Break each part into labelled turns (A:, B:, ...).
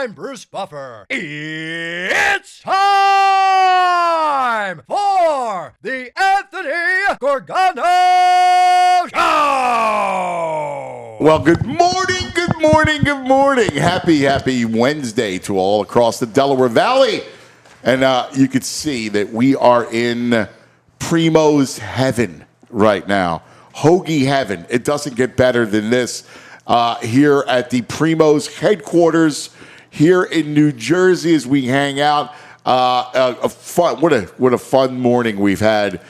A: I'm Bruce Buffer. It's time for the Anthony Gargano Show!
B: Well, good morning, good morning, good morning. Happy Wednesday to all across the Delaware Valley. And you can see that we are in Primo's heaven right now. Hoagie heaven. It doesn't get better than this. Here at the Primo's headquarters here in New Jersey as we hang out. What a fun morning we've had.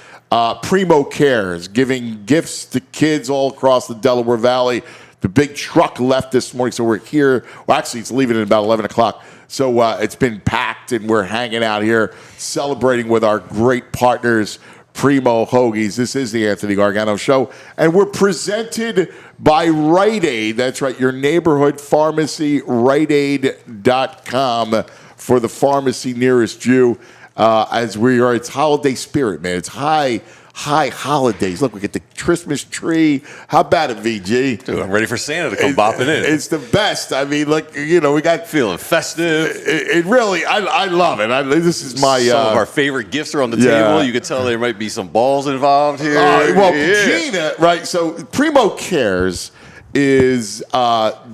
B: Primo Cares, giving gifts to kids all across the Delaware Valley. The big truck left this morning, so we're here. Well, actually, it's leaving at about 11 o'clock. So it's been packed, and we're hanging out here celebrating with our great partners, Primo Hoagies. This is the Anthony Gargano Show, and we're presented by Rite Aid. That's right, your neighborhood pharmacy, riteaid.com for the pharmacy nearest you. As we are, it's holiday spirit, man. It's high holidays. Look, we get the Christmas tree. How about it, VG?
C: Dude, I'm ready for Santa to come bopping in.
B: It's the best. I mean, look, we got
C: feeling festive.
B: It really, I love it. This is my
C: some of our favorite gifts are on the table. You can tell there might be some balls involved here.
B: Gina, right? So Primo Cares is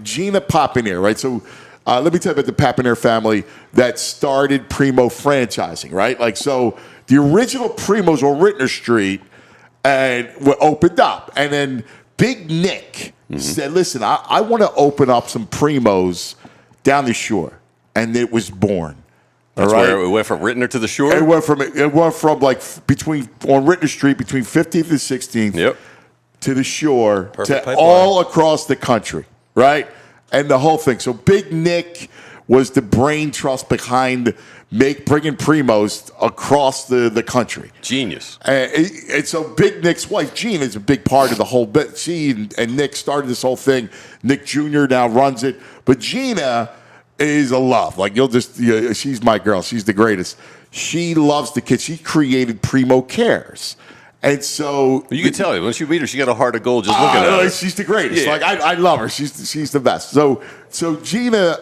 B: Gina Papinier, right? So let me tell you about the Papinier family that started Primo franchising, right? Like, so the original Primos on Rittner Street and were opened up. And then Big Nick said, listen, I want to open up some Primos down the shore. And it was born.
C: That's where it went from Rittner to the shore?
B: It went from like on Rittner Street between 15th and 16th to the shore to all across the country, right? And the whole thing. So Big Nick was the brain trust behind bringing Primos across the country.
C: Genius.
B: And so Big Nick's wife, Jean, is a big part of the whole bit. She and Nick started this whole thing. Nick Jr. now runs it. But Gina is a love. Like, she's my girl. She's the greatest. She loves the kids. She created Primo Cares. And so
C: you can tell once you meet her, she got a heart of gold just looking at her.
B: She's the greatest.
C: Yeah.
B: Like I love her. She's the best. So Gina,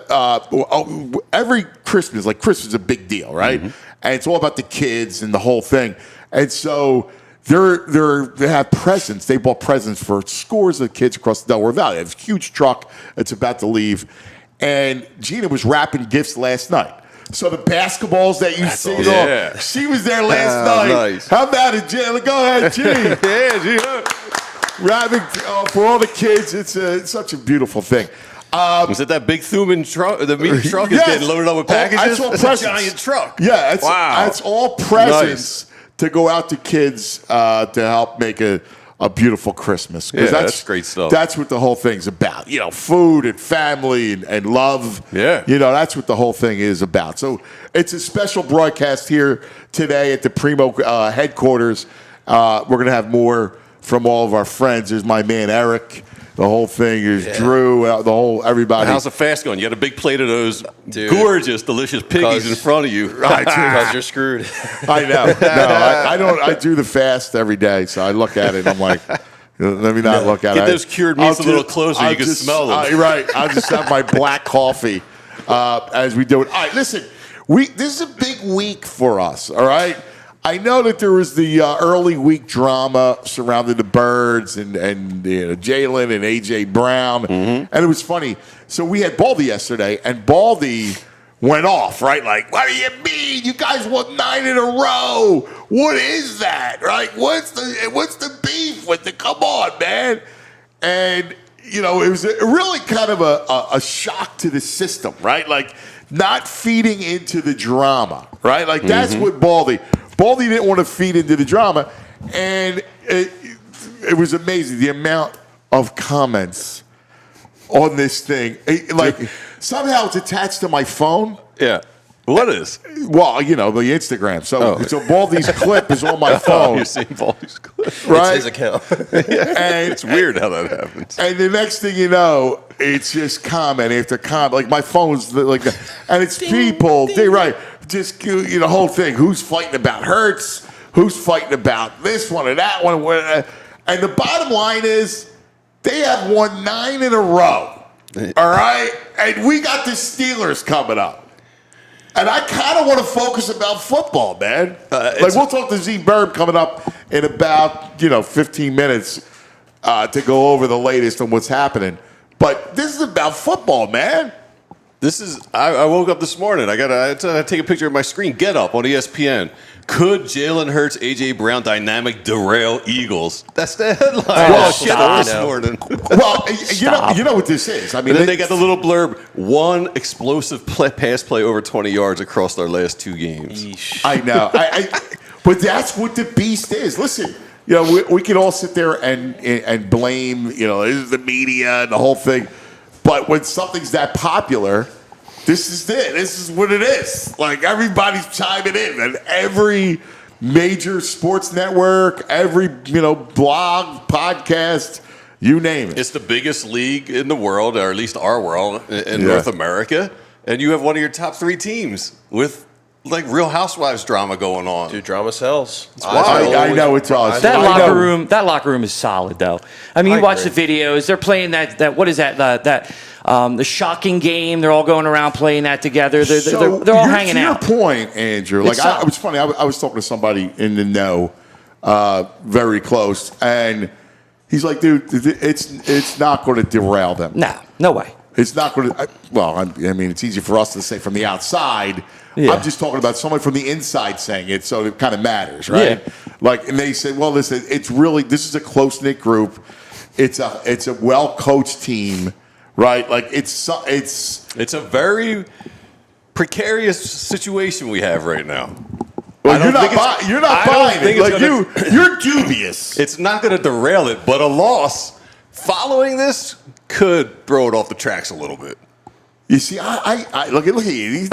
B: every Christmas, like Christmas is a big deal, right? And it's all about the kids and the whole thing. And so they have presents. They bought presents for scores of kids across the Delaware Valley. They have a huge truck that's about to leave, and Gina was wrapping gifts last night. So the basketballs that you see, she was there last night.
C: Nice.
B: How about it, Jalen? Go ahead, G.
C: Gina.
B: Wrapping for all the kids. It's such a beautiful thing.
C: Was it that big Thuman truck? The meat truck is getting loaded up with packages?
B: That's
C: a giant truck.
B: Yeah,
C: wow.
B: That's all presents to go out to kids to help make a beautiful Christmas.
C: Yeah, that's great stuff.
B: That's what the whole thing's about. Food and family and love.
C: Yeah.
B: That's what the whole thing is about. So it's a special broadcast here today at the Primo headquarters. We're going to have more from all of our friends. There's my man Eric. The whole thing is Drew, everybody.
C: How's the fast going? You got a big plate of those gorgeous, delicious piggies in front of you.
D: Because you're screwed.
B: I know. No, I don't. I do the fast every day, so I look at it and I'm like, let me not look at it.
C: Get those cured meats a little closer. You can smell them.
B: Right. I'll just have my black coffee as we do it. All right, listen. This is a big week for us, all right? I know that there was the early week drama surrounding the Birds and Jalen and A.J. Brown. And it was funny. So we had Baldy yesterday, and Baldy went off, right? Like, what do you mean? You guys won 9 in a row. What is that, right? What's the beef with the – come on, man. And it was really kind of a shock to the system, right? Like, not feeding into the drama, right? Like, that's what Baldy didn't want to feed into the drama. And it was amazing, the amount of comments on this thing. Somehow it's attached to my phone.
C: Yeah. What is?
B: Well, the Instagram. So Baldy's clip is on my phone.
C: You're seeing Baldy's clip.
B: Right?
D: It's his account.
B: And
C: It's weird how that happens.
B: And the next thing you know, it's just comment after comment. Like, my phone's like that. And it's people. Right. Just, the whole thing. Who's fighting about Hurts? Who's fighting about this one or that one? And the bottom line is, they have won 9 in a row. All right? And we got the Steelers coming up. And I kind of want to focus about football, man. We'll talk to Z Berman coming up in about 15 minutes to go over the latest on what's happening. But this is about football, man.
C: I woke up this morning. I gotta take a picture of my screen. Get up on ESPN. Could Jalen Hurts, A.J. Brown dynamic derail Eagles? That's the headline.
B: Well,
C: This morning.
B: Well, you know what this is. I mean,
C: And then they got the little blurb: one explosive pass play over 20 yards across their last 2 games.
D: Yeesh.
B: I know. But that's what the beast is. Listen, we can all sit there and blame, this is the media and the whole thing. But when something's that popular, this is it. This is what it is. Like, everybody's chiming in. And every major sports network, every, blog, podcast, you name it.
C: It's the biggest league in the world, or at least our world, in North America. And you have one of your top 3 teams with, Real Housewives drama going on.
D: Dude, drama sells.
B: I know it does.
E: That locker room is solid, though. I mean, you watch the videos. They're playing that. What is that? The shocking game. They're all going around playing that together. They're all hanging out.
B: To your point, Andrew. It was funny. I was talking to somebody in the know, very close, and he's like, "Dude, it's not going to derail them.
E: No way.
B: It's not going to." Well, it's easy for us to say from the outside. Yeah. I'm just talking about someone from the inside saying it, so it kind of matters, right? Yeah. And they say, well, listen, this is a close-knit group. It's a well-coached team, right? It's
C: a very precarious situation we have right now.
B: Well, you're not buying it. You're dubious.
C: It's not going to derail it, but a loss following this could throw it off the tracks a little bit.
B: You see, I look at you. He's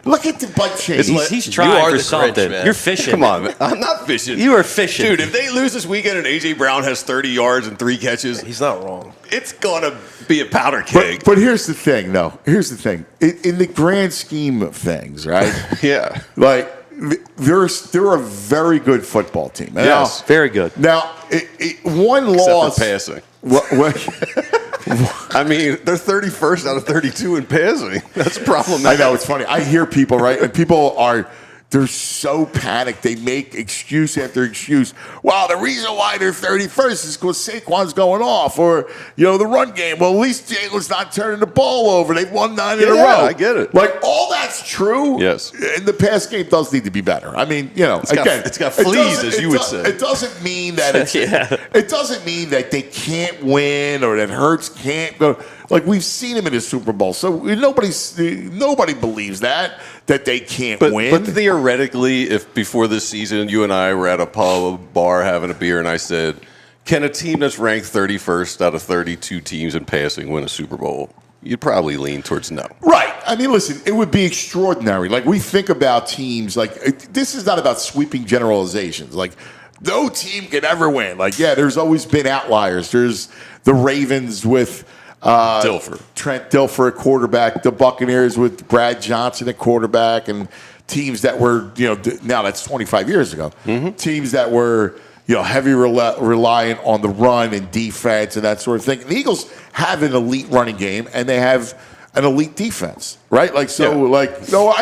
B: look at the butt change.
E: He's trying for something.
D: Man.
E: You're fishing.
C: Come on, man. I'm not fishing.
E: You are fishing.
C: Dude, if they lose this weekend and A.J. Brown has 30 yards and 3 catches,
D: he's not wrong.
C: It's going to be a powder keg.
B: But here's the thing, though. Here's the thing. In the grand scheme of things, right?
C: Yeah.
B: They're a very good football team.
C: Yes.
E: Very good.
B: Now, one loss.
C: Except for passing. They're 31st out of 32 in passing. That's problematic.
B: I know, it's funny. I hear people, right? And people they're so panicked. They make excuse after excuse. Well, the reason why they're 31st is because Saquon's going off, or the run game. Well, at least Jalen's not turning the ball over. They've won 9 in a row.
C: I get it.
B: All that's true.
C: Yes.
B: And the pass game does need to be better.
C: It's got fleas, as you would say.
B: It doesn't mean that it doesn't mean that they can't win or that Hurts can't go. We've seen him in the Super Bowl, so nobody believes that they can't win.
C: But theoretically, if before this season you and I were at a pub, a bar, having a beer, and I said, "Can a team that's ranked 31st out of 32 teams in passing win a Super Bowl?" You'd probably lean towards no.
B: Right. Listen, it would be extraordinary. We think about teams this is not about sweeping generalizations. No team can ever win. There's always been outliers. There's the Ravens with Trent Dilfer at quarterback, the Buccaneers with Brad Johnson at quarterback, and teams that were, now that's 25 years ago, teams that were, heavy reliant on the run and defense and that sort of thing. And the Eagles have an elite running game, and they have an elite defense, right? I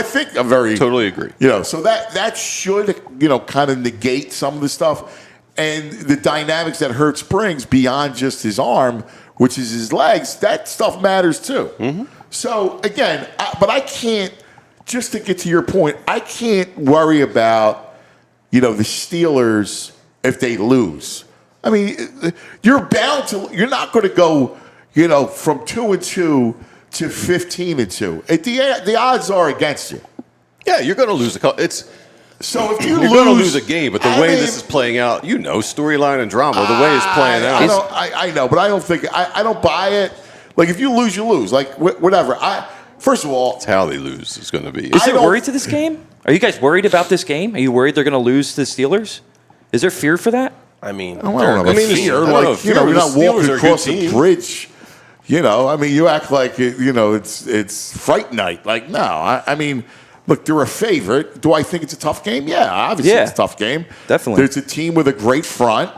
B: think I'm very...
C: Totally agree.
B: So that should, kind of negate some of the stuff. And the dynamics that Hurts brings beyond just his arm, which is his legs, that stuff matters too. Mm-hmm. So, again, but I can't, just to get to your point, I can't worry about, the Steelers if they lose. I mean, you're bound to. You're not going to go, from 2-2 to 15-2. The odds are against you.
C: Yeah, you're going to lose
B: So if you're
C: going to lose a game, but the way this is playing out, storyline and drama, the way it's playing out.
B: I know, but I don't think I don't buy it. Like if you lose, you lose. Like whatever. First of all,
C: it's how they lose is going to be.
E: Is there worry to this game? Are you guys worried about this game? Are you worried they're going to lose to the Steelers? Is there fear for that?
B: I don't know about fear. You're not walking across the bridge. You act like it's Fright Night. Like, no, I mean, look, they're a favorite. Do I think it's a tough game? Yeah, obviously it's a tough game.
E: Definitely.
B: There's a team with a great front.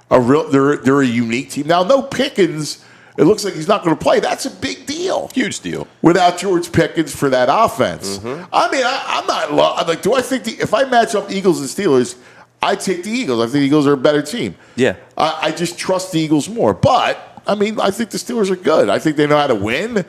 B: They're a unique team. Now, no Pickens. It looks like he's not going to play. That's a big deal.
C: Huge deal.
B: Without George Pickens for that offense. Mm-hmm. I mean, I'm not like. Do I think if I match up Eagles and Steelers, I take the Eagles. I think the Eagles are a better team.
E: Yeah.
B: I just trust the Eagles more. But I mean, I think the Steelers are good. I think they know how to win.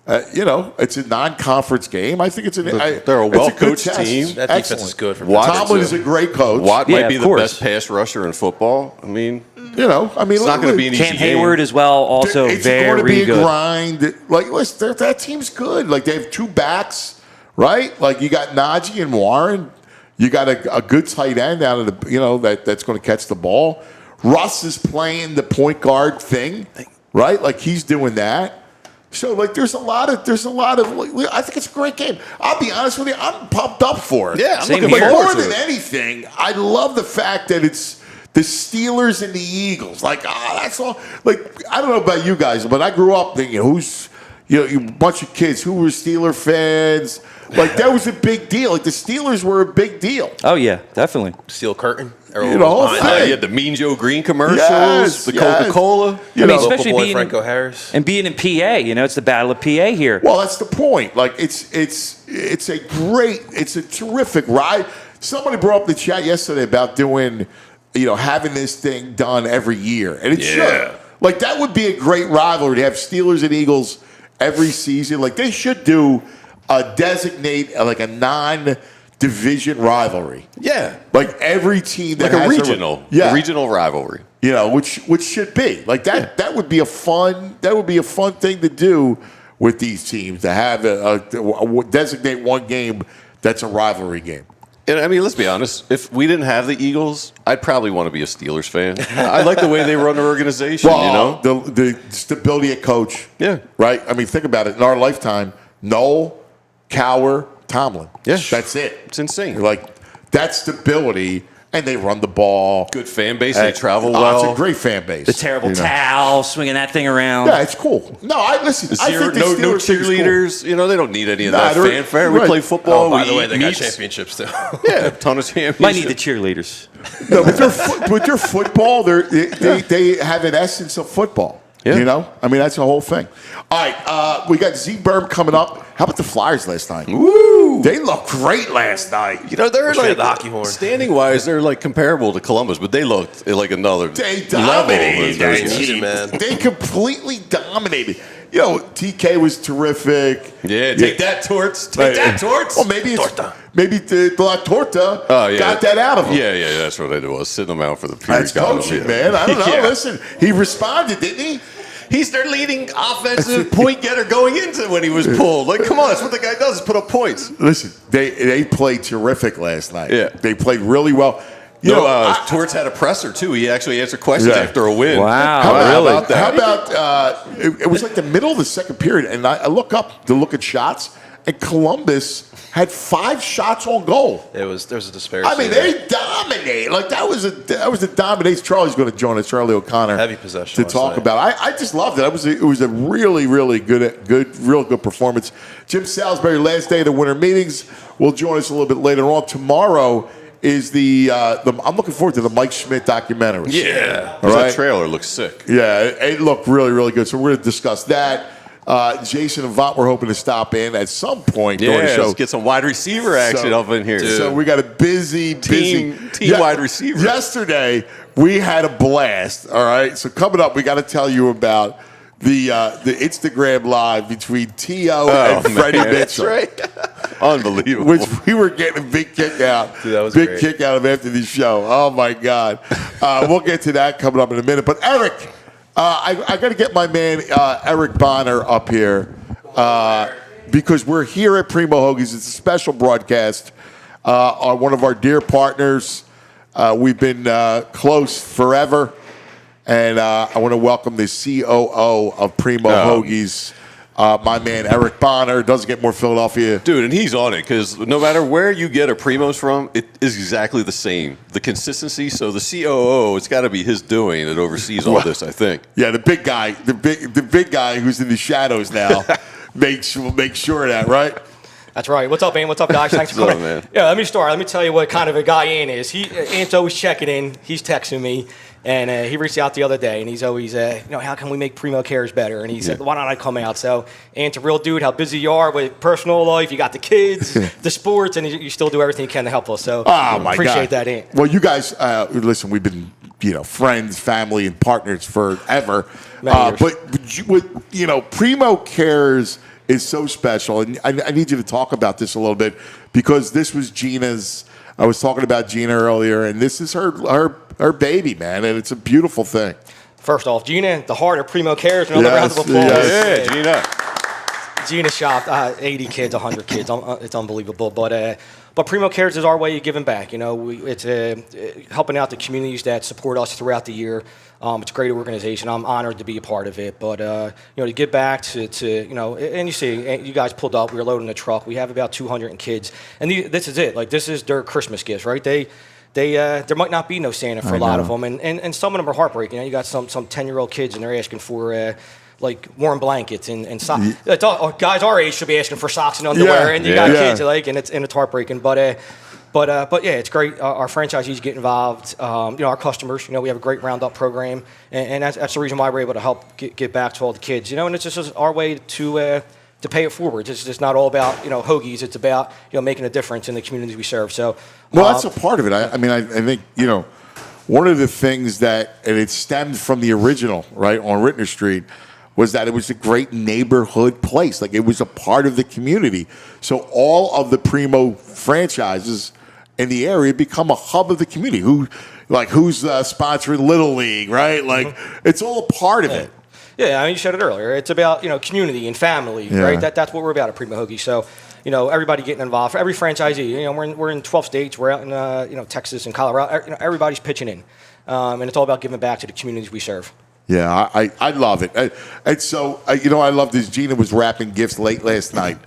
B: It's a non-conference game. I think
C: they're a well-coached team.
D: That defense is good for
B: Tomlin is a great coach.
C: Watt might be the best pass rusher in football. I mean,
B: it's
C: not going to be an easy
E: Cam
C: game.
E: Hayward as well, also
B: it's
E: very
B: going to be a
E: good.
B: grind. Like, listen, that team's good. Like, they have two backs, right? Like, you got Najee and Warren. You got a good tight end out of the, that's going to catch the ball. Russ is playing the point guard thing, right? Like, he's doing that. So, like, there's a lot of. I think it's a great game. I'll be honest with you, I'm pumped up for it.
C: Yeah, I'm
E: Same
C: looking
E: here.
C: forward
B: More
C: to
B: than
C: it.
B: anything, I love the fact that it's the Steelers and the Eagles. Like, that's all. Like, I don't know about you guys, but I grew up thinking, a bunch of kids who were Steeler fans. Like, that was a big deal. Like, the Steelers were a big deal.
E: Oh, yeah, definitely.
D: Steel curtain.
B: You had
C: the Mean Joe Green commercials, the Coca-Cola.
E: Especially
D: boy
E: being
D: Franco Harris.
E: And being in PA, it's the Battle of PA here.
B: Well, that's the point. Like, it's a terrific ride. Somebody brought up in the chat yesterday about doing, having this thing done every year. And it should. Like, that would be a great rivalry to have Steelers and Eagles every season. Like, they should do designate like a non-division rivalry.
C: Yeah.
B: Like every team that
C: Like
B: has
C: a regional rivalry.
B: Which should be. Like that. Yeah. That would be a fun thing to do with these teams, to have designate one game that's a rivalry game.
C: And I mean, let's be honest. If we didn't have the Eagles, I'd probably want to be a Steelers fan. I like the way they run their organization.
B: Well, the stability at coach.
C: Yeah.
B: Right. I mean, think about it. In our lifetime, Noel, Cowher, Tomlin.
C: Yeah.
B: That's it.
C: It's insane.
B: Like that stability, and they run the ball.
C: Good fan base. They travel well.
B: It's a great fan base.
E: The terrible towel, swinging that thing around.
B: Yeah, it's cool. No, listen. I think the
C: no
B: Steelers
C: cheerleaders.
B: Cool.
C: They don't need any of that fanfare.
B: Right.
C: We play football.
D: By the way,
C: eat
D: they got
C: meats.
D: championships too.
C: Yeah, a ton of championships.
E: Might need the cheerleaders.
B: No, but their football, they have an essence of football.
C: Yeah.
B: I mean, that's the whole thing. All right, we got Z-Berm coming up. How about the Flyers last night?
C: Woo!
B: They looked great last night.
C: They're
D: Wish we
C: like
D: had the hockey horn.
C: standing wise, they're like comparable to Columbus, but they looked like another
B: They
C: level.
B: dominated
C: Those
B: that
C: guys.
B: team.
D: man.
B: They completely dominated. TK was terrific.
C: Yeah, take that, Torts. Take that, Torts.
B: Well, maybe the La Torta got that out of him.
C: Yeah, that's what it was. Sitting them out for the period.
B: That's coaching, man. I don't know.
C: Yeah.
B: Listen, he responded, didn't he?
C: He's their leading offensive point getter going into when he was pulled. Like, come on, that's what the guy does, is put up points.
B: Listen, they played terrific last night.
C: Yeah.
B: They played really well.
C: Torts had a presser, too. He actually answered questions after a win.
E: Wow,
B: How
E: really?
B: about that? How about it was like the middle of the second period, and I look up to look at shots, and Columbus had 5 shots on goal.
D: There was a disparity.
B: I mean, they dominate. Like that was a domination. Charlie's going to join us, Charlie O'Connor,
D: Heavy possession
B: to talk about. I just loved it. It was a really, really real good performance. Jim Salisbury, last day of the winter meetings, will join us a little bit later on. Tomorrow is the I'm looking forward to the Mike Schmidt documentary.
C: Yeah.
B: All right?
C: That trailer looks sick.
B: Yeah, it looked really, really good. So we're going to discuss that. Jason and Avant, we're hoping to stop in at some point during the show.
C: Let's get some wide receiver action up in here.
B: So we got a busy
C: team wide receiver.
B: Yesterday, we had a blast, all right? So coming up, we got to tell you about the Instagram Live between T.O. and Freddie Mitchell.
C: That's right. Unbelievable.
B: Which we were getting a big kick out.
D: Dude, that was
B: big
D: great.
B: kick out of Anthony's show. Oh, my God. We'll get to that coming up in a minute. But, Eric, I got to get my man Eric Bonner up here because we're here at Primo Hoagies. It's a special broadcast on one of our dear partners. We've been close forever. And I want to welcome the COO of Primo Hoagies, my man Eric Bonner. Doesn't get more Philadelphia.
C: Dude, and he's on it because no matter where you get a Primo's from, it is exactly the same. The consistency. So the COO, it's got to be his doing that oversees all this, I think.
B: Yeah, the big guy, the big guy who's in the shadows now, makes sure of that, right?
F: That's right. What's up, Ant? What's up, guys? Thanks for coming.
C: man?
F: Yeah, let me start. Let me tell you what kind of a guy Ant is. Ant's always checking in. He's texting me. And he reached out the other day, and he's always, how can we make Primo Cares better? And he said, why don't I come out? So, Ant's a real dude, how busy you are with personal life. You got the kids, the sports, and you still do everything you can to help us. So, appreciate that, Ant.
B: Well, you guys, listen, we've been, friends, family, and partners forever. But Primo Cares is so special. And I need you to talk about this a little bit because this was Gina's. I was talking about Gina earlier, and this is her baby, man, and it's a beautiful thing.
F: First off, Gina, the heart of Primo Cares. Another round of applause.
B: Yes.
C: Yeah, Gina.
F: Gina shopped 80 kids, 100 kids. It's unbelievable. But Primo Cares is our way of giving back. It's helping out the communities that support us throughout the year. It's a great organization. I'm honored to be a part of it. But to give back to and you see, you guys pulled up. We were loading the truck. We have about 200 kids, and this is it. Like this is their Christmas gifts, right? There might not be no Santa for a lot of them, and some of them are heartbreaking. You got some 10-year-old kids, and they're asking for like warm blankets and socks. Guys our age should be asking for socks and underwear, and you got kids and it's heartbreaking. But yeah, it's great. Our franchisees get involved. Our customers. We have a great roundup program, and that's the reason why we're able to help get back to all the kids. And it's just our way to pay it forward. It's just not all about hoagies. It's about making a difference in the communities we serve. So
B: that's a part of it. I think one of the things that, and it stemmed from the original, right, on Rittner Street, was that it was a great neighborhood place. Like, it was a part of the community. So all of the Primo franchises in the area become a hub of the community. Who's sponsoring Little League, right? Like, it's all a part of it.
F: Yeah, you said it earlier. It's about community and family, right? That's what we're about at Primo Hoagies. So everybody getting involved. For every franchisee, we're in 12 states. We're out in Texas and Colorado. Everybody's pitching in, and it's all about giving back to the communities we serve.
B: Yeah, I love it. And so I love this. Gina was wrapping gifts late last night.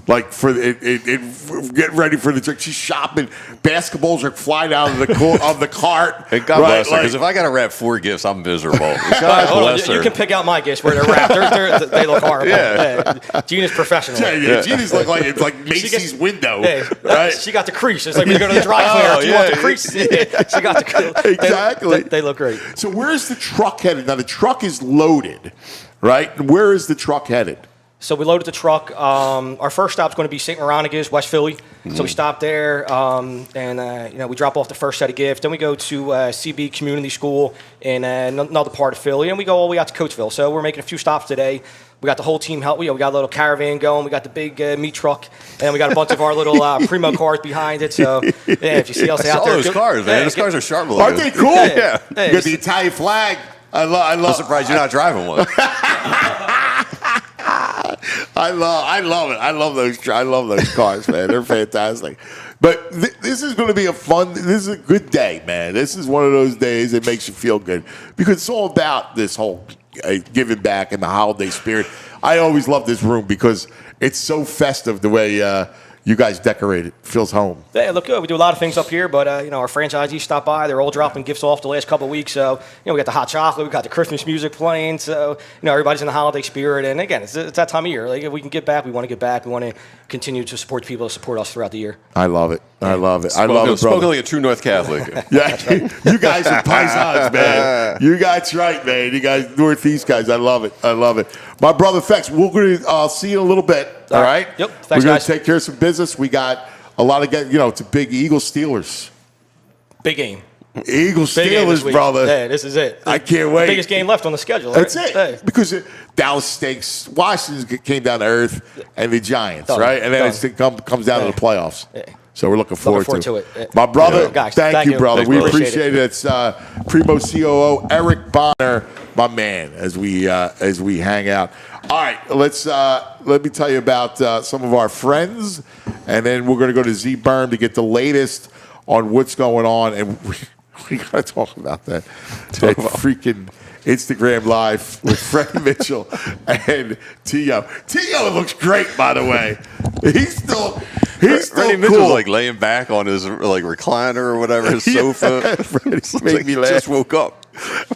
B: Like getting ready for the trick. She's shopping. Basketballs are flying out of the cart.
C: Hey, God bless her, because if I got to wrap 4 gifts, I'm miserable. God bless her.
F: You can pick out my gifts where they're wrapped. They look horrible.
C: Yeah.
F: Gina's professional.
B: Yeah. Gina's like Macy's window. Right?
F: She got the crease. It's like when you go to the dry cleaner. Do you want the crease? She got the crease.
B: Exactly.
F: They look great.
B: So where's the truck headed? Now the truck is loaded, right? Where is the truck headed?
F: So we loaded the truck. Our first stop's going to be St. Veronica's, West Philly. So we stop there, and we drop off the first set of gifts. Then we go to CB Community School in another part of Philly, and we go all the way out to Coatesville. So we're making a few stops today. We got the whole team help. We got a little caravan going. We got the big meat truck, and we got a bunch of our little Primo cars behind it. So if you see us out there,
C: those cars, man. Those cars are sharp looking.
B: Aren't they cool?
C: Yeah.
B: You got the Italian flag. I love.
C: I'm surprised you're not driving one.
B: I love it. I love those cars, man. They're fantastic. But this is going to be this is a good day, man. This is one of those days that makes you feel good because it's all about this whole giving back and the holiday spirit. I always love this room because it's so festive the way you guys decorate it. Feels home.
F: Yeah, look good. We do a lot of things up here, but our franchisees stop by. They're all dropping gifts off the last couple of weeks. So we got the hot chocolate, we got the Christmas music playing. So everybody's in the holiday spirit. And again, it's that time of year. Like if we can give back, we want to give back. We want to continue to support people that support us throughout the year.
B: I love it. I love it.
C: Spoken like a true North Catholic.
B: Yeah, you guys are paisans, man. You guys right, man. You guys Northeast guys. I love it. My brother Fex, we're going to see you in a little bit. All right?
F: Yep. Thanks,
B: we're going
F: guys.
B: to take care of some business. We got a lot of guys. It's a big Eagles-Steelers.
F: Big game.
B: Eagles
F: Big game this
B: Steelers,
F: week.
B: brother.
F: Yeah, this is it.
B: I can't wait.
F: Biggest game left on the schedule.
B: That's
F: right?
B: it.
F: Hey.
B: Because Dallas stinks. Washington came down to earth, and the Giants,
F: Done.
B: right? And then
F: Done.
B: it comes down to the playoffs.
F: Yeah.
B: So we're looking forward
F: to it. Yeah.
B: My brother,
F: Guys,
B: thank you, brother.
C: Thanks,
B: We
C: brother.
B: appreciate it. It's Primo COO Eric Bonner, my man, as we hang out. All right, let me tell you about some of our friends, and then we're going to go to Z Berm to get the latest on what's going on, and we got to talk about that freaking Instagram Live with Freddie Mitchell and T.O. T.O. looks great, by the way. He's still
C: Freddie Mitchell's
B: cool.
C: like laying back on his like recliner or whatever, his sofa.
B: Freddie made me laugh.
C: Just woke up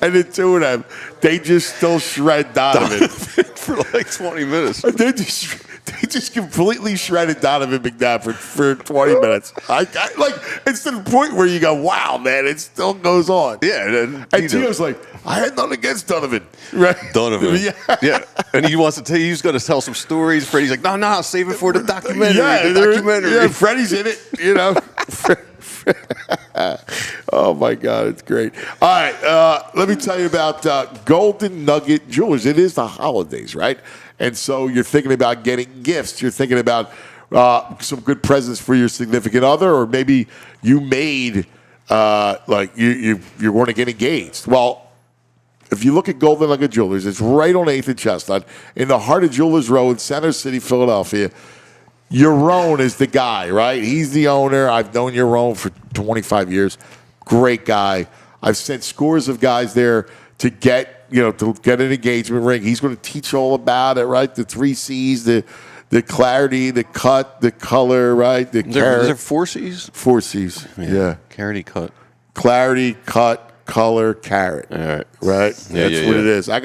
B: And the two of them, they just still shred Donovan.
C: for like 20 minutes.
B: They just completely shredded Donovan McNabb for 20 minutes. Like, it's to the point where you go, wow, man, it still goes on.
C: Yeah,
B: And Tio's like, I had nothing against Donovan. Right?
C: Donovan.
B: Yeah.
C: Yeah. And he wants to tell you, he's going to tell some stories. Freddie's like, no, save it for the documentary.
B: Yeah, Freddie's in it, you know. Oh, my God, it's great. All right, let me tell you about Golden Nugget Jewelers. It is the holidays, right? And so you're thinking about getting gifts. You're thinking about some good presents for your significant other, or maybe you made, you want to get engaged. Well, if you look at Golden Nugget Jewelers, it's right on 8th and Chestnut in the heart of Jewelers Row in Center City, Philadelphia. Yaron is the guy, right? He's the owner. I've known Yaron for 25 years. Great guy. I've sent scores of guys there to get an engagement ring. He's going to teach all about it, right? The 3 C's, the clarity, the cut, the color, right? The
C: Is there 4 C's?
B: 4 C's, yeah.
C: Clarity, cut.
B: Clarity, cut, color, carrot.
C: All right.
B: Right?
C: Yeah,
B: That's what it is. I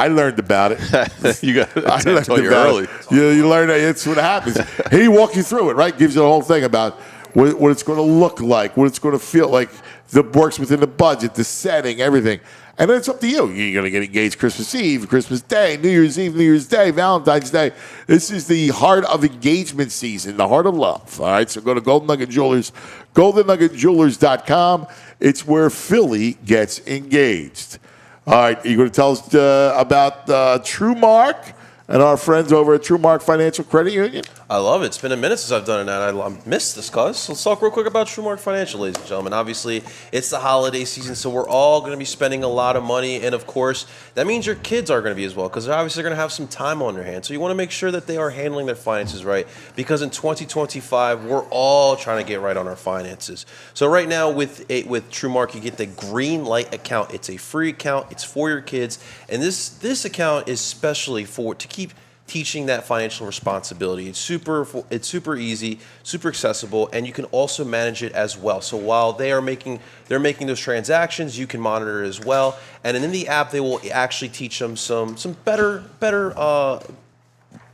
B: learned about it.
C: You got
B: I learned
C: tell you
B: about
C: early.
B: it. You learn that it's what happens. He walks you through it, right? Gives you the whole thing about what it's going to look like, what it's going to feel like, that works within the budget, the setting, everything. And then it's up to you. You're going to get engaged Christmas Eve, Christmas Day, New Year's Eve, New Year's Day, Valentine's Day. This is the heart of engagement season, the heart of love. All right, so go to Golden Nugget Jewelers, goldennuggetjewelers.com. It's where Philly gets engaged. All right, you're going to tell us about TrueMark and our friends over at TrueMark Financial Credit Union?
D: I love it. It's been a minute since I've done it, and I missed this, cuz. Let's talk real quick about TrueMark Financial, ladies and gentlemen. Obviously, it's the holiday season, so we're all going to be spending a lot of money, and of course, that means your kids are going to be as well, because they're obviously going to have some time on their hands. So you want to make sure that they are handling their finances right, because in 2025, we're all trying to get right on our finances. So right now, with TrueMark, you get the Green Light account. It's a free account. It's for your kids, and this account is specially to keep teaching that financial responsibility. It's super easy, super accessible, and you can also manage it as well. So while they're making those transactions, you can monitor it as well. And in the app, they will actually teach them some better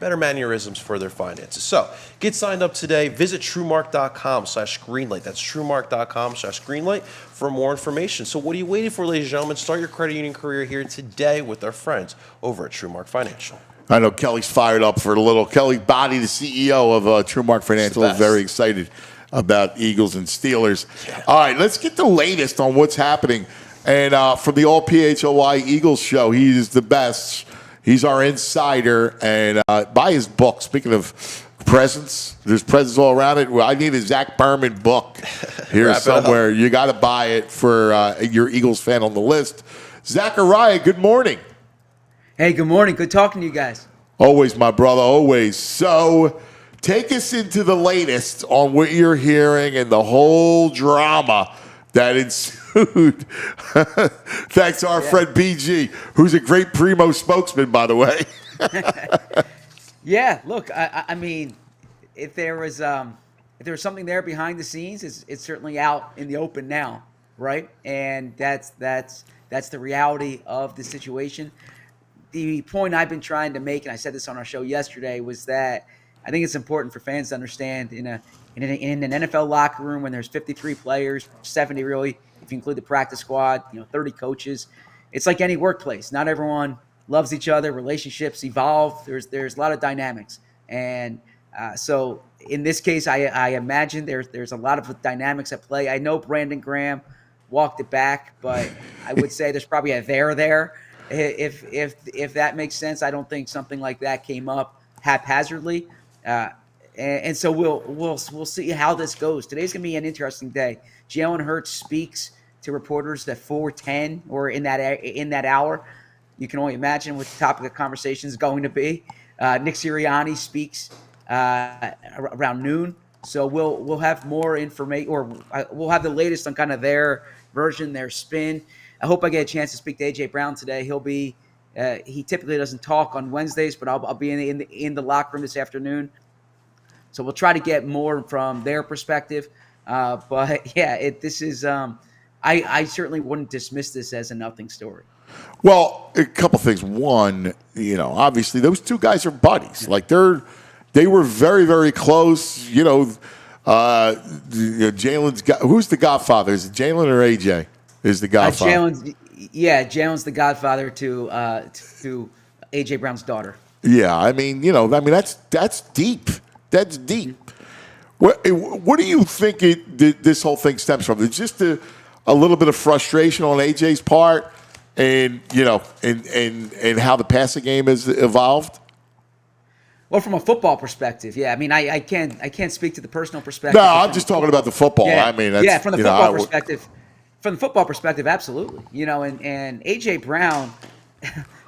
D: mannerisms for their finances. So get signed up today. Visit TrueMark.com/greenlight. That's TrueMark.com/greenlight for more information. So what are you waiting for, ladies and gentlemen? Start your credit union career here today with our friends over at TrueMark Financial.
B: I know Kelly's fired up for a little. Kelly Body, the CEO of TrueMark Financial, is very excited about Eagles and Steelers. Yeah. All right, let's get the latest on what's happening. And from the All PHLY Eagles show, he's the best. He's our insider. And buy his book. Speaking of presents, there's presents all around it. Well, I need a Zach Berman book here somewhere. You got to buy it for your Eagles fan on the list. Zachariah, good morning.
G: Hey, good morning. Good talking to you guys.
B: Always, my brother, always. So take us into the latest on what you're hearing and the whole drama that ensued. Thanks to our friend BG, who's a great Primo spokesman, by the way.
G: Yeah, look, I mean, if there was something there behind the scenes, it's certainly out in the open now, right? And that's the reality of the situation. The point I've been trying to make, and I said this on our show yesterday, was that I think it's important for fans to understand in an NFL locker room when there's 53 players, 70 really, if you include the practice squad, 30 coaches. It's like any workplace. Not everyone loves each other. Relationships evolve. There's a lot of dynamics, and so in this case, I imagine there's a lot of dynamics at play. I know Brandon Graham walked it back, but I would say there's probably a there. If that makes sense. I don't think something like that came up haphazardly. And so we'll see how this goes. Today's gonna be an interesting day. Jalen Hurts speaks to reporters at 4:10 or in that hour. You can only imagine what the topic of conversation is going to be. Nick Sirianni speaks around noon, so we'll have more information, or we'll have the latest on kind of their version, their spin. I hope I get a chance to speak to AJ Brown today. He'll be he typically doesn't talk on Wednesdays, but I'll be in the locker room this afternoon. So we'll try to get more from their perspective. But yeah, this is I certainly wouldn't dismiss this as a nothing story.
B: Well, a couple things. One, obviously those two guys are buddies. Like they were very, very close. Jalen's who's the godfather? Is it Jalen or AJ? Is the godfather?
G: Jalen's the godfather to AJ Brown's daughter.
B: Yeah, I mean, that's deep. That's deep. What do you think this whole thing stems from? It's just a little bit of frustration on AJ's part, and and how the passing game has evolved.
G: Well, from a football perspective, yeah. I mean, I can't speak to the personal perspective.
B: No, I'm just talking about the football.
G: Yeah,
B: I mean,
G: from the football perspective. From the football perspective, absolutely. And AJ Brown,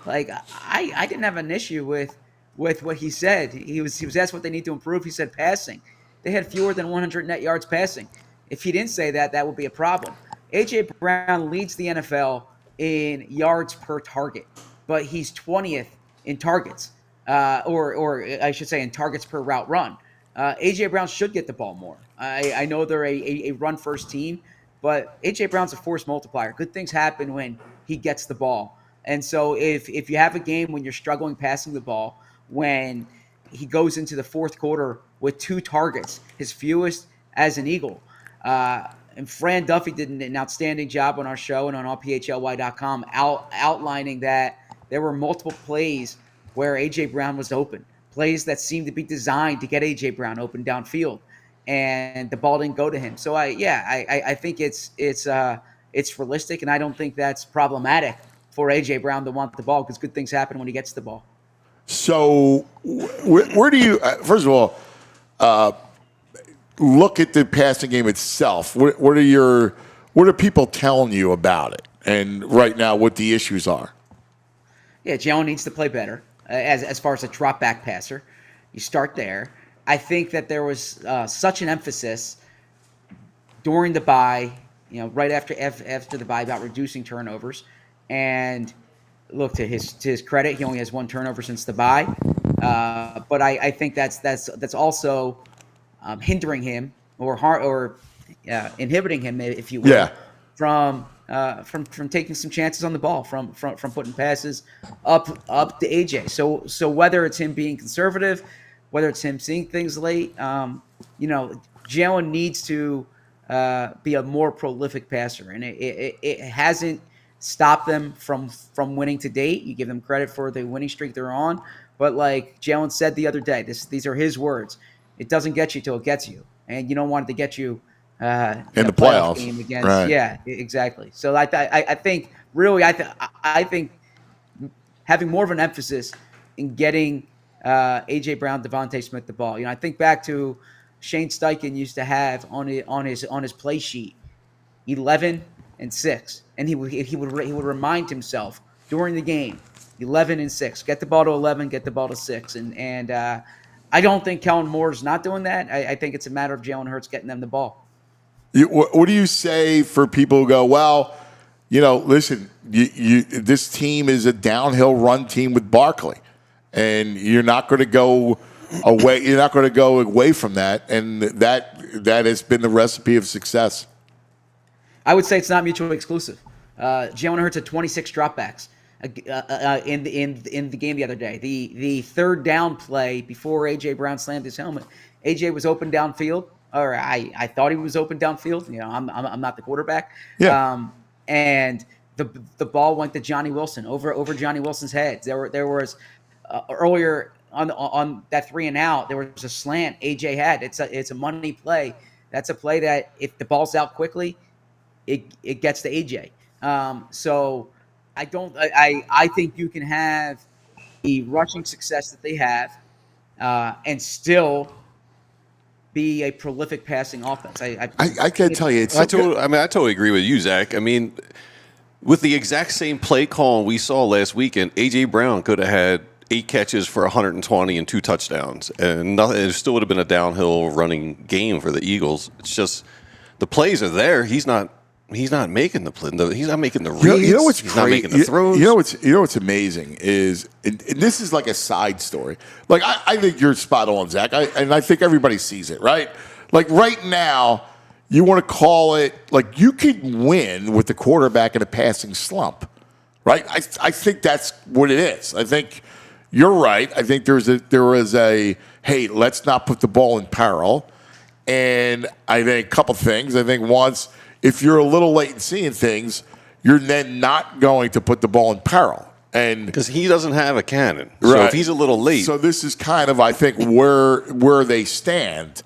G: like I didn't have an issue with what he said. He was asked what they need to improve. He said passing. They had fewer than 100 net yards passing. If he didn't say that, that would be a problem. AJ Brown leads the NFL in yards per target, but he's 20th in targets, or I should say in targets per route run. AJ Brown should get the ball more. I know they're a run-first team, but AJ Brown's a force multiplier. Good things happen when he gets the ball. And so if you have a game when you're struggling passing the ball, when he goes into the fourth quarter with 2 targets, his fewest as an Eagle. And Fran Duffy did an outstanding job on our show and on allphly.com outlining that there were multiple plays where A.J. Brown was open, plays that seemed to be designed to get A.J. Brown open downfield, and the ball didn't go to him. So, I think it's realistic, and I don't think that's problematic for A.J. Brown to want the ball because good things happen when he gets the ball.
B: So, where do you first of all look at the passing game itself? What are people telling you about it? And right now, what the issues are?
G: Yeah, Jalen needs to play better as far as a drop back passer. You start there. I think that there was such an emphasis during the bye, right after the bye, about reducing turnovers. And look, to his credit, he only has 1 turnover since the bye. But I think that's also hindering him or inhibiting him, if you will, from taking some chances on the ball, from putting passes up to AJ. So whether it's him being conservative, whether it's him seeing things late, Jalen needs to be a more prolific passer, and it hasn't stopped them from winning to date. You give them credit for the winning streak they're on, but like Jalen said the other day, these are his words. It doesn't get you till it gets you, and you don't want it to get you in
B: the playoffs
G: game against.
B: Right.
G: Yeah, exactly. So I think really I think having more of an emphasis in getting AJ Brown, Devontae Smith the ball. I think back to Shane Steichen used to have on his play sheet 11 and 6, and he would remind himself during the game 11 and 6, get the ball to 11, get the ball to 6, and I don't think Kellen Moore's not doing that. I think it's a matter of Jalen Hurts getting them the ball.
B: What do you say for people who go, well, listen, this team is a downhill run team with Barkley, and you're not going to go away. You're not going to go away from that, and that has been the recipe of success.
G: I would say it's not mutually exclusive. Jalen Hurts had 26 dropbacks in the game the other day. The third down play before A.J. Brown slammed his helmet, A.J. was open downfield, or I thought he was open downfield. I'm not the quarterback.
B: Yeah.
G: And the ball went to Johnny Wilson over Johnny Wilson's head. There was earlier on that 3 and out, there was a slant A.J. had. It's a money play. That's a play that if the ball's out quickly, it gets to AJ. So I think you can have the rushing success that they have and still be a prolific passing offense.
B: I can't tell you.
C: I totally agree with you, Zach. I mean, with the exact same play call we saw last weekend, A.J. Brown could have had 8 catches for 120 and 2 touchdowns, and it still would have been a downhill running game for the Eagles. It's just the plays are there. He's not making the play. He's not making the reads.
B: You know what's
C: he's not making the throws.
B: You know what's amazing is, and this is like a side story. Like I think you're spot on, Zach. And I think everybody sees it, right? Like right now, you want to call it like you can win with the quarterback in a passing slump, right? I think that's what it is. I think you're right. I think there was a hey, let's not put the ball in peril. And I think a couple things. I think once, if you're a little late in seeing things, you're then not going to put the ball in peril. And
C: because he doesn't have a cannon. So
B: right.
C: If he's a little late.
B: So this is kind of, I think, where they stand.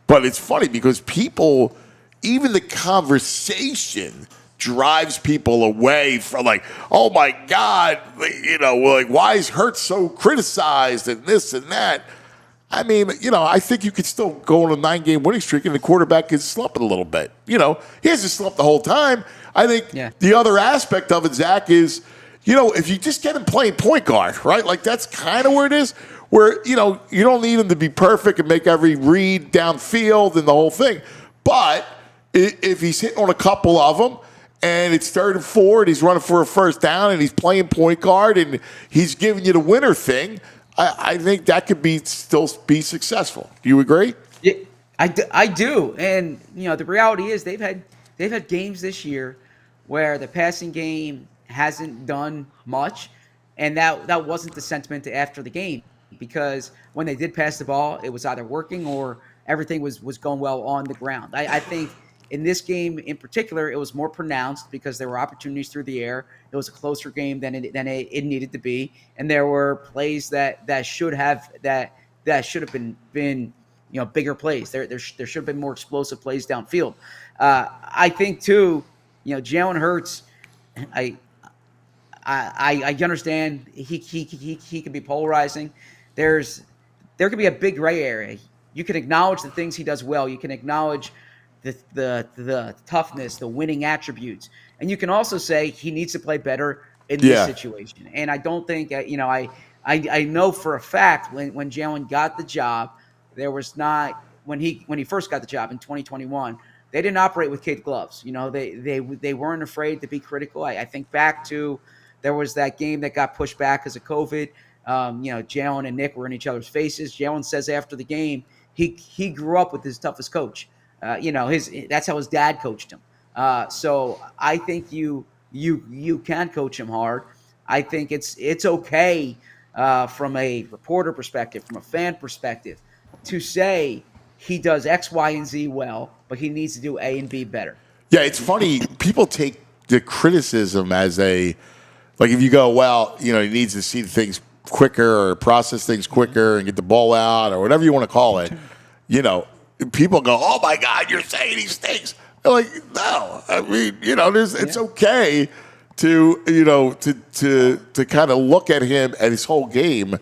B: But it's funny because people, even the conversation drives people away from like, oh my God, like why is Hurts so criticized and this and that? I mean, I think you could still go on a 9-game winning streak and the quarterback is slumping a little bit. He hasn't slumped the whole time. I think the other aspect of it, Zach, is, if you just get him playing point guard, right? Like that's kind of where it is, where, you don't need him to be perfect and make every read downfield and the whole thing. But if he's hitting on a couple of them and it's 3rd and 4 and he's running for a first down and he's playing point guard and he's giving you the winner thing, I think that could still be successful. Do you agree?
G: Yeah, I do. And the reality is they've had games this year where the passing game hasn't done much, and that wasn't the sentiment after the game, because when they did pass the ball, it was either working or everything was going well on the ground. I think in this game in particular, it was more pronounced because there were opportunities through the air. It was a closer game than it needed to be, and there were plays that should have been bigger plays. There should have been more explosive plays downfield. I think too, Jalen Hurts. I understand he can be polarizing. There can be a big gray area. You can acknowledge the things he does well. You can acknowledge the toughness, the winning attributes. And you can also say he needs to play better in this situation. And I don't think, I know for a fact when Jalen got the job, there was not, when he first got the job in 2021, they didn't operate with kid gloves. They weren't afraid to be critical. I think back to, there was that game that got pushed back because of COVID. Jalen and Nick were in each other's faces. Jalen says after the game, he grew up with his toughest coach. That's how his dad coached him. So I think you can coach him hard. I think it's okay from a reporter perspective, from a fan perspective, to say he does X, Y, and Z well, but he needs to do A and B better.
B: Yeah, it's funny. People take the criticism as if you go, well, he needs to see things quicker or process things quicker and get the ball out or whatever you want to call it. People go, oh my God, you're saying he stinks. They're like, no, I mean, it's okay to kind of look at him at his whole game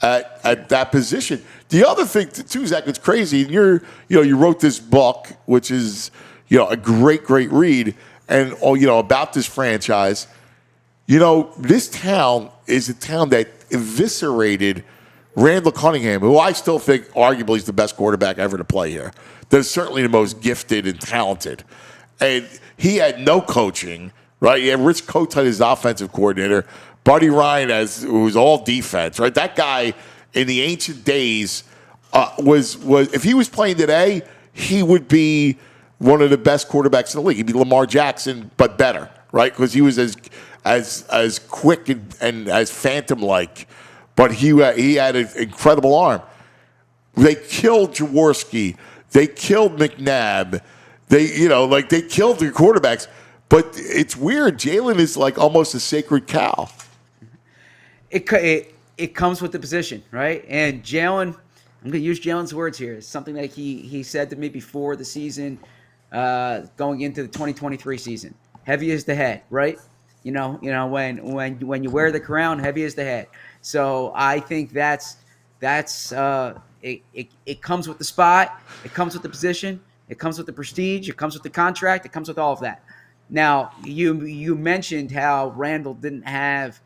B: at that position. The other thing too, Zach, it's crazy. And you wrote this book, which is a great read, and about this franchise. This town is a town that eviscerated Randall Cunningham, who I still think arguably is the best quarterback ever to play here. They're certainly the most gifted and talented. And he had no coaching, right? He had Rich Kotite as offensive coordinator. Buddy Ryan who was all defense, right? That guy in the ancient days was if he was playing today, he would be one of the best quarterbacks in the league. He'd be Lamar Jackson, but better, right? Because he was as quick and as phantom-like. But he had an incredible arm. They killed Jaworski. They killed McNabb. They killed their quarterbacks. But it's weird. Jalen is like almost a sacred cow.
G: It comes with the position, right? And Jalen, I'm going to use Jalen's words here. It's something that he said to me before the season. going into the 2023 season. Heavy is the head, right? When you wear the crown, heavy is the head. So I think that's it comes with the spot, it comes with the position, it comes with the prestige, it comes with the contract, it comes with all of that. Now you mentioned how Randall didn't have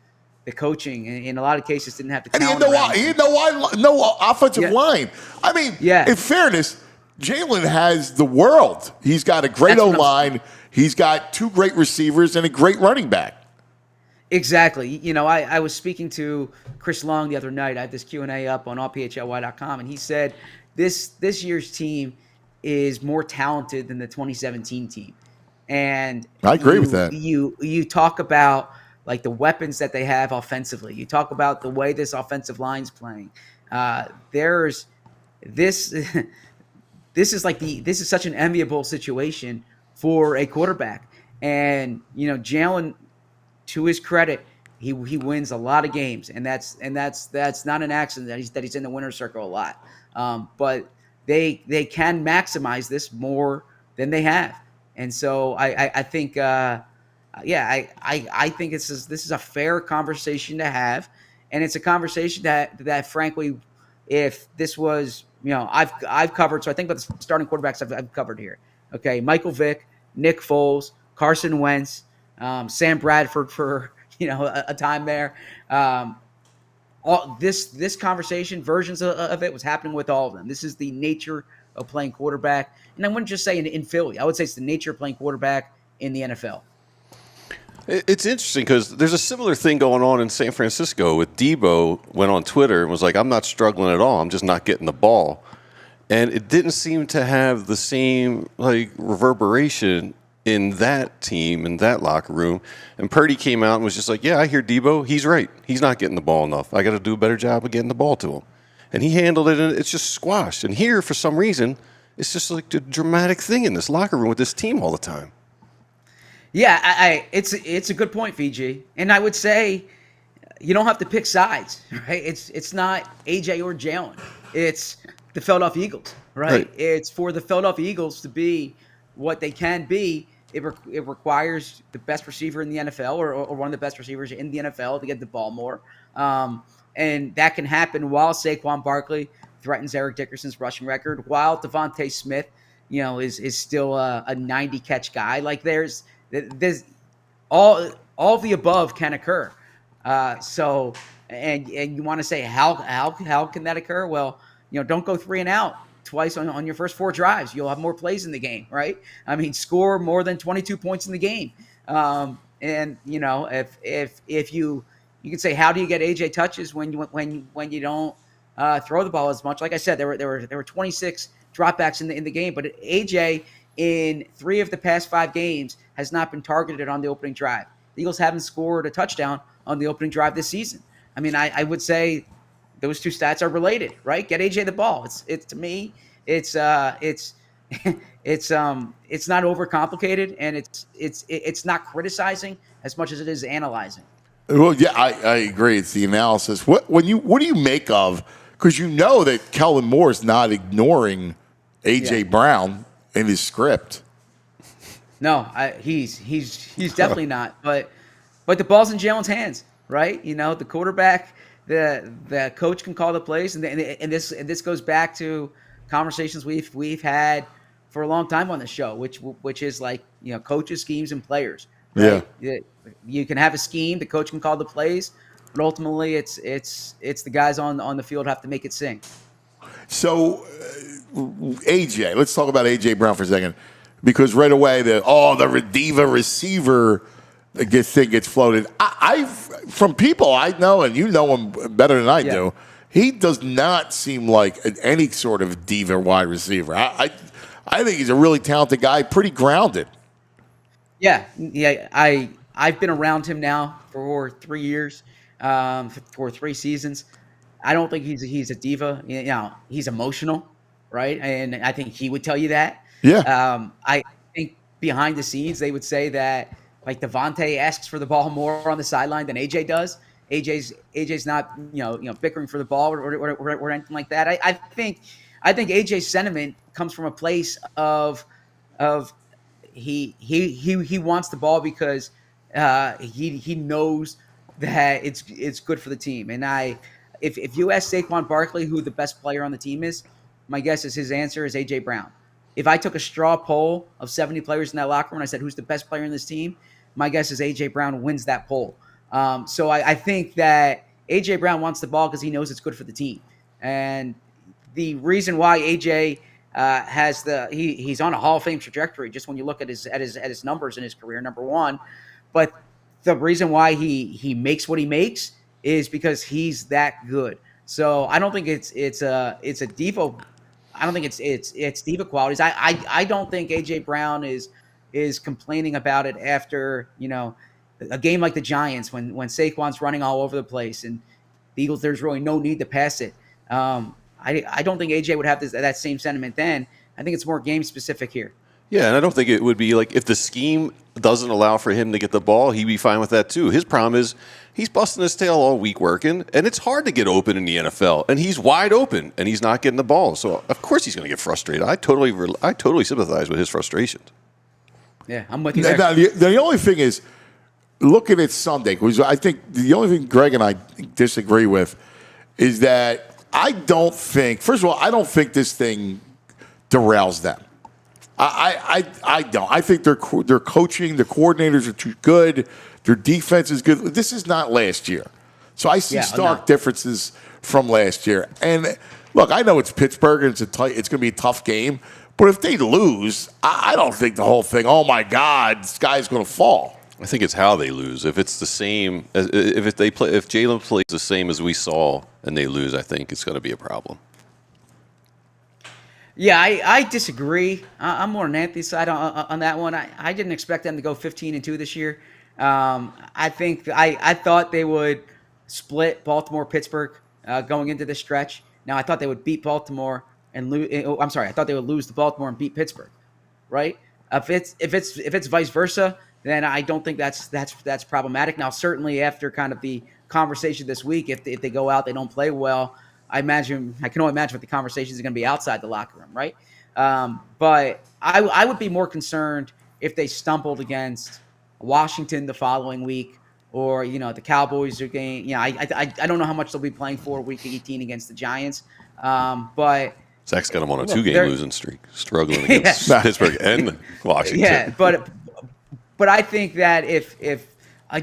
G: the coaching, and in a lot of cases didn't have the
B: And
G: talent.
B: he had no offensive
G: Yeah.
B: line. I mean,
G: Yeah.
B: in fairness, Jalen has the world. He's got a great
G: That's what I'm
B: O-line. He's got 2 great receivers and a great running back.
G: Exactly. I was speaking to Chris Long the other night. I had this Q&A up on allphly.com, and he said this year's team is more talented than the 2017 team. And
B: I agree with that.
G: You talk about like the weapons that they have offensively. You talk about the way this offensive line's playing. There's this. This is such an enviable situation for a quarterback. And Jalen, to his credit, he wins a lot of games, and that's not an accident that he's in the winner's circle a lot. But they can maximize this more than they have, and so I think I think this is a fair conversation to have, and it's a conversation that frankly, if this was I've covered, so I think about the starting quarterbacks I've covered here. Okay, Michael Vick, Nick Foles, Carson Wentz, Sam Bradford for a time there. All this conversation, versions of it was happening with all of them. This is the nature of playing quarterback, and I wouldn't just say in Philly. I would say it's the nature of playing quarterback in the NFL.
C: It's interesting because there's a similar thing going on in San Francisco with Debo went on Twitter and was like, I'm not struggling at all. I'm just not getting the ball. And it didn't seem to have the same reverberation in that team, in that locker room. And Purdy came out and was just like, yeah, I hear Debo. He's right. He's not getting the ball enough. I got to do a better job of getting the ball to him. And he handled it, and it's just squashed. And here, for some reason, it's just like the dramatic thing in this locker room with this team all the time.
G: Yeah, it's a good point, Fiji, and I would say you don't have to pick sides, right? It's not AJ or Jalen, it's the Philadelphia Eagles, right? It's for the Philadelphia Eagles to be what they can be. It requires the best receiver in the NFL or one of the best receivers in the NFL to get the ball more, and that can happen while Saquon Barkley threatens Eric Dickerson's rushing record, while Devontae Smith, is still a 90 catch guy. Like there's all of the above can occur. So you want to say how can that occur? Well, don't go 3 and out twice on your first 4 drives. You'll have more plays in the game, right? I mean, score more than 22 points in the game. And if you can say, how do you get AJ touches when you don't throw the ball as much? Like I said, there were 26 dropbacks in the game, but AJ in 3 of the past 5 games has not been targeted on the opening drive. The Eagles haven't scored a touchdown on the opening drive this season. I mean, I would say those 2 stats are related, right? Get AJ the ball. It's to me, it's not overcomplicated, and it's not criticizing as much as it is analyzing.
B: Well, yeah, I agree. It's the analysis. What do you make of? Because that Kellen Moore is not ignoring AJ Brown in his script.
G: No, he's definitely not. But the ball's in Jalen's hands, right? The quarterback, the coach can call the plays, and this goes back to conversations we've had for a long time on the show, which is like coaches, schemes, and players. Right? Yeah, you can have a scheme. The coach can call the plays, but ultimately it's the guys on the field have to make it sing.
B: So, AJ, let's talk about AJ Brown for a second, because right away the diva receiver thing gets floated. From people I know, and you know him better than I do, he does not seem like any sort of diva wide receiver. I think he's a really talented guy, pretty grounded. Yeah.
G: I've been around him now for 3 years, for 3 seasons. I don't think he's a diva. He's emotional, right? And I think he would tell you that.
B: Yeah.
G: I think behind the scenes they would say that like Devontae asks for the ball more on the sideline than AJ does. AJ's not bickering for the ball or anything like that. I think AJ's sentiment comes from a place of of he wants the ball because he knows that it's good for the team. And if you ask Saquon Barkley who the best player on the team is, my guess is his answer is A.J. Brown. If I took a straw poll of 70 players in that locker room and I said who's the best player in this team, my guess is A.J. Brown wins that poll. So I think that A.J. Brown wants the ball because he knows it's good for the team. And the reason why A.J. he's on a Hall of Fame trajectory just when you look at his numbers in his career, number one. But the reason why he makes what he makes is because he's that good. So I don't think it's a diva. I don't think it's diva qualities. I don't think AJ Brown is complaining about it after a game like the Giants when Saquon's running all over the place and the Eagles. There's really no need to pass it. I don't think AJ would have that same sentiment then. I think it's more game specific here.
C: Yeah, and I don't think it would be like if the scheme doesn't allow for him to get the ball, he'd be fine with that too. His problem is he's busting his tail all week working, and it's hard to get open in the NFL. And he's wide open, and he's not getting the ball. So of course he's going to get frustrated. I totally sympathize with his frustrations.
G: Yeah, I'm with you there.
B: Now, the only thing is, looking at Sunday, because I think the only thing Greg and I disagree with is that I don't think, first of all, I don't think this thing derails them. I don't. I think their coaching, the coordinators are too good. Their defense is good. This is not last year. So I see stark differences from last year. And look, I know it's Pittsburgh and it's going to be a tough game. But if they lose, I don't think the whole thing, oh my God, the sky's going to fall.
C: I think it's how they lose. If it's the same, if Jalen plays the same as we saw and they lose, I think it's going to be a problem.
G: Yeah, I disagree. I'm more on Anthony's side on that one. I didn't expect them to go 15-2 this year. I thought they would split Baltimore-Pittsburgh going into this stretch. Now I thought they would beat Baltimore and lose. I'm sorry, I thought they would lose to Baltimore and beat Pittsburgh. Right? If it's vice versa, then I don't think that's problematic. Now certainly after kind of the conversation this week, if they go out, they don't play well. I can only imagine what the conversations are going to be outside the locker room, right? But I would be more concerned if they stumbled against Washington the following week, or the Cowboys are getting. I don't know how much they'll be playing for week 18 against the Giants, but
C: Zach's got them on a 2-game losing streak, struggling against Pittsburgh and Washington.
G: Yeah, but I think that if I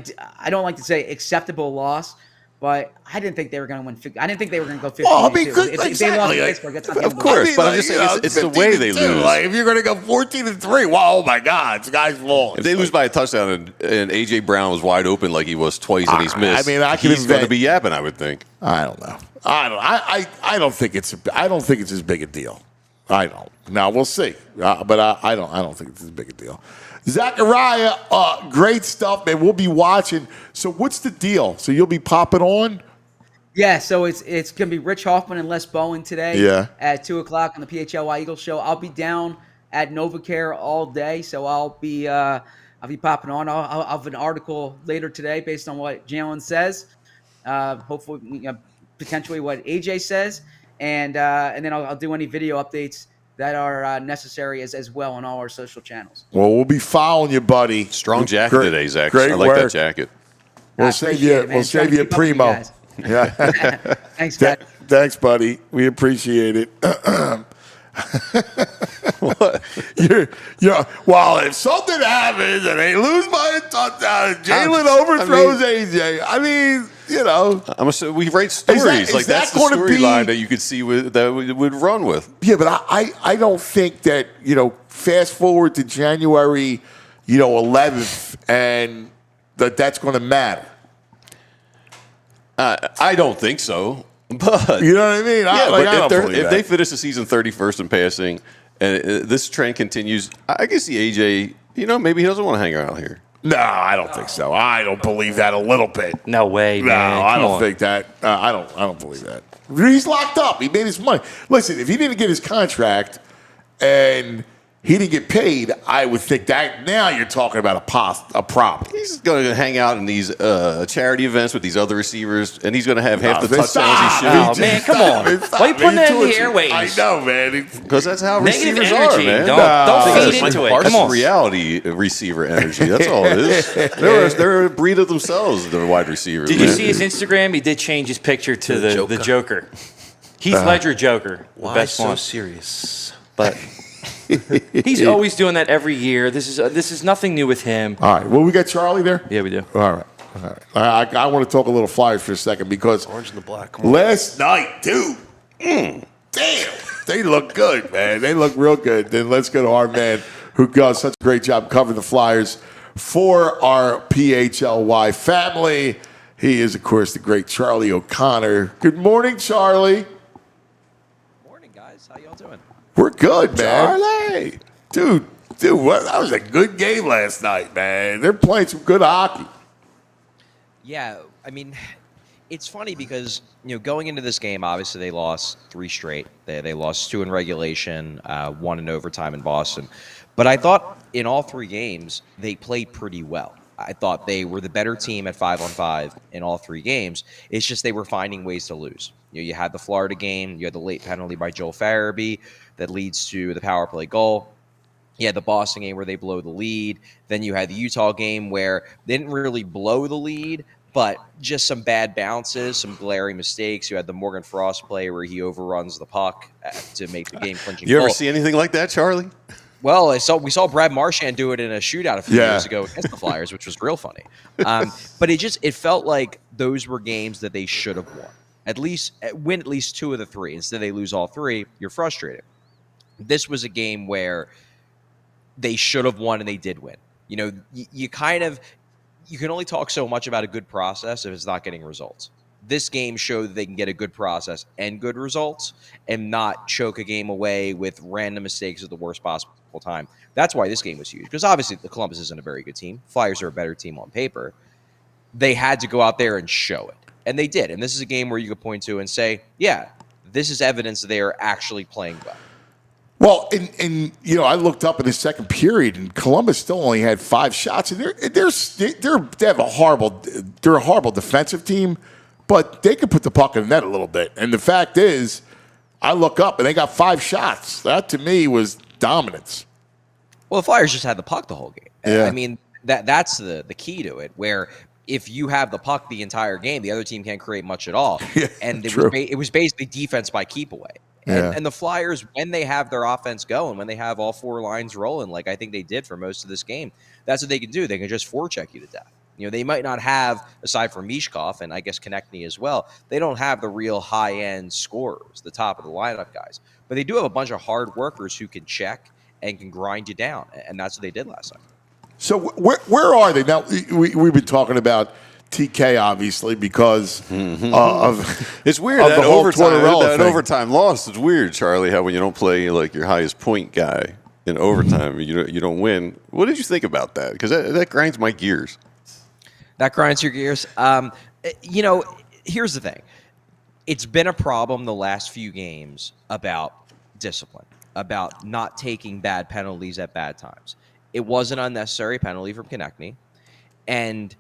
G: don't like to say acceptable loss. But I didn't think they were going to win. I didn't think they were going to go 15-2.
B: Oh, I mean,
G: if they lost to Pittsburgh, that's not the end
C: of course.
B: I mean,
C: But I'm just saying, it's the way they lose.
B: Like, if you're going to go 14-3, wow, oh my God, the guy's falling.
C: If they lose by a touchdown and A.J. Brown was wide open like he was twice and he's missed, he's going to be yapping, I would think.
B: I don't know. I don't think it's as big a deal. I don't. Now we'll see. But I don't think it's as big a deal. Zachariah, great stuff, man. We'll be watching. So what's the deal? So you'll be popping on?
G: Yeah, so it's going to be Rich Hoffman and Les Bowen today at 2 o'clock on the PHLY Eagles show. I'll be down at NovaCare all day, so I'll be popping on. I'll have an article later today based on what Jalen says, hopefully potentially what AJ says, and then I'll do any video updates that are necessary as well on all our social channels.
B: Well, we'll be following you, buddy.
C: Strong jacket today, Zach.
B: Great
C: I like
B: work.
C: that jacket.
B: We'll save you at Primo. Yeah.
G: Thanks, guys.
B: Thanks, buddy. We appreciate it.
C: What?
B: Well, if something happens and they lose by a touchdown and Jalen overthrows AJ, I mean,
C: we write stories.
B: Is
C: that's
B: that
C: the storyline that you could see that would run with.
B: Yeah, but I don't think that, fast forward to January, 11th, and that's going to matter.
C: I don't think so. But
B: you know what I mean?
C: If they finish the season 31st in passing, and this trend continues, I can see AJ. Maybe he doesn't want to hang around here.
B: No, I don't think so. I don't believe that a little bit.
E: No way, man.
B: No, I don't think that. I don't believe that. He's locked up. He made his money. Listen, if he didn't get his contract and he didn't get paid, I would think that now you're talking about a problem.
C: He's going to hang out in these charity events with these other receivers, and he's going to have half the touchdowns he should.
E: Oh, man, come on. Why are you putting that in the airways?
B: I know, man.
C: Because that's how
E: Negative
C: receivers
E: energy.
C: are, man.
E: Don't feed
C: It's
E: into
C: like
E: it. Come on.
C: reality receiver energy. That's all it is. They're a breed of themselves, the wide receivers.
E: Did you
C: man.
E: see his Instagram? He did change his picture to the Joker. Heath Ledger Joker. The
D: Why
E: best
D: so
E: one.
D: serious?
E: But he's always doing that every year. This is nothing new with him.
B: All right. Well, we got Charlie there?
E: Yeah, we do.
B: All right. I want to talk a little Flyers for a second because
D: Orange and the black. Come on.
B: last night, dude, damn, they look good, man. They look real good. Then let's go to our man who does such a great job covering the Flyers for our PHLY family. He is, of course, the great Charlie O'Connor. Good morning, Charlie.
H: Morning, guys. How y'all doing?
B: We're good, man.
C: Charlie.
B: Dude, that was a good game last night, man. They're playing some good hockey.
H: Yeah, I mean, it's funny because, going into this game, obviously they lost 3 straight. They lost 2 in regulation, 1 in overtime in Boston. But I thought in all 3 games, they played pretty well. I thought they were the better team at 5-on-5 in all 3 games. It's just they were finding ways to lose. You had the Florida game. You had the late penalty by Joel Farabee that leads to the power play goal. You had the Boston game where they blow the lead. Then you had the Utah game where they didn't really blow the lead, but just some bad bounces, some glaring mistakes. You had the Morgan Frost play where he overruns the puck to make the game clinching
C: You
H: goal.
C: ever see anything like that, Charlie?
H: Well, we saw Brad Marchand do it in a shootout a few years ago against the Flyers, which was real funny. But it felt like those were games that they should have won. Win at least 2 of the 3. Instead, they lose all 3. You're frustrated. This was a game where they should have won and they did win. You can only talk so much about a good process if it's not getting results. This game showed that they can get a good process and good results and not choke a game away with random mistakes at the worst possible time. That's why this game was huge, because obviously the Columbus isn't a very good team. Flyers are a better team on paper. They had to go out there and show it, and they did. And this is a game where you could point to and say, yeah, this is evidence that they are actually playing well.
B: Well, and I looked up in the second period, and Columbus still only had 5 shots, and they're a horrible defensive team, but they could put the puck in the net a little bit. And the fact is, I look up and they got 5 shots. That to me was dominance.
H: Well, the Flyers just had the puck the whole game.
B: Yeah.
H: I mean, that's the key to it, where if you have the puck the entire game, the other team can't create much at all.
B: Yeah,
H: and
B: true.
H: it was basically defense by keep away. And the Flyers, when they have their offense going, when they have all 4 lines rolling, like I think they did for most of this game, that's what they can do. They can just forecheck you to death. They might not have, aside from Mishkov and I guess Konechny as well, they don't have the real high-end scorers, the top of the lineup guys. But they do have a bunch of hard workers who can check and can grind you down, and that's what they did last night.
B: So where are they now? We've been talking about TK obviously because of
C: It's weird
B: of
C: that
B: the whole
C: overtime
B: Tortorella thing.
C: overtime loss. It's weird, Charlie, how when you don't play like your highest point guy in overtime, you don't win. What did you think about that? Because that grinds my gears.
H: That grinds your gears. Here's the thing. It's been a problem the last few games about discipline, about not taking bad penalties at bad times. It was an unnecessary penalty from Konechny. And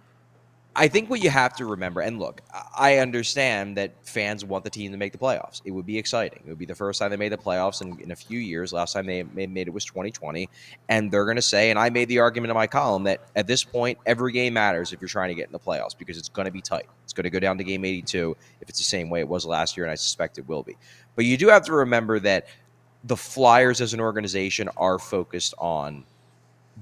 H: I think what you have to remember, and look, I understand that fans want the team to make the playoffs. It would be exciting. It would be the first time they made the playoffs in a few years. Last time they made it was 2020. And they're going to say, and I made the argument in my column, that at this point, every game matters if you're trying to get in the playoffs because it's going to be tight. It's going to go down to game 82 if it's the same way it was last year, and I suspect it will be. But you do have to remember that the Flyers as an organization are focused on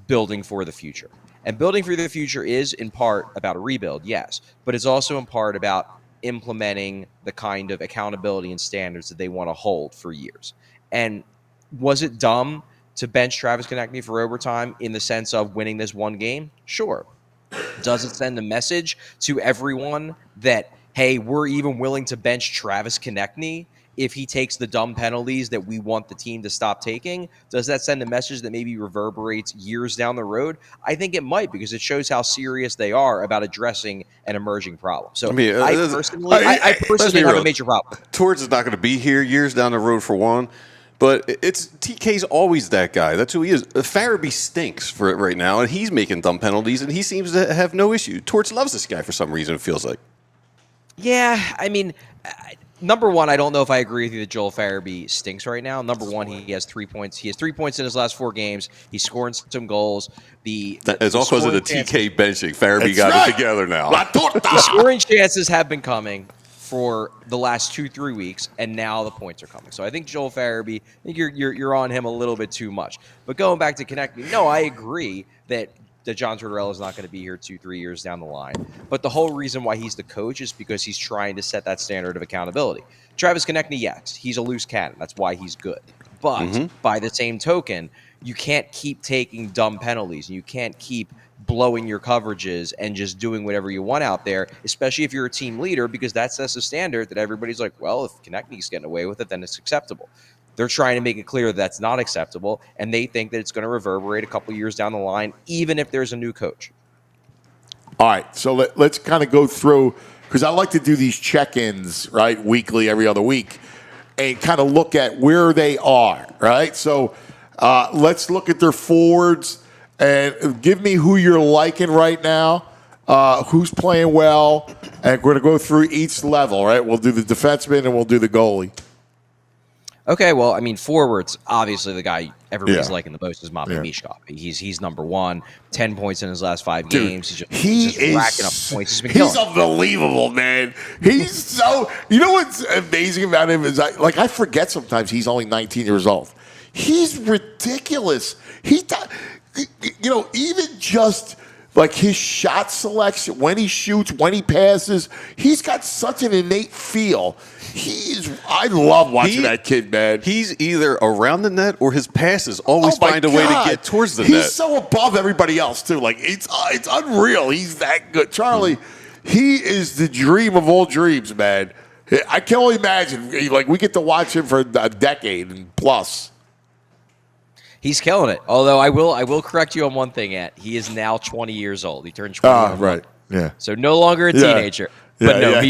H: building for the future. And building for the future is in part about a rebuild, yes, but it's also in part about implementing the kind of accountability and standards that they want to hold for years. And was it dumb to bench Travis Konechny for overtime in the sense of winning this one game? Sure. Does it send a message to everyone that, hey, we're even willing to bench Travis Konechny if he takes the dumb penalties that we want the team to stop taking? Does that send a message that maybe reverberates years down the road? I think it might, because it shows how serious they are about addressing an emerging problem. So I personally have a major problem.
C: Torts is not going to be here years down the road for one. But it's TK's always that guy. That's who he is. Farabee stinks for it right now, and he's making dumb penalties, and he seems to have no issue. Torch loves this guy for some reason, it feels like.
H: Yeah, I mean, number one, I don't know if I agree with you that Joel Farabee stinks right now. Number one, he has 3 points. He has 3 points in his last 4 games. He's scoring some goals.
C: It's all because of the TK benching. Farabee got it together now.
H: The scoring chances have been coming for the last 2-3 weeks, and now the points are coming. So I think Joel Farabee, I think you're on him a little bit too much. But going back to Connect Me, no, I agree that John Tortorella is not going to be here 2-3 years down the line. But the whole reason why he's the coach is because he's trying to set that standard of accountability. Travis Konechny, yes, he's a loose cannon. That's why he's good. But by the same token, you can't keep taking dumb penalties, and you can't keep blowing your coverages and just doing whatever you want out there, especially if you're a team leader, because that sets a standard that everybody's like, well, if Konechny's getting away with it, then it's acceptable. They're trying to make it clear that that's not acceptable, and they think that it's going to reverberate a couple years down the line, even if there's a new coach.
B: All right, so let's kind of go through, because I like to do these check-ins, right, weekly, every other week, and kind of look at where they are, right? So let's look at their forwards and give me who you're liking right now, who's playing well, and we're going to go through each level, right? We'll do the defenseman and we'll do the goalie.
H: Okay, well, I mean, forwards, obviously the guy everybody's liking the most is Matvei Michkov. He's number one, 10 points in his last 5 games. He's just racking up points. He's
B: unbelievable, man. He's so – you know what's amazing about him is I forget sometimes he's only 19 years old. He's ridiculous. Even just like his shot selection, when he shoots, when he passes, he's got such an innate feel. I love watching that kid, man.
C: He's either around the net or his passes always find a way to get towards the net.
B: He's so above everybody else, too. Like, it's unreal. He's that good. Charlie, he is the dream of all dreams, man. I can only imagine. Like, we get to watch him for a decade and plus.
H: He's killing it. Although I will correct you on one thing, Ant. He is now 20 years old. He turned 20.
B: Right. Yeah.
H: So no longer a teenager. But no,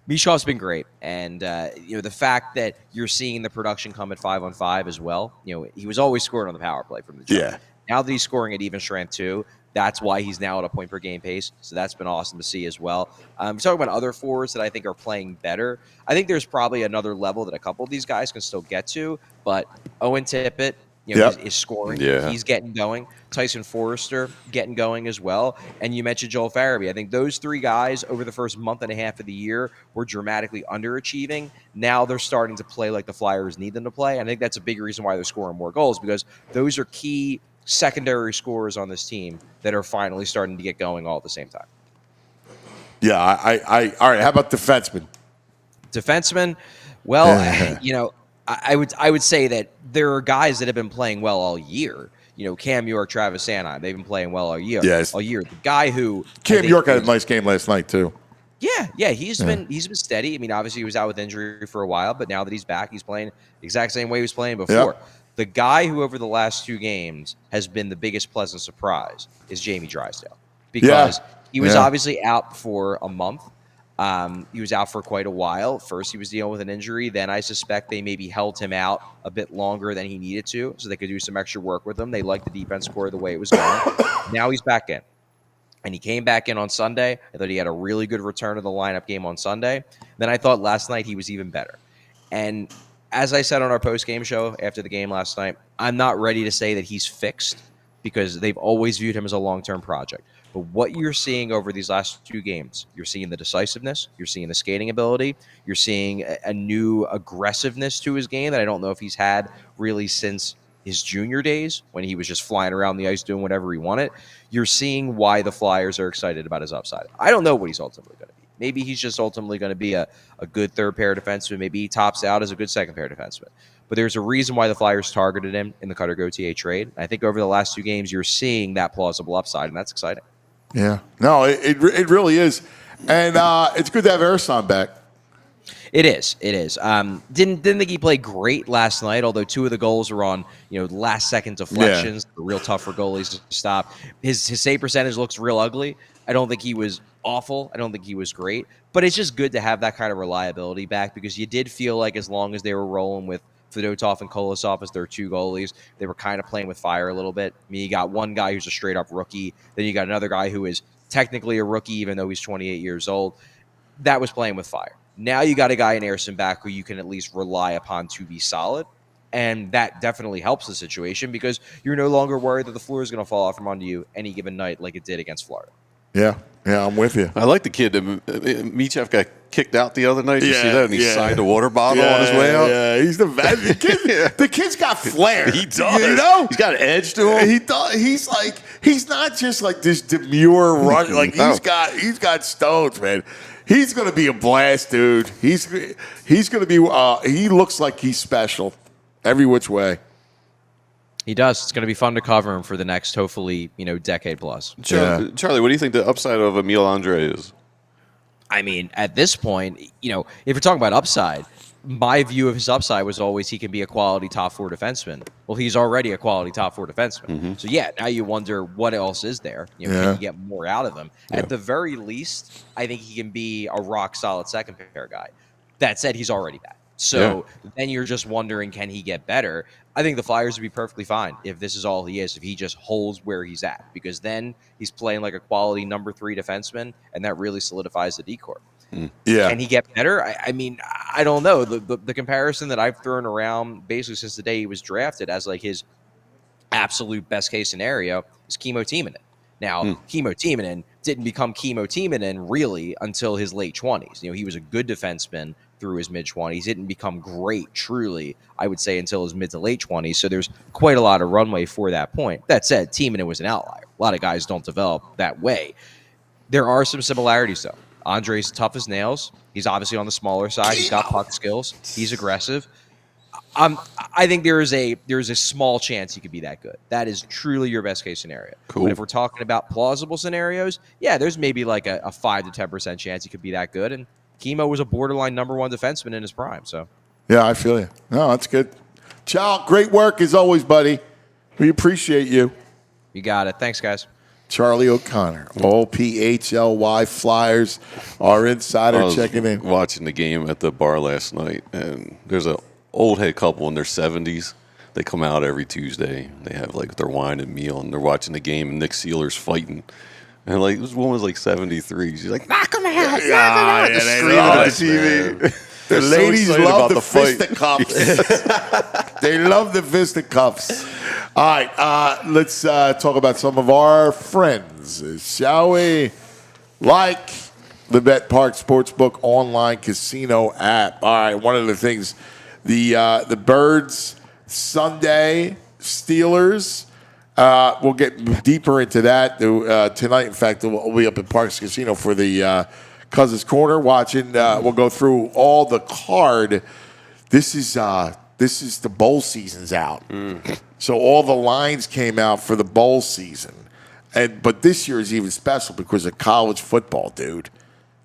H: Mishkov's been great. And the fact that you're seeing the production come at 5-on-5 as well. He was always scoring on the power play from the jump.
B: Yeah.
H: Now that he's scoring at even strength too, that's why he's now at a point per game pace. So that's been awesome to see as well. We're talking about other forwards that I think are playing better. I think there's probably another level that a couple of these guys can still get to. But Owen Tippett, is scoring. Yeah. He's getting going. Tyson Forrester getting going as well. And you mentioned Joel Farabee. I think those 3 guys over the first month and a half of the year were dramatically underachieving. Now they're starting to play like the Flyers need them to play. And I think that's a big reason why they're scoring more goals, because those are key secondary scorers on this team that are finally starting to get going all at the same time.
B: Yeah, all right, how about defensemen?
H: Defensemen, well, I would say that there are guys that have been playing well all year. Cam York, Travis Sanheim, they've been playing well all year.
B: Yes.
H: All year. The guy who
B: Cam York had a nice game last night too.
H: Yeah, he's been steady. I mean, obviously he was out with injury for a while, but now that he's back, he's playing the exact same way he was playing before. Yep. The guy who over the last 2 games has been the biggest pleasant surprise is Jamie Drysdale, because he was obviously out for a month. He was out for quite a while. First, he was dealing with an injury. Then I suspect they maybe held him out a bit longer than he needed to, so they could do some extra work with him. They liked the defense score the way it was going. Now he's back in. And he came back in on Sunday. I thought he had a really good return to the lineup game on Sunday. Then I thought last night he was even better. And as I said on our post-game show after the game last night, I'm not ready to say that he's fixed, because they've always viewed him as a long-term project. But what you're seeing over these last 2 games, you're seeing the decisiveness, you're seeing the skating ability, you're seeing a new aggressiveness to his game that I don't know if he's had really since his junior days, when he was just flying around the ice doing whatever he wanted. You're seeing why the Flyers are excited about his upside. I don't know what he's ultimately going to be. Maybe he's just ultimately going to be a good third-pair defenseman. Maybe he tops out as a good second-pair defenseman. But there's a reason why the Flyers targeted him in the Cutter-Gauthier trade. I think over the last 2 games, you're seeing that plausible upside, and that's exciting.
B: Yeah. No, it really is. And it's good to have Ersan back.
H: It is. Didn't think he played great last night, although 2 of the goals were on last-second deflections. Yeah. Real tough for goalies to stop. His save percentage looks real ugly. I don't think he was awful. I don't think he was great. But it's just good to have that kind of reliability back, because you did feel like as long as they were rolling with Fedotov and Kolosov as their 2 goalies. They were kind of playing with fire a little bit. I mean, you got one guy who's a straight-up rookie. Then you got another guy who is technically a rookie, even though he's 28 years old. That was playing with fire. Now you got a guy in Ersson back who you can at least rely upon to be solid. And that definitely helps the situation because you're no longer worried that the floor is going to fall off from under you any given night like it did against Florida.
B: Yeah, I'm with you.
C: I like the kid. Michev got kicked out the other night. Did you see that? And he signed a water bottle on his way out.
B: Yeah, he's the best. The kid's got flair.
C: He does.
B: You know?
C: He's got an edge to him.
B: He does. He's not just like this demure run. Like he's got stones, man. He's gonna be a blast, dude. He's gonna be. He looks like he's special, every which way.
H: He does. It's going to be fun to cover him for the next, hopefully, decade plus.
C: Charlie, what do you think the upside of Emile Andre is?
H: I mean, at this point, if you're talking about upside, my view of his upside was always he can be a quality top 4 defenseman. Well, he's already a quality top 4 defenseman. Mm-hmm. So, now you wonder what else is there. Can you get more out of him? Yeah. At the very least, I think he can be a rock-solid second pair guy. That said, he's already that. So then you're just wondering, can he get better? I think the Flyers would be perfectly fine if this is all he is, if he just holds where he's at, because then he's playing like a quality number 3 defenseman, and that really solidifies the D-corps.
B: Yeah.
H: Can he get better? I mean, I don't know. The comparison that I've thrown around basically since the day he was drafted as like his absolute best case scenario is Kimmo Timonen. Now, Kimmo Timonen didn't become Kimmo Timonen really until his late 20s. He was a good defenseman through his mid-20s. He didn't become great, truly, I would say, until his mid to late 20s. So there's quite a lot of runway for that point. That said, Timonen was an outlier. A lot of guys don't develop that way. There are some similarities, though. Andre's tough as nails. He's obviously on the smaller side. He's got puck skills. He's aggressive. I think there's a small chance he could be that good. That is truly your best case scenario.
C: Cool.
H: But if we're talking about plausible scenarios, there's maybe like a 5 to 10% chance he could be that good. And Kimmo was a borderline number 1 defenseman in his prime. So,
B: I feel you. No, that's good. Chow, great work as always, buddy. We appreciate you.
H: You got it. Thanks, guys.
B: Charlie O'Connor, all PHLY Flyers, our insider checking in.
C: Watching the game at the bar last night, and there's an old head couple in their 70s. They come out every Tuesday. They have like their wine and meal, and they're watching the game. And Nick Sealer's fighting. And like this woman's like 73. She's like, knock him out, knock him out. Just screaming at the TV.
B: The ladies
C: so
B: love
C: the
B: the fisticuffs. They love the fisticuffs. All right, let's talk about some of our friends, shall we? Like the Bet Park Sportsbook online casino app. All right, one of the things, the Birds Sunday Steelers. We'll get deeper into that tonight. In fact, we'll be up at Parks Casino for the Cousins Corner watching. We'll go through all the card. This is the bowl season's out, so all the lines came out for the bowl season, but this year is even special because of college football, dude.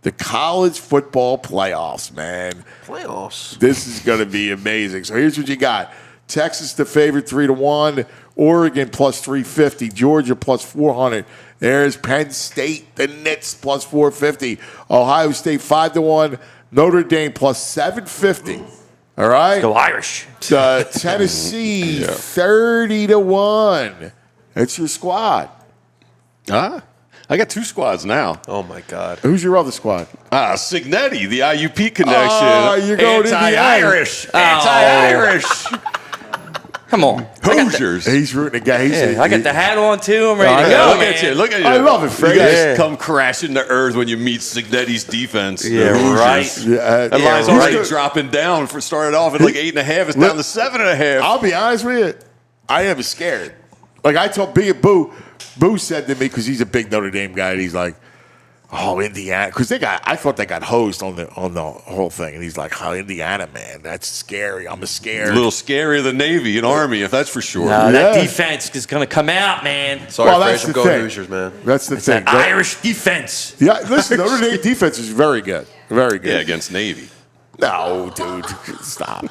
B: The college football playoffs, man.
D: Playoffs.
B: This is going to be amazing. So here's what you got: Texas the favorite 3-1. Oregon plus 350, Georgia plus 400. There's Penn State, the Knicks plus 450, Ohio State 5-1, Notre Dame plus 750. All right,
E: Go Irish.
B: Tennessee 30-1. That's your squad.
C: I got 2 squads now.
D: Oh my God.
B: Who's your other squad?
C: Signetti, the IUP connection.
B: Oh, you're going
C: Anti-Irish.
B: to the
C: Anti-Irish.
E: Come on.
C: Hoosiers.
B: He's rooting against.
E: I got the hat on, too. I'm ready to go,
C: Look
E: man.
C: at you. Look at you.
B: I love it, Frank.
C: You guys come crashing to earth when you meet Signetti's defense.
E: Yeah, right.
C: That line's already dropping down. Started off at like 8.5. It's down to 7.5.
B: I'll be honest with you. I am scared. Like I told Boo. Boo said to me, because he's a big Notre Dame guy, and he's like, "Oh, Indiana," because I thought they got hosed on the whole thing, and he's like, "Oh, Indiana, man, that's scary. I'm scared."
C: A little scarier than Navy and Army, if that's for sure.
E: No, that defense is going to come out, man.
D: Sorry,
B: that's
D: I'm
B: the
D: going
B: thing.
D: Hoosiers, man.
B: That's the thing.
E: That Irish defense.
B: Yeah, listen, Notre Dame defense is very good, very good.
C: Yeah, against Navy.
B: No, dude, stop.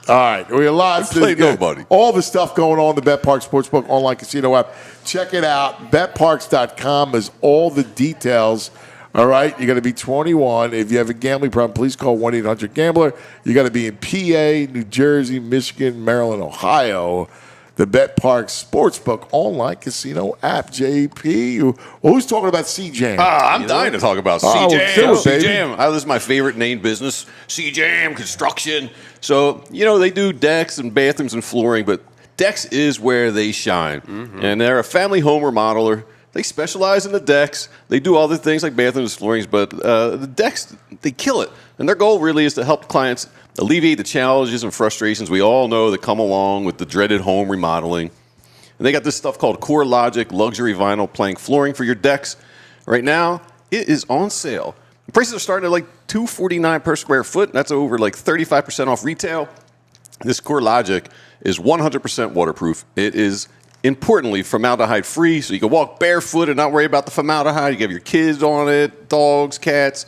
B: All right, we have lots.
C: Played nobody.
B: All the stuff going on in the Bet Park Sportsbook online casino app. Check it out. BetParks.com has all the details All right, you got to be 21. If you have a gambling problem, please call 1-800-GAMBLER. You got to be in PA, New Jersey, Michigan, Maryland, Ohio. The Bet Park Sportsbook online casino app. JP, well, who's talking about C-Jam?
C: I'm dying to talk about
B: Oh,
C: C-Jam.
B: let's do it,
C: C-Jam. This is my favorite named business. C-Jam Construction. So, they do decks and bathrooms and flooring, but decks is where they shine. And they're a family home remodeler. They specialize in the decks. They do all the things like bathrooms and floorings, but the decks, they kill it. And their goal really is to help clients alleviate the challenges and frustrations we all know that come along with the dreaded home remodeling. And they got this stuff called Core Logic luxury vinyl plank flooring for your decks. Right now, it is on sale. The prices are starting at like $249 per square foot. That's over like 35% off retail. This Core Logic is 100% waterproof. It is importantly formaldehyde free, so you can walk barefoot and not worry about the formaldehyde. You can have your kids on it, dogs, cats.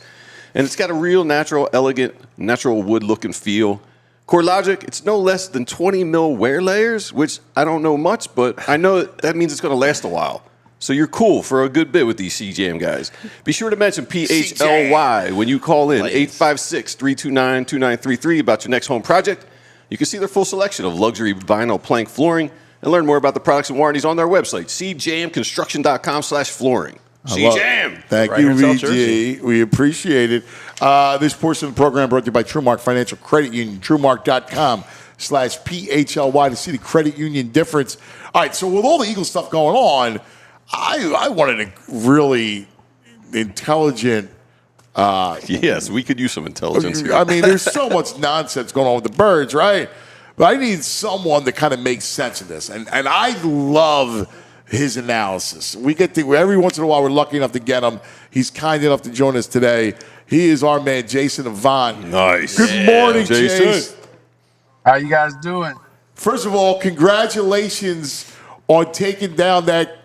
C: And it's got a real natural, elegant, natural wood look and feel. Core Logic, it's no less than 20 mil wear layers, which I don't know much, but I know that means it's going to last a while. So you're cool for a good bit with these C-Jam guys. Be sure to mention PHLY when you call in 856-329-2933 about your next home project. You can see their full selection of luxury vinyl plank flooring and learn more about the products and warranties on their website, cjamconstruction.com/flooring. C-Jam.
B: Thank
D: Right
B: you,
D: here in South
B: VG. We appreciate it. This portion of the program brought to you by TrueMark Financial Credit Union, truemark.com/PHLY to see the credit union difference. All right, so with all the Eagles stuff going on, I wanted a really intelligent.
C: Yes, we could use some intelligence here.
B: I mean, there's so much nonsense going on with the Birds, right? But I need someone that kind of makes sense of this. And I love his analysis. We get to, every once in a while, we're lucky enough to get him. He's kind enough to join us today. He is our man, Jason Avant.
C: Nice.
B: Good morning, Jason.
I: How you guys doing?
B: First of all, congratulations on taking down that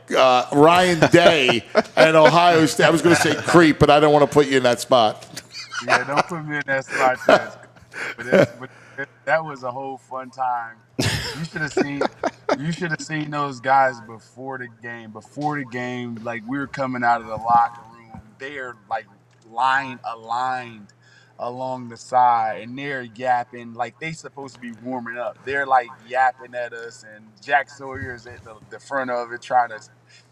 B: Ryan Day at Ohio State. I was going to say creep, but I don't want to put you in that spot.
I: Yeah, don't put me in that spot. But that was a whole fun time. You should have seen. You should have seen those guys before the game. Before the game, like we were coming out of the locker room, they're like aligned along the side, and they're yapping like they supposed to be warming up. They're like yapping at us, and Jack Sawyer's at the front of it trying to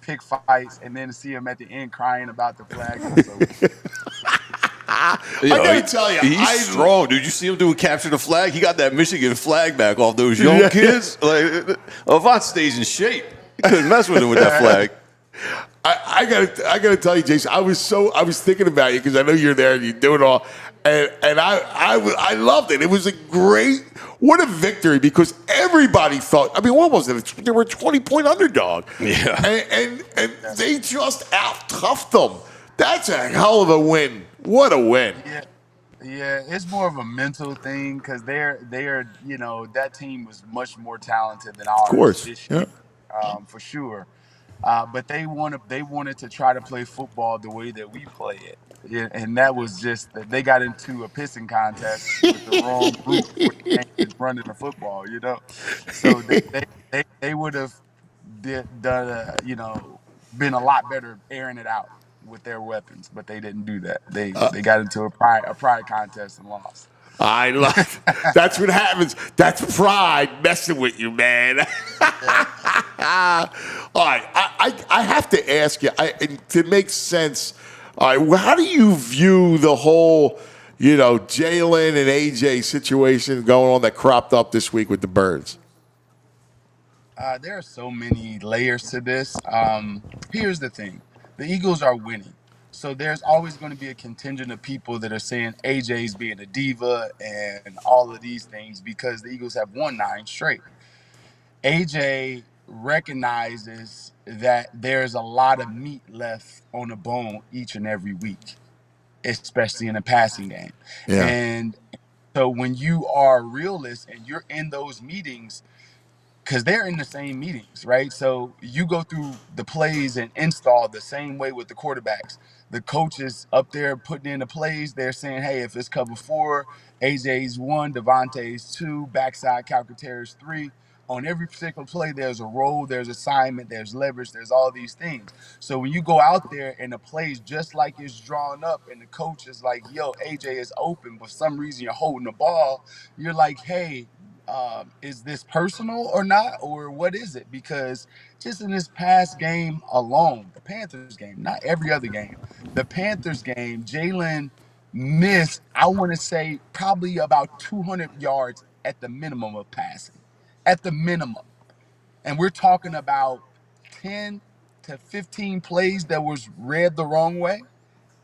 I: pick fights, and then to see him at the end crying about the flag.
B: I gotta tell you,
C: he's strong, dude. You see him doing capture the flag? He got that Michigan flag back off those young kids. Like Avant stays in shape. You couldn't mess with him with that flag.
B: I gotta tell you, Jason. I was thinking about you because I know you're there and you do it all, and I loved it. It was what a victory because everybody thought. I mean, what was it? They were a 20-point underdog.
C: Yeah,
B: and they just out-toughed them. That's a hell of a win. What a win.
I: Yeah, it's more of a mental thing because they're that team was much more talented than ours.
B: Of course,
I: this year, for sure. But they wanted to try to play football the way that we play it. Yeah, and that was just that they got into a pissing contest with the wrong group running the football, So they would have been a lot better airing it out with their weapons, but they didn't do that. They got into a pride contest and lost.
B: I love. That's what happens. That's pride messing with you, man. All right, I have to ask you to make sense. All right, how do you view the whole, Jalen and AJ situation going on that cropped up this week with the Birds?
I: There are so many layers to this. Here's the thing. The Eagles are winning. So there's always going to be a contingent of people that are saying AJ's being a diva and all of these things because the Eagles have won 9 straight. AJ recognizes that there's a lot of meat left on the bone each and every week, especially in a passing game.
B: Yeah.
I: And so when you are realist and you're in those meetings, because they're in the same meetings, right? So you go through the plays and install the same way with the quarterbacks. The coaches up there putting in the plays, they're saying, hey, if it's cover 4, AJ's 1, Devontae's 2, backside Calcaterra's 3, on every particular play, there's a role, there's assignment, there's leverage, there's all these things. So when you go out there and the play's just like it's drawn up, and the coach is like, "Yo, AJ is open," but for some reason you're holding the ball, you're like, "Hey, is this personal or not, or what is it?" Because just in this past game alone, the Panthers game, not every other game, the Panthers game, Jalen missed, I want to say, probably about 200 yards at the minimum of passing, at the minimum. And we're talking about 10 to 15 plays that was read the wrong way,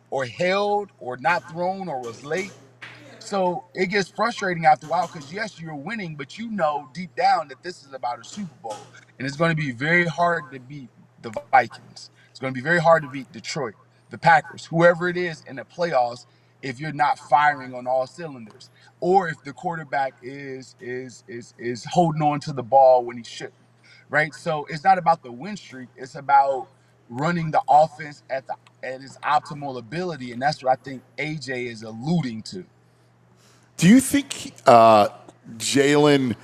I: or held, or not thrown, or was late. So it gets frustrating after a while because, yes, you're winning, but you know deep down that this is about a Super Bowl. And it's going to be very hard to beat the Vikings. It's going to be very hard to beat Detroit, the Packers, whoever it is in the playoffs, if you're not firing on all cylinders, or if the quarterback is holding on to the ball when he shouldn't. Right. So it's not about the win streak. It's about running the offense at its optimal ability. And that's what I think AJ is alluding to.
B: Do you think Jalen?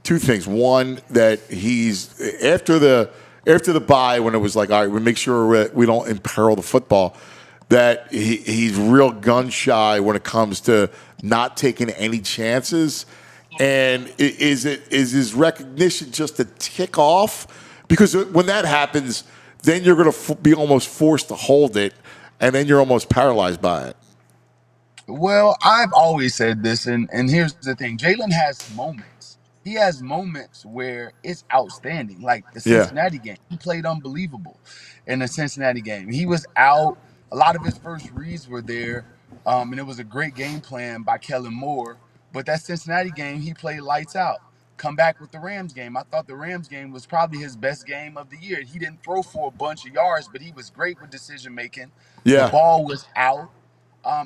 B: Two things. One, that he's after the bye, when it was like, all right, we make sure we don't imperil the football. That he's real gun shy when it comes to not taking any chances. And is his recognition just a tick off? Because when that happens, then you're going to be almost forced to hold it, and then you're almost paralyzed by it.
I: Well, I've always said this, and here's the thing. Jalen has moments. He has moments where it's outstanding. Like the
B: Yeah.
I: Cincinnati game. He played unbelievable in the Cincinnati game. He was out. A lot of his first reads were there, and it was a great game plan by Kellen Moore. But that Cincinnati game, he played lights out. Come back with the Rams game. I thought the Rams game was probably his best game of the year. He didn't throw for a bunch of yards, but he was great with decision making. The
B: Yeah.
I: ball was out.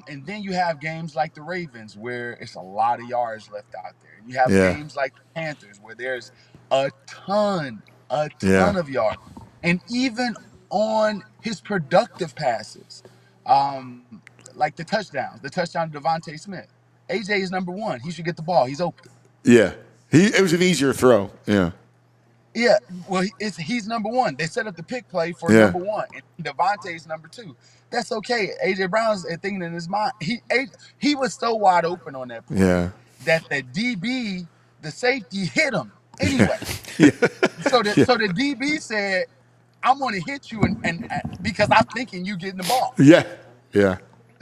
I: And then you have games like the Ravens where it's a lot of yards left out there. You have
B: Yeah.
I: games like the Panthers where there's a ton
B: Yeah.
I: of yards. And even on his productive passes, like the touchdown to Devontae Smith, AJ is number one. He should get the ball. He's open.
B: Yeah. It was an easier throw. Yeah.
I: Yeah, well, he's number one. They set up the pick play for
B: Yeah.
I: number one, and Devontae's number two. That's okay. AJ Brown's thinking in his mind. He was so wide open on that play
B: Yeah.
I: that the DB, the safety, hit him anyway.
B: Yeah.
I: So the DB said, "I'm going to hit you," and because I'm thinking you getting the ball.
B: Yeah. Yeah.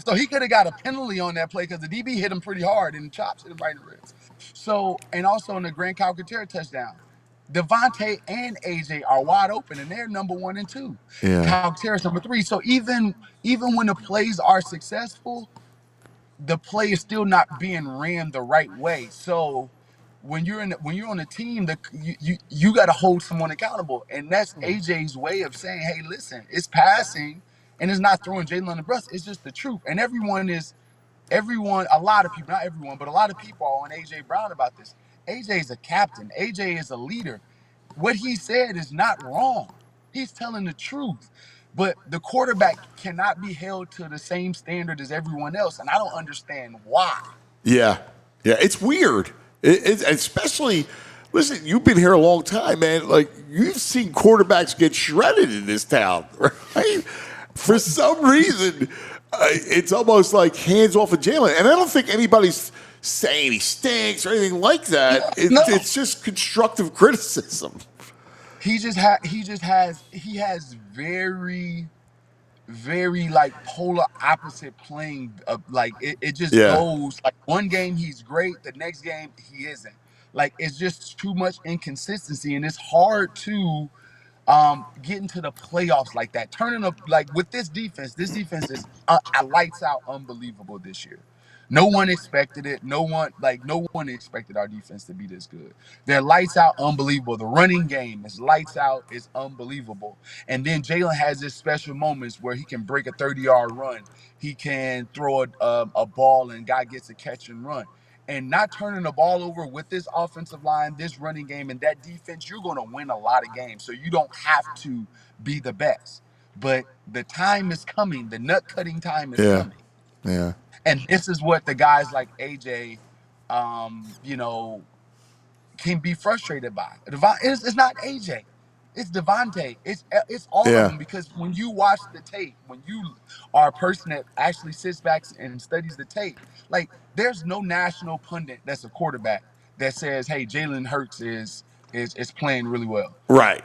I: So he could have got a penalty on that play because the DB hit him pretty hard and the chops hit him right in the ribs. So, and also in the Grand Calcaterra touchdown, Devontae and AJ are wide open and they're number one and two.
B: Yeah.
I: Calcaterra's number three. So even when the plays are successful, the play is still not being ran the right way. So when you're on a team, you got to hold someone accountable, and that's AJ's way of saying, "Hey, listen, it's passing, and it's not throwing Jalen on the bus. It's just the truth." And a lot of people, not everyone, but a lot of people are on AJ Brown about this. AJ is a captain. AJ is a leader. What he said is not wrong. He's telling the truth. But the quarterback cannot be held to the same standard as everyone else, and I don't understand why.
B: Yeah. Yeah. It's weird. It's especially, listen, you've been here a long time, man. Like, you've seen quarterbacks get shredded in this town, right? For some reason, it's almost like hands off of Jalen. And I don't think anybody's saying he stinks or anything like that.
I: No.
B: It's just constructive criticism.
I: He has very, very like polar opposite playing. Like it just
B: Yeah.
I: goes like one game he's great, the next game he isn't. Like it's just too much inconsistency, and it's hard to get into the playoffs like that. Turning up like with this defense is lights out unbelievable this year. No one expected it. No one expected our defense to be this good. They're lights out unbelievable. The running game is lights out, is unbelievable. And then Jalen has his special moments where he can break a 30-yard run. He can throw a ball and guy gets a catch and run. And not turning the ball over with this offensive line, this running game, and that defense, you're going to win a lot of games. So you don't have to be the best. But the time is coming. The nut-cutting time is
B: Yeah.
I: coming.
B: Yeah.
I: And this is what the guys like AJ, can be frustrated by. It's not AJ. It's Devontae. It's all of
B: Yeah.
I: them, because when you watch the tape, when you are a person that actually sits back and studies the tape, like there's no national pundit that's a quarterback that says, "Hey, Jalen Hurts is playing really well."
B: Right.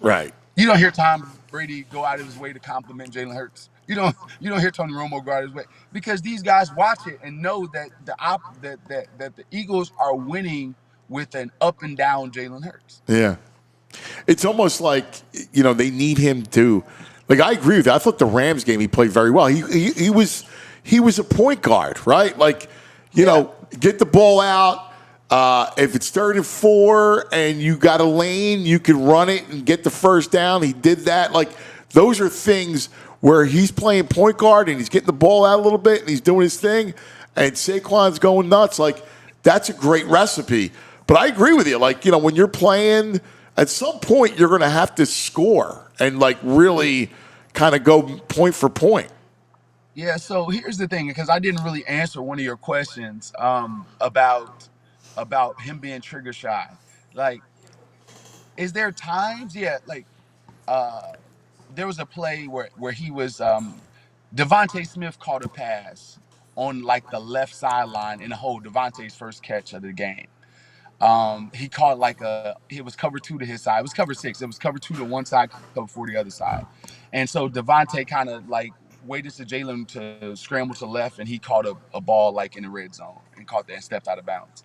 B: Right.
I: You don't hear Tom Brady go out of his way to compliment Jalen Hurts. You don't hear Tony Romo go out of his way, because these guys watch it and know that that the Eagles are winning with an up and down Jalen Hurts.
B: Yeah. It's almost like, they need him to. Like, I agree with you. I thought the Rams game he played very well. He was a point guard, right? Like, get the ball out. If it's 3rd and 4 and you got a lane, you can run it and get the first down. He did that. Like, those are things where he's playing point guard and he's getting the ball out a little bit and he's doing his thing, and Saquon's going nuts. Like, that's a great recipe. But I agree with you. Like, when you're playing, at some point you're going to have to score and, like, really kind of go point for point.
I: Yeah, so here's the thing, because I didn't really answer one of your questions about him being trigger shy. Like, is there times? Yeah, like there was a play where he was Devontae Smith caught a pass on like the left sideline in the hole. Devontae's first catch of the game. He caught it was cover 2 to his side. It was cover 6. It was cover 2 to one side, cover 4 to the other side. And so Devontae kind of like waited for Jalen to scramble to the left, and he caught a ball like in the red zone and caught that and stepped out of bounds.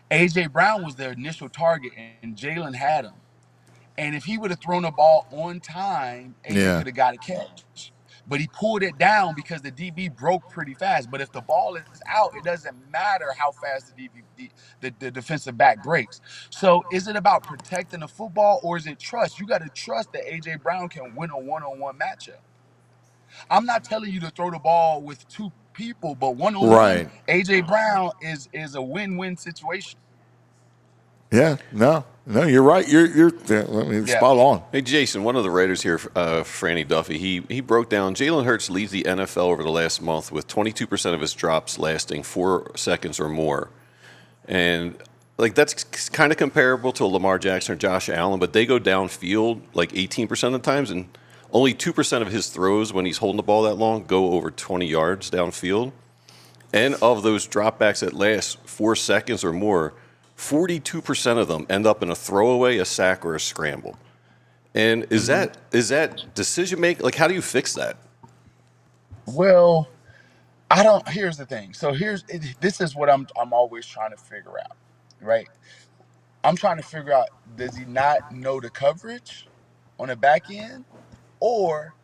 I: AJ Brown was their initial target, and Jalen had him. And if he would have thrown the ball on time, AJ could have got a catch. But he pulled it down because the DB broke pretty fast. But if the ball is out, it doesn't matter how fast the defensive back breaks. So is it about protecting the football, or is it trust? You got to trust that AJ Brown can win a one-on-one matchup. I'm not telling you to throw the ball with 2 people, but one-on-one, AJ Brown is a win-win situation.
B: Yeah, no, you're right. You're spot on.
C: Hey, Jason, one of the writers here, Franny Duffy, he broke down Jalen Hurts leads the NFL over the last month with 22% of his drops lasting 4 seconds or more. And, like, that's kind of comparable to Lamar Jackson or Josh Allen, but they go downfield like 18% of the times, and only 2% of his throws when he's holding the ball that long go over 20 yards downfield. And of those dropbacks that last 4 seconds or more, 42% of them end up in a throwaway, a sack, or a scramble. And is that decision making? Like, how do you fix that?
I: Well, I don't. Here's the thing. So this is what I'm always trying to figure out, right? I'm trying to figure out, does he not know the coverage on the back end, or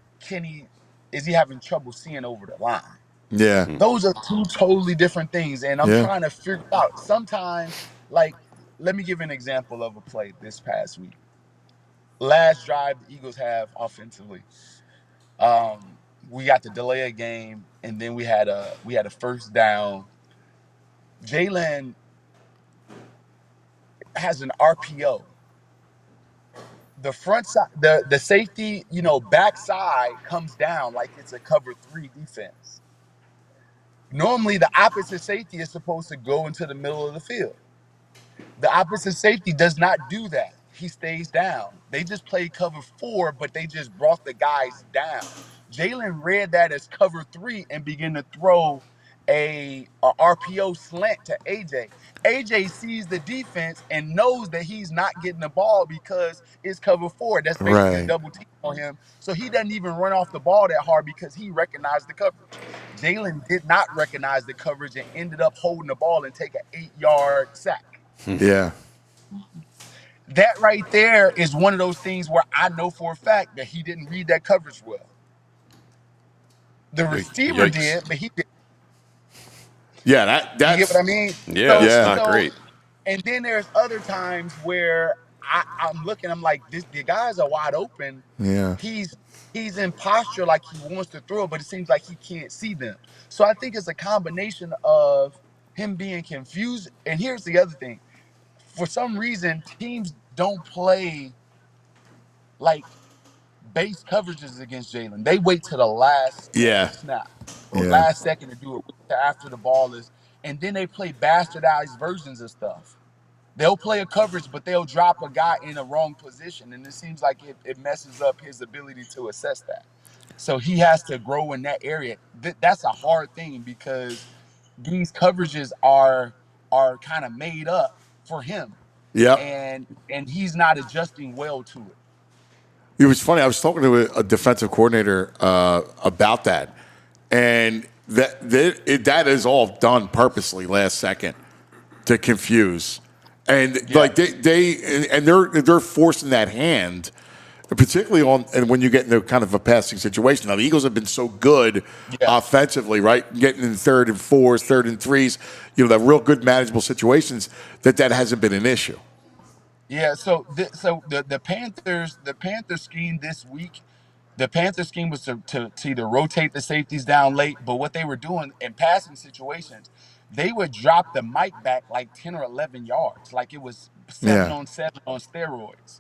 I: is he having trouble seeing over the line?
B: Yeah.
I: Those are 2 totally different things, and I'm trying to figure out. Sometimes, like, let me give an example of a play this past week. Last drive the Eagles have offensively. We got to delay a game, and then we had a first down. Jalen has an RPO. The front side, the safety, backside comes down like it's a cover 3 defense. Normally, the opposite safety is supposed to go into the middle of the field. The opposite safety does not do that. He stays down. They just played cover 4, but they just brought the guys down. Jalen read that as cover 3 and began to throw a RPO slant to AJ. AJ sees the defense and knows that he's not getting the ball because it's cover 4. That's basically a double team on him. So he doesn't even run off the ball that hard because he recognized the coverage. Jalen did not recognize the coverage and ended up holding the ball and take an 8-yard sack.
B: Yeah.
I: That right there is one of those things where I know for a fact that he didn't read that coverage well. The receiver did, but he didn't.
B: Yeah, that's...
I: You get what I mean?
C: Yeah, that's not great.
I: And then there's other times where I'm looking, I'm like, the guys are wide open.
B: Yeah.
I: He's in posture like he wants to throw, but it seems like he can't see them. So I think it's a combination of him being confused. And here's the other thing. For some reason, teams don't play like base coverages against Jalen. They wait to the last snap or last second to do it after the ball is, and then they play bastardized versions of stuff. They'll play a coverage, but they'll drop a guy in a wrong position, and it seems like it messes up his ability to assess that. So he has to grow in that area. That's a hard thing because these coverages are kind of made up for him,
B: Yep.
I: and he's not adjusting well to it.
B: It was funny. I was talking to a defensive coordinator about that, and that is all done purposely last second to confuse, and like they're forcing that hand, particularly on and when you get into kind of a passing situation. Now the Eagles have been so good offensively, right? Getting in third and fours, third and threes, the real good manageable situations that hasn't been an issue.
I: Yeah, so the Panthers scheme this week, the Panthers scheme was to either rotate the safeties down late, but what they were doing in passing situations, they would drop the mic back like 10 or 11 yards, like it was 7-on-7 on steroids.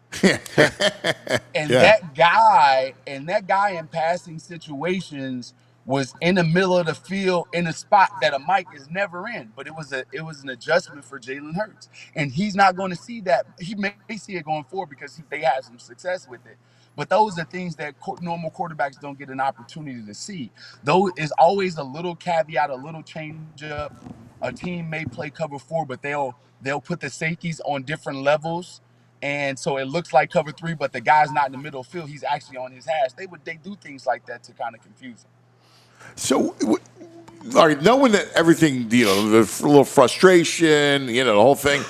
I: And
B: Yeah.
I: that guy in passing situations was in the middle of the field in a spot that a Mike is never in. But it was an adjustment for Jalen Hurts, and he's not going to see that. He may see it going forward because they had some success with it. But those are things that normal quarterbacks don't get an opportunity to see. Though is always a little caveat, a little change up. A team may play cover four, but they'll put the safeties on different levels, and so it looks like cover three, but the guy's not in the middle field. He's actually on his hash. They do things like that to kind of confuse him.
B: So, all right, knowing that everything, the little frustration, the whole thing.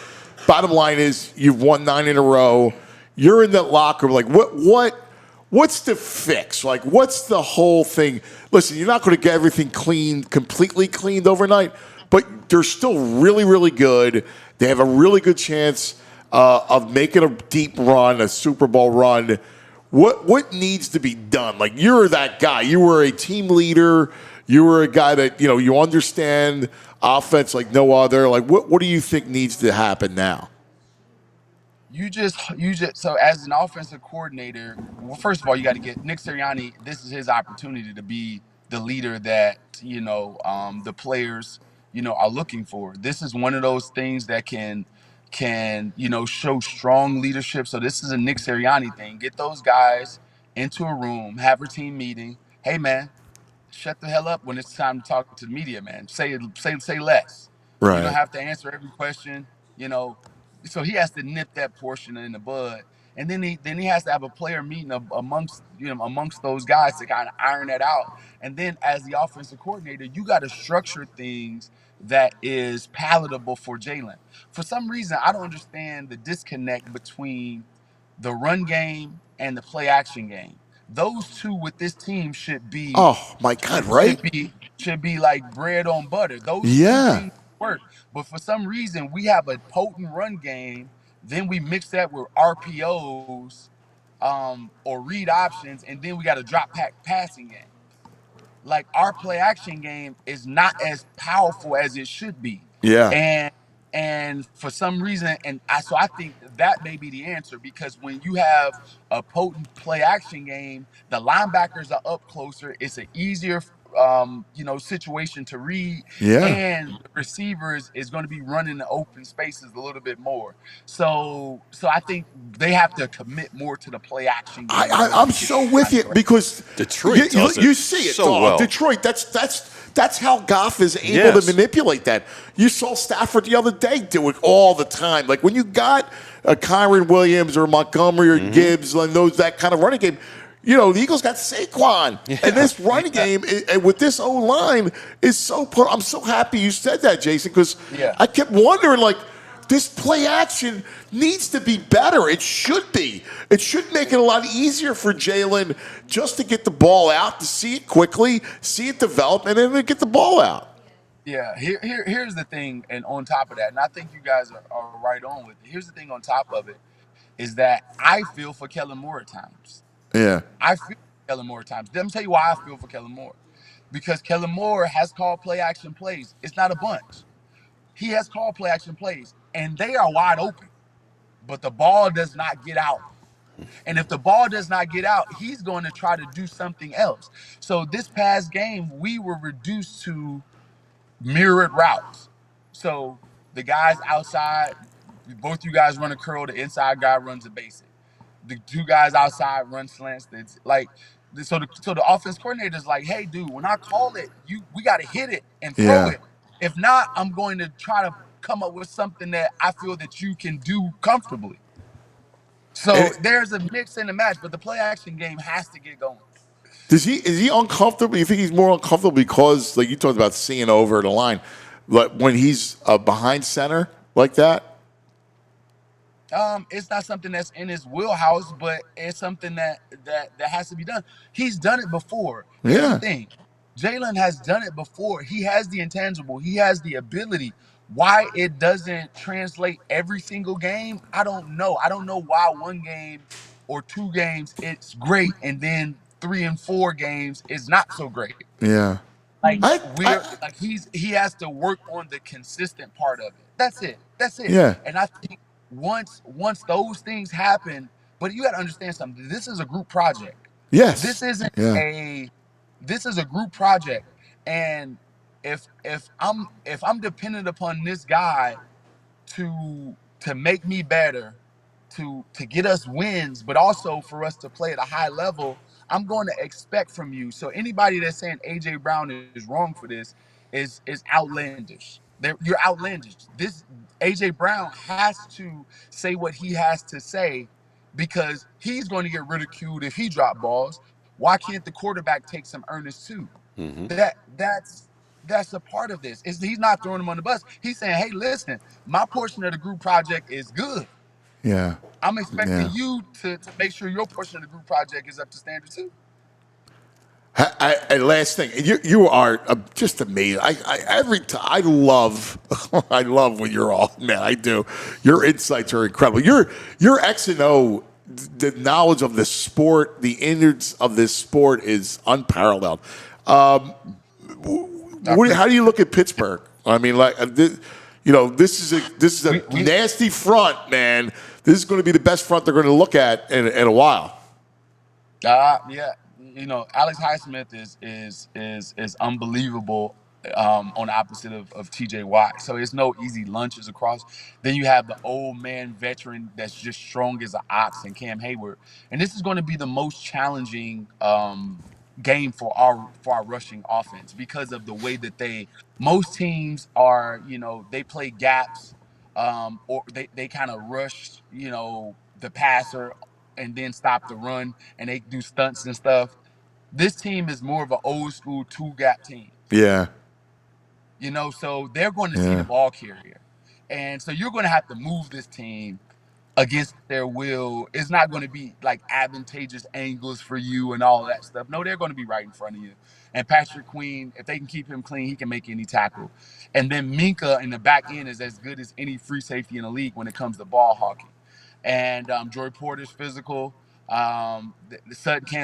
B: Bottom line is, you've won 9 in a row. You're in that locker room. Like, what's the fix? Like, what's the whole thing? Listen, you're not going to get everything completely cleaned overnight, but they're still really, really good. They have a really good chance of making a deep run, a Super Bowl run. What needs to be done? Like, you're that guy. You were a team leader. You were a guy that, you understand offense like no other. Like, what do you think needs to happen now?
I: You just so as an offensive coordinator, well, first of all, you got to get Nick Sirianni. This is his opportunity to be the leader that the players are looking for. This is one of those things that can show strong leadership. So this is a Nick Sirianni thing. Get those guys into a room, have a team meeting. Hey man, shut the hell up when it's time to talk to the media, man. Say less. You don't
B: Right.
I: have to answer every question, So he has to nip that portion in the bud. And then he has to have a player meeting amongst those guys to kind of iron that out. And then as the offensive coordinator, you got to structure things that is palatable for Jalen. For some reason, I don't understand the disconnect between the run game and the play action game. Those two with this team should be
B: Oh, my God, right?
I: should be like bread on butter. Those two
B: Yeah.
I: things work. But for some reason, we have a potent run game. Then we mix that with RPOs or read options, and then we got a drop back passing game. Like our play action game is not as powerful as it should be.
B: Yeah.
I: And for some reason, so I think that may be the answer, because when you have a potent play action game, the linebackers are up closer. It's an easier situation to read,
B: Yeah.
I: and the receivers is going to be running the open spaces a little bit more. So I think they have to commit more to the play action game.
B: I'm so with you because
C: Detroit does
B: you
C: it
B: see it,
C: so
B: dog.
C: well.
B: Detroit. That's how Goff is able to manipulate that. You saw Stafford the other day do it all the time. Like when you got a Kyron Williams or Montgomery or Gibbs and that kind of running game. The Eagles got Saquon, and this running game with this O-line is so. I'm so happy you said that, Jason, because I kept wondering, like, this play action needs to be better. It should be. It should make it a lot easier for Jalen just to get the ball out, to see it quickly, see it develop, and then get the ball out.
I: Yeah, here's the thing, and on top of that, and I think you guys are right on with it. Here's the thing on top of it, is that I feel for Kellen Moore at times.
B: Yeah.
I: I feel for Kellen Moore at times. Let me tell you why I feel for Kellen Moore. Because Kellen Moore has called play action plays. It's not a bunch. He has called play action plays, and they are wide open. But the ball does not get out. And if the ball does not get out, he's going to try to do something else. So this past game, we were reduced to mirrored routes. So the guys outside both you guys run a curl. The inside guy runs a basic. The two guys outside run slants. It's like so the offense coordinator is like, hey, dude, when I call it, we got to hit it and throw
B: Yeah.
I: it. If not, I'm going to try to come up with something that I feel that you can do comfortably. So there's a mix and a match, but the play action game has to get going.
B: Is he uncomfortable? You think he's more uncomfortable because, like you talked about, seeing over the line, like when he's behind center like that?
I: It's not something that's in his wheelhouse, but it's something that has to be done. He's done it before. Here's the
B: Yeah.
I: thing. Jalen has done it before. He has the intangible. He has the ability. Why it doesn't translate every single game, I don't know. I don't know why one game or two games it's great and then 3 and 4 games is not so great.
B: Yeah.
I: Like he has to work on the consistent part of it. That's it. That's it.
B: Yeah.
I: And I think once those things happen, but you got to understand something. This is a group project.
B: Yes.
I: This isn't
B: Yeah.
I: this is a group project. And if I'm dependent upon this guy to make me better, to get us wins, but also for us to play at a high level, I'm going to expect from you. So anybody that's saying AJ Brown is wrong for this is outlandish. You're outlandish. This AJ Brown has to say what he has to say because he's going to get ridiculed if he drop balls. Why can't the quarterback take some earnest too? That's a part of this. He's not throwing him on the bus. He's saying, hey, listen, my portion of the group project is good.
B: Yeah.
I: I'm expecting
B: Yeah.
I: you to make sure your portion of the group project is up to standard too.
B: Last thing, you are just amazing. I love I love when you're on, man. I do. Your insights are incredible. Your X and O, the knowledge of the sport, the innards of this sport is unparalleled. How do you look at Pittsburgh? I mean, like this is a nasty front, man. This is going to be the best front they're going to look at in a while.
I: Yeah. Alex Highsmith is unbelievable on the opposite of TJ Watt. So it's no easy lunches across. Then you have the old man veteran that's just strong as an ox and Cam Hayward. And this is going to be the most challenging game for our rushing offense because of the way that most teams are, they play gaps or they kind of rush, the passer and then stop the run and they do stunts and stuff. This team is more of an old school 2-gap team.
B: Yeah.
I: So they're going to see the ball carrier. And so you're going to have to move this team against their will. It's not going to be like advantageous angles for you and all that stuff. No, they're going to be right in front of you. And Patrick Queen, if they can keep him clean, he can make any tackle. And then Minka in the back end is as good as any free safety in the league when it comes to ball hawking. And Joy Porter's physical. Cam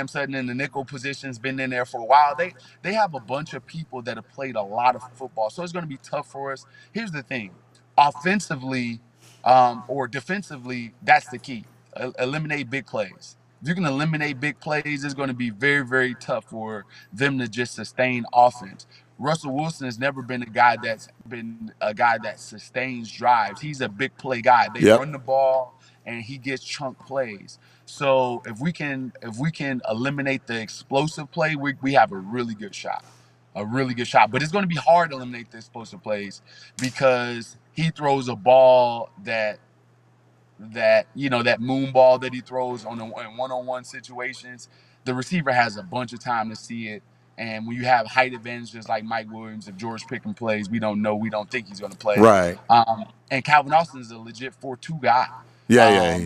I: Sutton in the nickel position's been in there for a while. They have a bunch of people that have played a lot of football, so it's going to be tough for us. Here's the thing: offensively or defensively, that's the key. Eliminate big plays. If you can eliminate big plays, it's going to be very, very tough for them to just sustain offense. Russell Wilson has never been a guy that sustains drives. He's a big play guy. They run the ball and he gets chunk plays. So if we can eliminate the explosive play, we have a really good shot. But it's going to be hard to eliminate the explosive plays because he throws a ball that moon ball that he throws in one-on-one situations. The receiver has a bunch of time to see it. And when you have height advantages like Mike Williams, if George Pickens plays, we don't think he's going to play.
B: Right.
I: And Calvin Austin is a legit 4-2 guy.
B: He's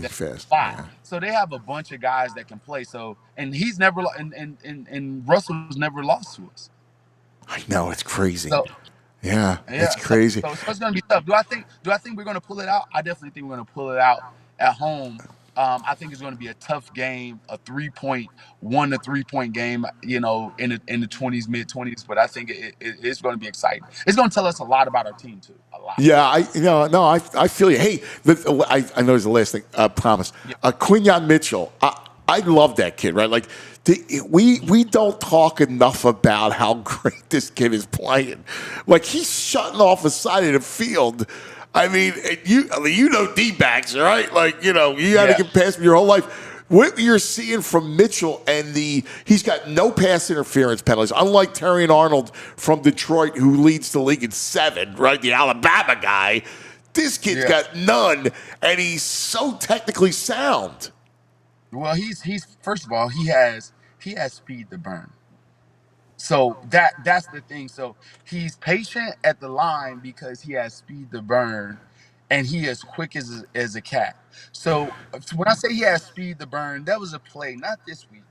B: fast. Yeah.
I: So they have a bunch of guys that can play. So and he's never and Russell's never lost to us.
B: I know, it's crazy.
I: So,
B: it's crazy.
I: So it's going to be tough. Do I think we're going to pull it out? I definitely think we're going to pull it out at home. I think it's going to be a tough game, a 1 to 3 point game, in the 20s, mid 20s. But I think it's going to be exciting. It's going to tell us a lot about our team too. A lot.
B: Yeah, I feel you. Hey, I know there's the last thing. Promise. Quinyon Mitchell. I love that kid. Right, like. We don't talk enough about how great this kid is playing. Like, he's shutting off the side of the field. I mean, you know D-backs, right? Like, you had
D: Yeah.
B: to get past me your whole life. What you're seeing from Mitchell and he's got no pass interference penalties, unlike Terrion Arnold from Detroit, who leads the league in 7, right? The Alabama guy. This kid's got none, and he's so technically sound.
I: Well, he's first of all, he has speed to burn. So that's the thing. So he's patient at the line because he has speed to burn, and he is quick as a cat. So when I say he has speed to burn, that was a play not this week.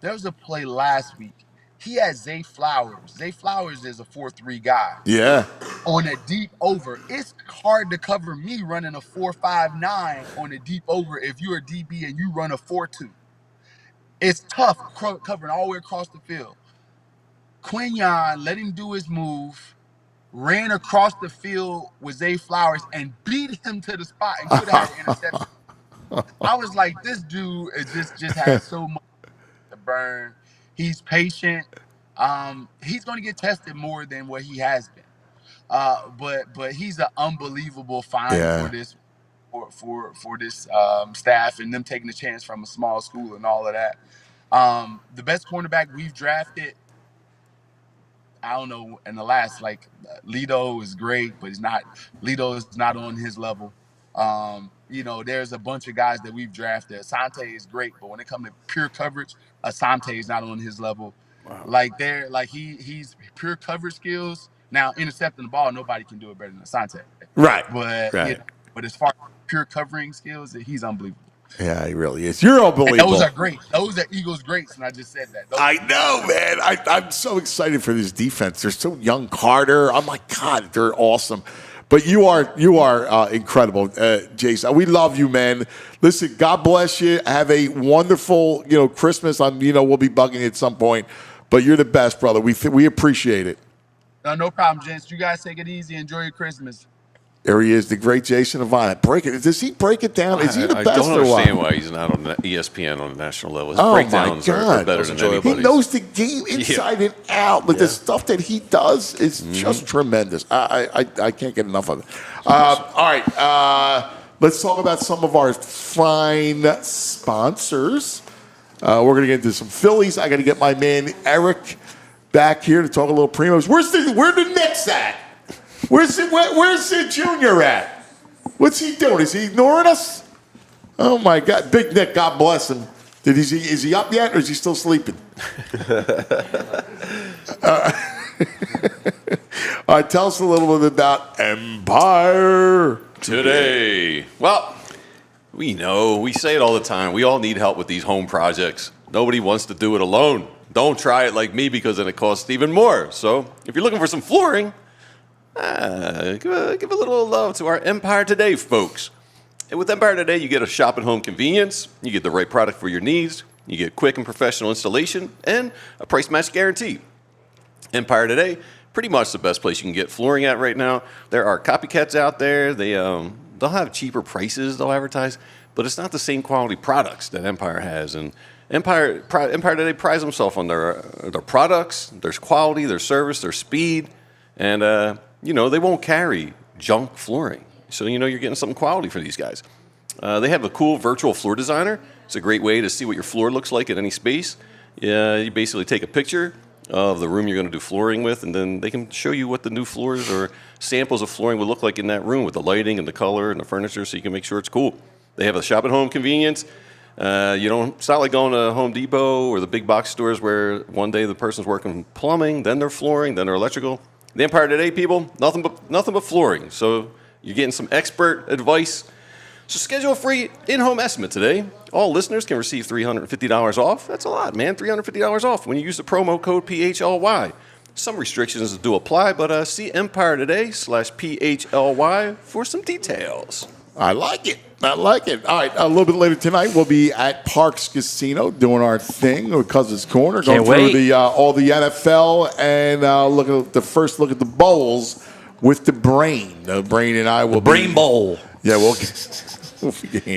I: There was a play last week. He had Zay Flowers. Zay Flowers is a 4-3 guy.
B: Yeah.
I: On a deep over, it's hard to cover me running a 4.59 on a deep over if you're a DB and you run a 4.2. It's tough covering all the way across the field. Quinyon let him do his move, ran across the field with Zay Flowers and beat him to the spot and could have had an interception. I was like, this dude is just has so much to burn. He's patient. He's going to get tested more than what he has been. But he's an unbelievable find for this for this staff and them taking the chance from a small school and all of that. The best cornerback we've drafted, I don't know, in the last, Lito is great, but Lito is not on his level. There's a bunch of guys that we've drafted. Asante is great, but when it comes to pure coverage, Asante is not on his level. Wow. He's pure coverage skills. Now, intercepting the ball, nobody can do it better than Asante.
B: Right.
I: But but as far as pure covering skills, he's unbelievable.
B: Yeah, he really is. You're unbelievable.
I: And those are great. Those are Eagles greats, and I just said that.
B: I know, man. I'm so excited for this defense. They're so young. Carter. I'm like, God, they're awesome. But you are incredible, Jason. We love you, man. Listen, God bless you. Have a wonderful, Christmas. We'll be bugging you at some point. But you're the best, brother. We appreciate it.
I: No problem, gents. You guys take it easy. Enjoy your Christmas.
B: There he is, the great Jason Avant. Does he break it down? Is he the best or what?
C: I don't understand why he's not on ESPN on the national level. His breakdowns are better than anybody.
B: He knows the game inside and out. The stuff that he does is just tremendous. I can't get enough of it. All right, let's talk about some of our fine sponsors. We're going to get into some Phillies. I got to get my man Eric back here to talk a little Primos. Where the Knicks at? Where's the Junior at? What's he doing? Is he ignoring us? Oh my God, Big Nick, God bless him. Is he up yet, or is he still sleeping? All right, tell us a little bit about Empire
C: Today. Well, we know, we say it all the time. We all need help with these home projects. Nobody wants to do it alone. Don't try it like me, because then it costs even more. So if you're looking for some flooring, give a little love to our Empire Today folks. And with Empire Today, you get a shop and home convenience, you get the right product for your needs, you get quick and professional installation, and a price match guarantee. Empire Today, pretty much the best place you can get flooring at right now. There are copycats out there. They'll have cheaper prices they'll advertise, but it's not the same quality products that Empire has. And Empire Today prides themselves on their products, their quality, their service, their speed, and they won't carry junk flooring. So you're getting something quality for these guys. They have a cool virtual floor designer. It's a great way to see what your floor looks like at any space. You basically take a picture of the room you're going to do flooring with, and then they can show you what the new floors or samples of flooring would look like in that room with the lighting and the color and the furniture, so you can make sure it's cool. They have a shop at home convenience. It's not like going to Home Depot or the big box stores where one day the person's working plumbing, then they're flooring, then they're electrical. The Empire Today people, nothing but flooring. So you're getting some expert advice. So schedule a free in-home estimate today. All listeners can receive $350 off. That's a lot, man. $350 off when you use the promo code PHLY. Some restrictions do apply, but see Empire Today/PHLY for some details.
B: I like it. All right, a little bit later tonight, we'll be at Parks Casino doing our thing with Cousins Corner, going through all the NFL and look at the bowls with the Brain. The Brain and I will
E: Brain Bowl.
B: Yeah, we'll be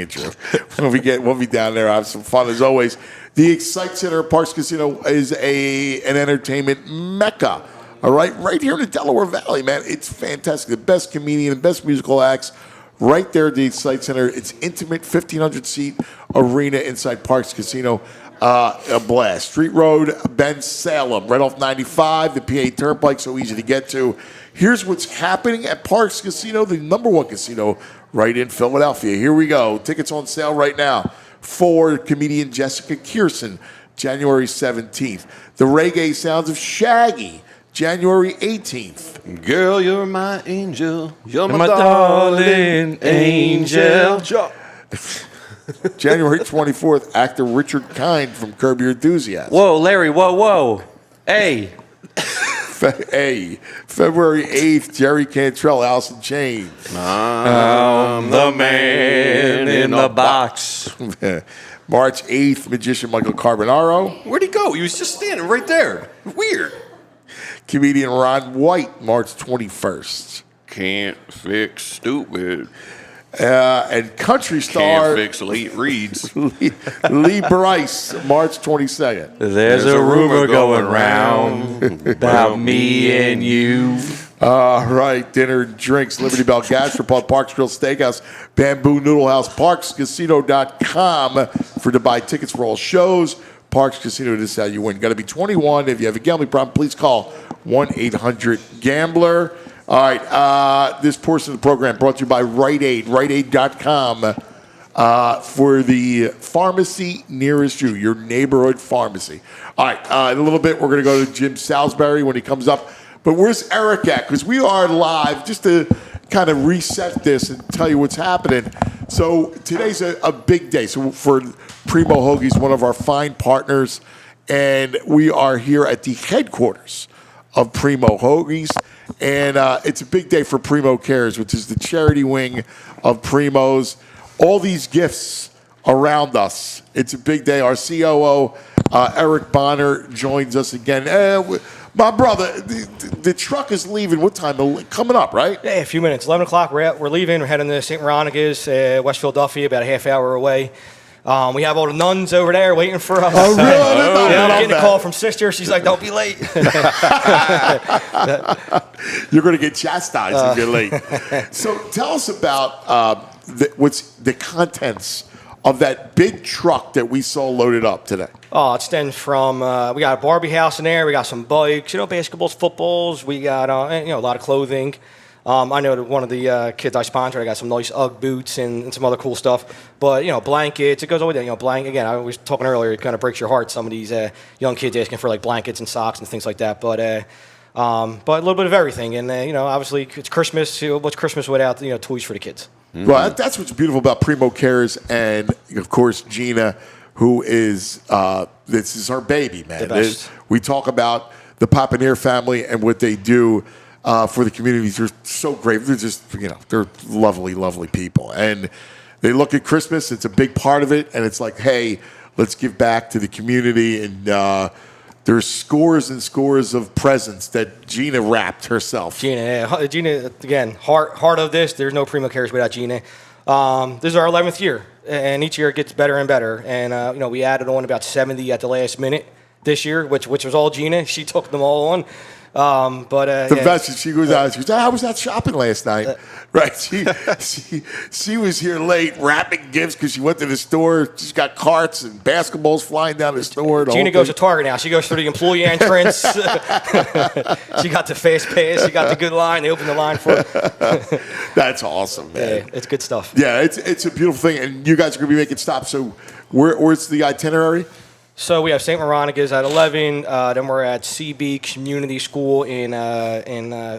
B: Andrew. We'll be down there. Have some fun as always. The Excite Center at Parks Casino is an entertainment mecca. All right here in the Delaware Valley, man. It's fantastic. The best comedian, the best musical acts, right there at the Sight Center. It's intimate, 1,500-seat arena inside Parks Casino. A blast. Street Road, Bend, Salem, right off 95, the PA Turnpike, so easy to get to. Here's what's happening at Parks Casino, the #1 casino right in Philadelphia. Here we go. Tickets on sale right now for comedian Jessica Kierson, January 17th. The Reggae Sounds of Shaggy, January 18th.
C: Girl, you're my angel. You're
E: My darling angel.
B: January 24th, actor Richard Kind from Curb Your Enthusiasm.
E: Whoa, Larry, whoa. Hey.
B: February 8th, Jerry Cantrell, Alice in Chains.
E: I'm the man in the box.
B: March 8th, magician Michael Carbonaro.
C: Where'd he go? He was just standing right there. Weird.
B: Comedian Ron White, March 21st.
C: Can't fix stupid.
B: And country star
C: Can't fix late reads.
B: Lee Bryce, March 22nd.
E: There's a rumor going round about me and you.
B: All right, dinner and drinks, Liberty Bell Gastropub, Parks Grill Steakhouse, Bamboo Noodle House, ParksCasino.com for to buy tickets for all shows. Parks Casino, this is how you win. Got to be 21. If you have a gambling problem, please call 1-800-GAMBLER. All right, this portion of the program brought to you by Rite Aid, RiteAid.com for the pharmacy nearest you, your neighborhood pharmacy. All right, in a little bit, we're going to go to Jim Salisbury when he comes up. But where's Eric at? Because we are live, just to kind of reset this and tell you what's happening. So today's a big day. So for Primo Hoagies, one of our fine partners, and we are here at the headquarters of Primo Hoagies. And it's a big day for Primo Cares, which is the charity wing of Primo's. All these gifts around us. It's a big day. Our COO, Eric Bonner, joins us again. My brother, the truck is leaving. What time? Coming up, right?
F: Yeah, a few minutes. 11 o'clock. We're leaving. We're heading to St. Veronica's, West Philadelphia, about a half hour away. We have all the nuns over there waiting for us.
B: Oh, really?
F: Yeah, I'm getting a call from sister. She's like, don't be late.
B: You're going to get chastised if you're late. So tell us about what's the contents of that big truck that we saw loaded up today.
F: Oh, it stems from, we got a Barbie house in there. We got some bikes, basketballs, footballs. We got, a lot of clothing. I know that one of the kids I sponsored, I got some nice UGG boots and some other cool stuff. But, blankets, it goes over there. Again, I was talking earlier, it kind of breaks your heart, some of these young kids asking for, blankets and socks and things like that. But a little bit of everything. And, obviously, it's Christmas. What's Christmas without, toys for the kids?
B: Mm-hmm. Well, that's what's beautiful about Primo Cares and, of course, Gina, who is, this is our baby, man.
F: The best.
B: We talk about the Papaneer family and what they do for the communities. They're so great. They're just, they're lovely, lovely people. And they look at Christmas. It's a big part of it. And it's like, hey, let's give back to the community. And there's scores and scores of presents that Gina wrapped herself.
F: Gina, again, heart of this. There's no Primo Cares without Gina. This is our 11th year. And each year it gets better and better. And, we added on about 70 at the last minute this year, which was all Gina. She took them all on. The
B: best, she goes out. She goes, "I was out shopping last night." Right? She was here late wrapping gifts because she went to the store. She's got carts and basketballs flying down the store.
F: Gina goes to Target now. She goes through the employee entrance. She got the fast pass. She got the good line. They opened the line for her.
B: That's awesome, man.
F: Yeah, it's good stuff.
B: Yeah, it's a beautiful thing, and you guys are going to be making stops. So, where's the itinerary?
F: So we have St. Veronica's at 11. Then we're at CB Community School in another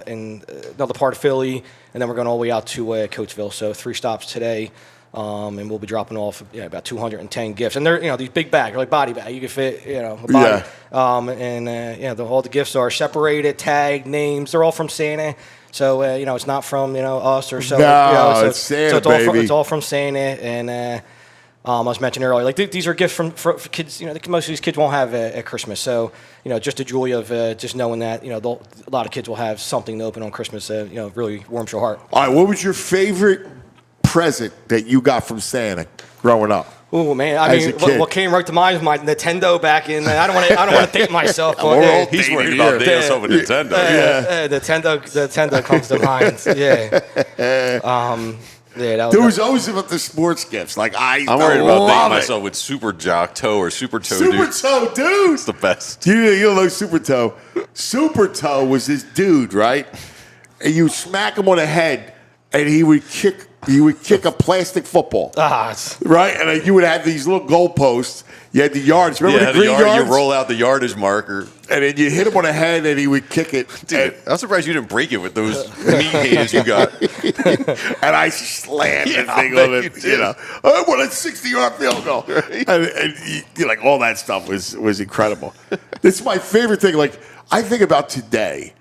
F: part of Philly, and then we're going all the way out to Coatesville. So 3 stops today, and we'll be dropping off about 210 gifts. And they're these big bags, they're like body bag. You can fit a body. Yeah. All the gifts are separated, tagged, names. They're all from Santa. So it's not from us or so.
B: No, it's Santa, baby.
F: It's all from Santa, and. I was mentioning earlier, these are gifts for kids. Most of these kids won't have at Christmas, so just the joy of just knowing that a lot of kids will have something to open on Christmas. Really warms your heart.
B: All right, what was your favorite present that you got from Santa growing up?
F: Oh man, I
B: As
F: mean,
B: a kid.
F: what came right to mind was my Nintendo back in. I don't want to date myself. But,
C: He's worried about dating us over Nintendo.
F: Nintendo comes to mind. Yeah. Yeah, that was
B: There was always about the sports gifts. Like I'm
C: worried about dating
B: love
C: myself with Super Jock Toe or Super Toe
B: Super
C: dude.
B: Toe, dude.
C: It's the best.
B: You know Super Toe. Super Toe was this dude, right? And you smack him on the head, and he would kick a plastic football. Right? And then you would have these little goalposts. You had the yards. Remember the green yards?
C: You roll out the yardage marker.
B: And then you hit him on the head, and he would kick it.
C: Dude, I'm surprised you didn't break it with those meat hands you got.
B: And I slammed the thing on it. You know, I want a 60-yard field goal. Right? And like all that stuff was incredible. This is my favorite thing. Like I think about today,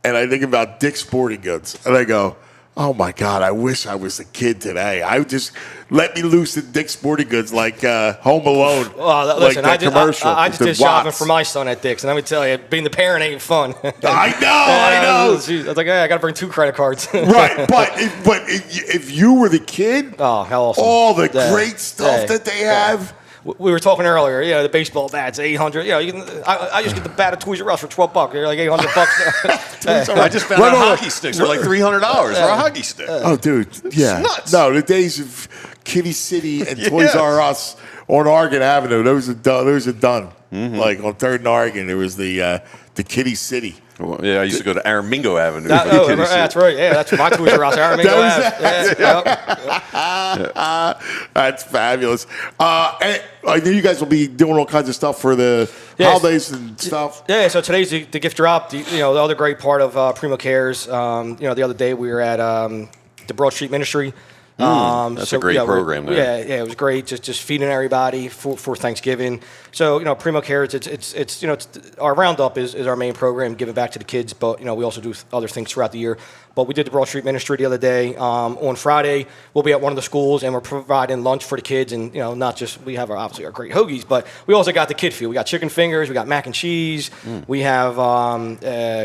B: and I think about Dick's Sporting Goods, and I go, oh my God, I wish I was a kid today. I would just let me loose at Dick's Sporting Goods like Home Alone.
F: Well, listen,
B: like that commercial.
F: I just did shopping for my son at Dick's, and let me tell you, being the parent ain't fun.
B: I know.
F: I was like, hey, I got to bring 2 credit cards.
B: Right, but if you were the kid,
F: oh, how awesome!
B: All the great stuff that they have.
F: We were talking earlier, the baseball bats, $800. You can. I just get the bat at Toys R Us for $12. They're like $800.
C: I just found out hockey sticks are like $300 for a hockey stick.
B: Oh, dude, yeah.
C: It's nuts.
B: No, the days of Kitty City and Toys R Us on Oregon Avenue, those are done.
C: Mm-hmm.
B: Like on 3rd and Oregon, there was the Kitty City.
C: Well, yeah, I used to go to Aramingo Avenue.
F: That's right. Yeah, that's my Toys R Us. Aramingo
B: That's fabulous. And I know you guys will be doing all kinds of stuff for the holidays and stuff.
F: Yeah, so today's the gift drop. The other great part of Primo Cares. The other day we were at the Broad Street Ministry.
C: That's a great program there.
F: Yeah, it was great. Just feeding everybody for Thanksgiving. So Primo Cares, it's our roundup is our main program, giving back to the kids. But we also do other things throughout the year. But we did the Broad Street Ministry the other day. On Friday, we'll be at one of the schools and we're providing lunch for the kids. And not just we have obviously our great hoagies, but we also got the kid food. We got chicken fingers, we got mac and cheese, we have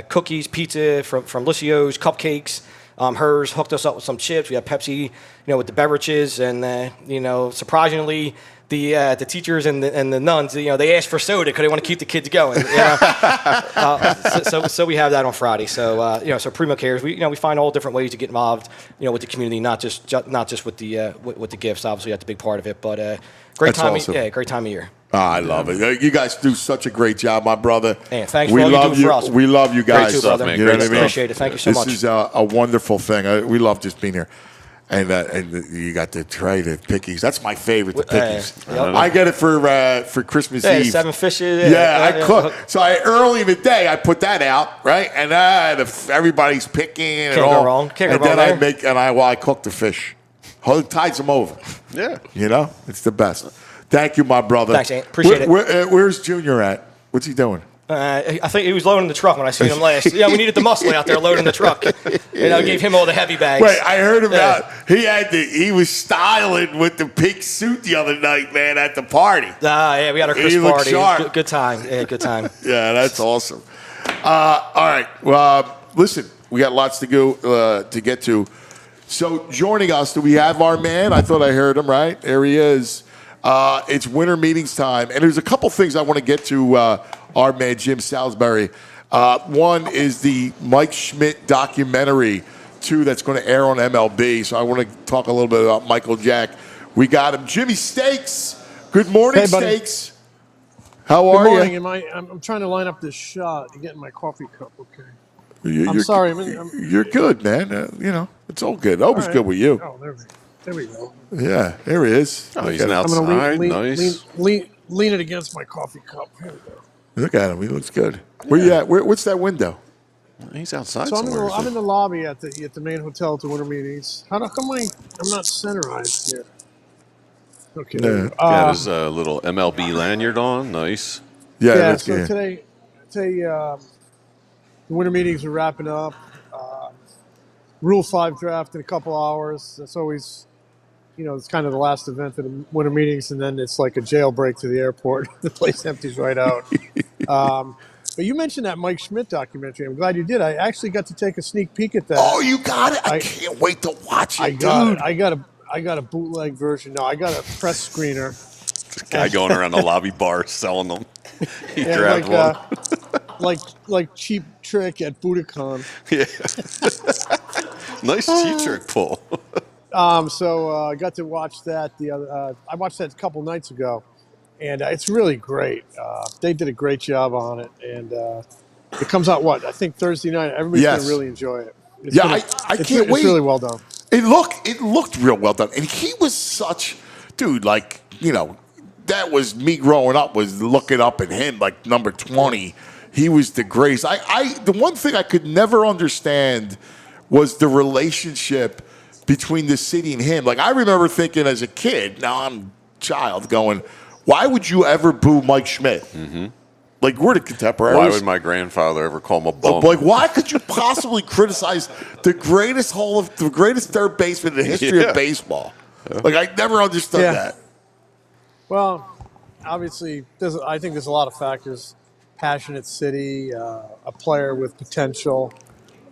F: cookies, pizza from Lucio's, cupcakes. Hers hooked us up with some chips. We have Pepsi, with the beverages, and surprisingly, the teachers and the nuns, they asked for soda because they want to keep the kids going. So we have that on Friday. So so Primo Cares, we find all different ways to get involved, with the community, not just with the gifts. Obviously, that's a big part of it, but great time of year.
B: I love it. You guys do such a great job, my brother.
F: And thanks for all you do for us.
B: We love you guys.
F: Great too, brother.
B: You know what I mean?
F: Appreciate it. Thank you so much.
B: This is a wonderful thing. We love just being here. And you got the tray, the pickies. That's my favorite, the pickies. I get it for Christmas Eve.
F: 7 fishes.
B: I cook. So early in the day, I put that out, right? And everybody's picking and
F: Can't
B: all.
F: go wrong. Can't
B: and
F: go wrong
B: then
F: there.
B: I cook the fish. It tides them over.
C: Yeah.
B: It's the best. Thank you, my brother.
F: Thanks, Ant. Appreciate it.
B: Where's Junior at? What's he doing?
F: I think he was loading the truck when I seen him last. Yeah, we needed the muscle out there loading the truck. I gave him all the heavy bags.
B: Wait, I heard about he was styling with the pink suit the other night, man, at the party.
F: Yeah, we had our Christmas party. Sharp. Good time. Yeah, good time.
B: Yeah, that's awesome. All right. Well, listen, we got lots to go to get to. So joining us, do we have our man? I thought I heard him, right? There he is. It's winter meetings time, and there's a couple things I want to get to. Our man Jim Salisbury. One is the Mike Schmidt documentary. 2 that's going to air on MLB. So I want to talk a little bit about Michael Jack. We got him, Jimmy Stakes. Good morning, Stakes. How are you?
J: Good morning. I'm trying to line up this shot and get in my coffee cup. Okay.
B: I'm
J: sorry.
B: You're good, man. It's all good. Always good with you.
J: Oh, there we go.
B: Yeah, there he is.
C: Oh, he's outside. Nice.
J: Lean it against my coffee cup. Here we go.
B: Look at him. He looks good. Where you at? What's that window?
C: He's outside
J: So
C: somewhere.
J: I'm in the lobby at the main hotel at the winter meetings. How come I'm not centerized here? Okay.
C: Got his little MLB lanyard on. Nice.
J: Yeah. So today, the winter meetings are wrapping up. Rule 5 draft in a couple hours. That's always, it's kind of the last event of the winter meetings, and then it's like a jailbreak to the airport. The place empties right out. But you mentioned that Mike Schmidt documentary. I'm glad you did. I actually got to take a sneak peek at that.
B: Oh, you got it! I can't wait to watch it, dude.
J: I got a bootleg version. No, I got a press screener.
C: Guy going around the lobby bar selling them. He
J: Yeah,
C: grabbed one.
J: like Cheap Trick at Budokan.
C: Yeah. Nice cheap trick pull.
J: So I got to watch that I watched that a couple nights ago, and it's really great. They did a great job on it, and it comes out I think Thursday night. Everybody's
B: Yes.
J: gonna really enjoy it.
B: I can't wait.
J: It's really well done.
B: It looked real well done, and he was such dude. Like that was me growing up. Was looking up at him like number 20. He was the greatest. The one thing I could never understand was the relationship between the city and him. Like I remember thinking as a kid. Now I'm a child going, why would you ever boo Mike Schmidt? Mm-hmm. Like we're the contemporaries.
C: Why would my grandfather ever call him a bum?
B: Like, why could you possibly criticize the greatest third baseman in the history of baseball? Like, I never understood that.
J: Well, obviously, I think there's a lot of factors. Passionate city, a player with potential.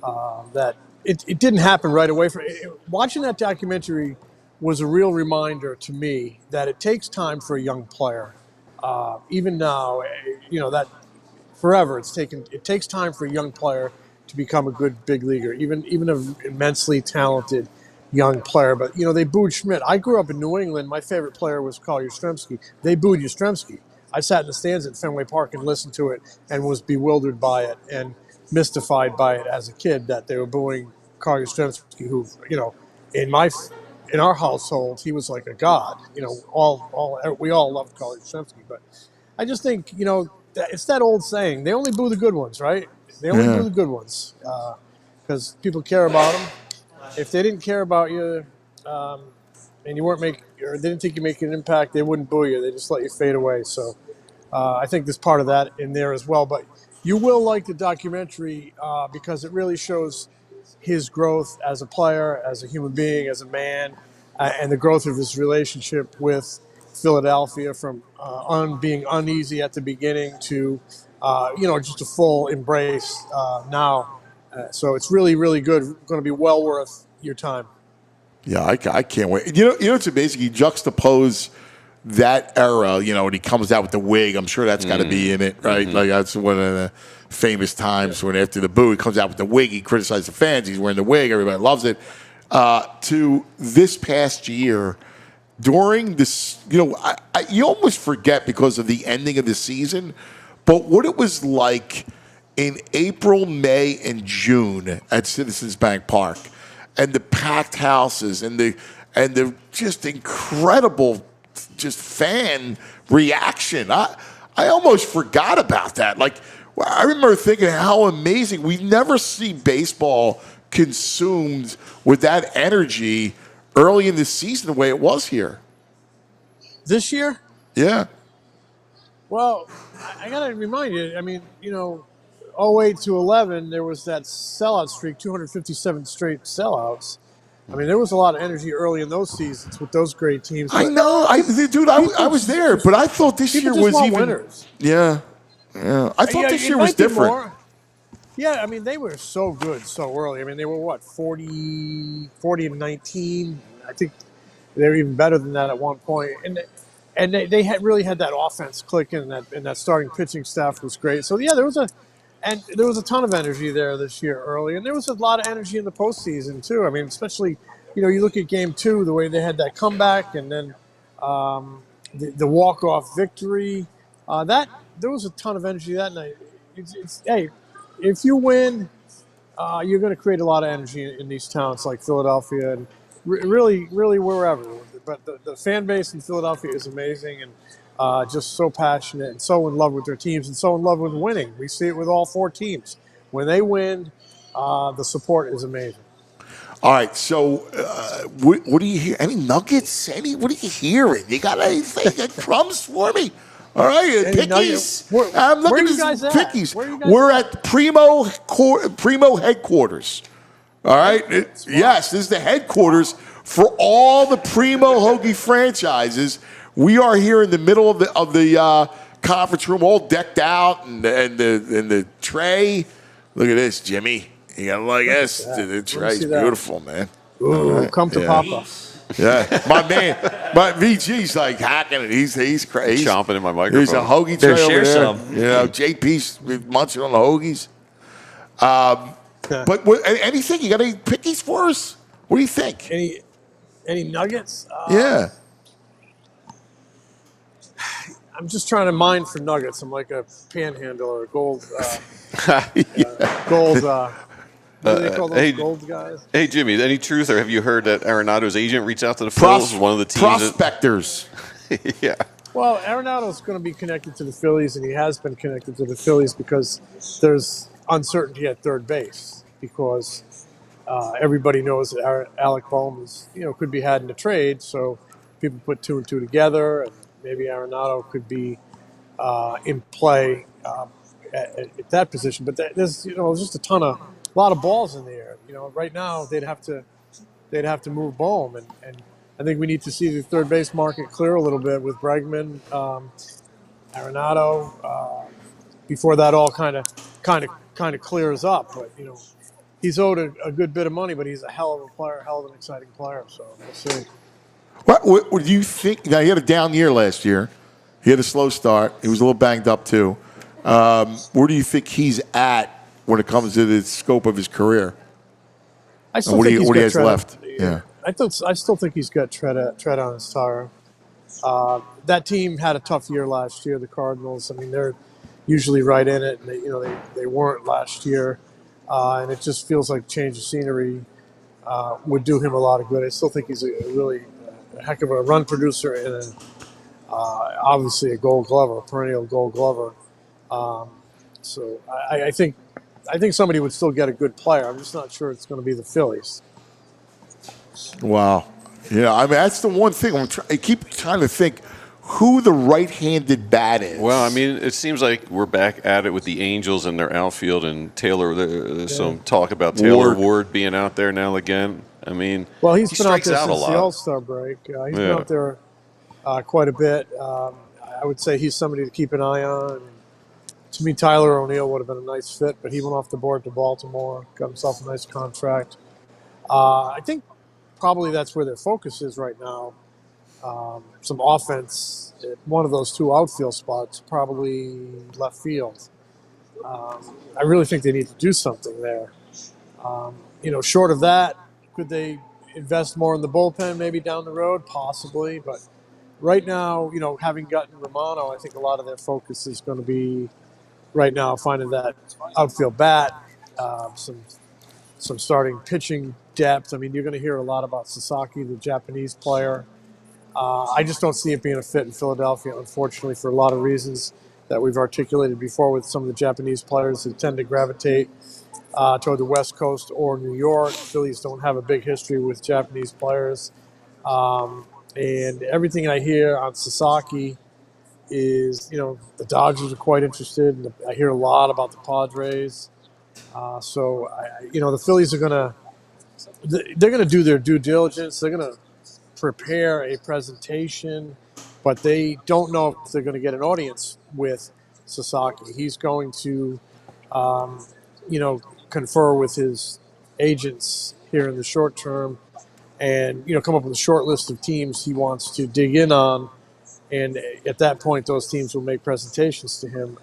J: That it didn't happen right away. Watching that documentary was a real reminder to me that it takes time for a young player. Even now, that forever it takes time for a young player to become a good big leaguer, even an immensely talented young player. But they booed Schmidt. I grew up in New England. My favorite player was Carl Yastrzemski. They booed Yastrzemski. I sat in the stands at Fenway Park and listened to it and was bewildered by it and mystified by it as a kid that they were booing Carl Yastrzemski, who in our household, he was like a god. We all loved Carl Yastrzemski, but I just think it's that old saying: they only boo the good ones, right? They only boo the good ones because people care about them. If they didn't care about you and you weren't or they didn't think you making an impact, they wouldn't boo you. They just let you fade away. So I think there's part of that in there as well. But you will like the documentary because it really shows his growth as a player, as a human being, as a man, and the growth of his relationship with Philadelphia from being uneasy at the beginning to, just a full embrace now. So it's really, really good. Going to be well worth your time.
B: Yeah, I can't wait. It's amazing. You juxtapose that era, when he comes out with the wig. I'm sure that's got to be in it, right? Mm-hmm. Like that's one of the famous times when after the boo, he comes out with the wig. He criticizes the fans. He's wearing the wig. Everybody loves it. To this past year, during this, you almost forget because of the ending of the season, but what it was like in April, May, and June at Citizens Bank Park, and the packed houses, and the just incredible fan reaction. I almost forgot about that. Like I remember thinking how amazing. We never see baseball consumed with that energy early in the season the way it was here.
J: This year?
B: Yeah.
J: Well, I got to remind you, 08 to 11, there was that sellout streak, 257 straight sellouts. There was a lot of energy early in those seasons with those great teams.
B: I know. I was there, but I thought this year was even winners. Yeah. I thought this year was different.
J: Yeah, they were so good so early. They were 40 and 19. I think they were even better than that at one point. And they had really had that offense clicking, and that starting pitching staff was great. So yeah, there was a ton of energy there this year early, and there was a lot of energy in the postseason too. Especially you look at Game 2, the way they had that comeback, and then the walk-off victory. There was a ton of energy that night. Hey, if you win, you're going to create a lot of energy in these towns like Philadelphia and really wherever. But the fan base in Philadelphia is amazing and just so passionate and so in love with their teams and so in love with winning. We see it with all four teams. When they win, the support is amazing.
B: All right, so what do you hear? Any nuggets? What are you hearing? You got anything? Crumbs for me? All right, Pickies. I'm looking at these Pickies. We're at Primo headquarters. All right. Yes, this is the headquarters for all the Primo Hoagie franchises. We are here in the middle of the conference room, all decked out, and the tray. Look at this, Jimmy. You gotta like this. The tray's beautiful, man.
J: Ooh, come to Papa.
B: Yeah, my man. But VG's like hacking it. He's crazy.
C: Chomping in my microphone.
B: There's a hoagie
E: Better
B: tray over
E: share
B: there.
E: some.
B: You know, JP's munching on the hoagies. But anything? You got any pickies for us? What do you think?
J: Any nuggets?
B: Yeah.
J: I'm just trying to mine for nuggets. I'm like a panhandler, gold. Gold. What do they call those
C: hey,
J: gold guys?
C: Hey, Jimmy, any truth, or have you heard that Arenado's agent reached out to the Phils? One of the teams.
B: Prospectors.
C: Yeah.
J: Well, Arenado's going to be connected to the Phillies, and he has been connected to the Phillies because there's uncertainty at third base because everybody knows that Alec Bohm is, could be had in a trade. So people put two and two together, and maybe Arenado could be in play at that position. But there's just a lot of balls in the air. Right now they'd have to move Bohm, and I think we need to see the third base market clear a little bit with Bregman, Arenado, before that all kind of clears up. But he's owed a good bit of money, but he's a hell of a player, hell of an exciting player. So we'll see.
B: What do you think? Now, he had a down year last year. He had a slow start. He was a little banged up, too. Where do you think he's at when it comes to the scope of his career?
J: I still think
B: what he has
J: tread
B: left? Yeah.
J: I still think he's got tread on his tire. That team had a tough year last year, the Cardinals. I mean, they're usually right in it, and they weren't last year. And it just feels like change of scenery would do him a lot of good. I still think he's a really heck of a run producer and obviously a Gold Glover, a perennial Gold Glover. So I think somebody would still get a good player. I'm just not sure it's going to be the Phillies.
B: Wow. Yeah, I mean, that's the one thing. I keep trying to think who the right-handed bat is.
C: Well, I mean, it seems like we're back at it with the Angels and their outfield and Taylor. There's some talk about Taylor Ward being out there now again. I mean,
J: well, he's been out
C: strikes
J: there
C: out
J: since
C: a lot.
J: the All-Star break. He's been out there quite a bit. I would say he's somebody to keep an eye on. To me, Tyler O'Neill would have been a nice fit, but he went off the board to Baltimore, got himself a nice contract. I think probably that's where their focus is right now. Some offense at one of those two outfield spots, probably left field. I really think they need to do something there. Short of that, could they invest more in the bullpen maybe down the road? Possibly, but right now, having gotten Romano, I think a lot of their focus is going to be right now finding that outfield bat, some starting pitching depth. I mean, you're going to hear a lot about Sasaki, the Japanese player. I just don't see it being a fit in Philadelphia, unfortunately, for a lot of reasons that we've articulated before with some of the Japanese players who tend to gravitate toward the West Coast or New York. Phillies don't have a big history with Japanese players. And everything I hear on Sasaki is, the Dodgers are quite interested. And I hear a lot about the Padres. So the Phillies are they're going to do their due diligence. They're going to prepare a presentation, but they don't know if they're going to get an audience with Sasaki. He's going to, confer with his agents here in the short term and, come up with a short list of teams he wants to dig in on. And at that point, those teams will make presentations to him.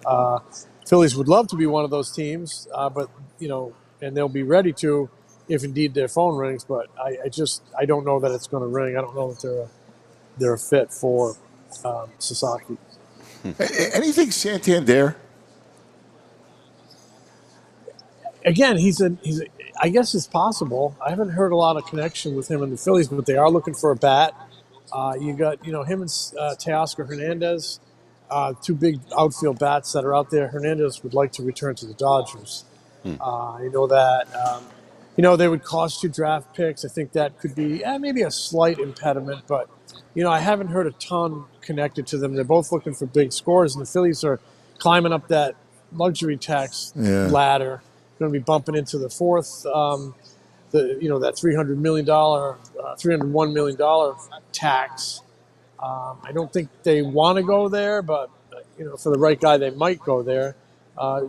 J: Phillies would love to be one of those teams, but, and they'll be ready to if indeed their phone rings. But I don't know that it's going to ring. I don't know that they're a fit for Sasaki.
B: Anything Santander?
J: Again, I guess it's possible. I haven't heard a lot of connection with him and the Phillies, but they are looking for a bat. You got, him and Teoscar Hernandez, two big outfield bats that are out there. Hernandez would like to return to the Dodgers. I know that. They would cost you draft picks. I think that could be maybe a slight impediment, but, I haven't heard a ton connected to them. They're both looking for big scores, and the Phillies are climbing up that luxury tax ladder. Going to be bumping into the fourth, that $300 million, $301 million tax. I don't think they want to go there, but, for the right guy, they might go there.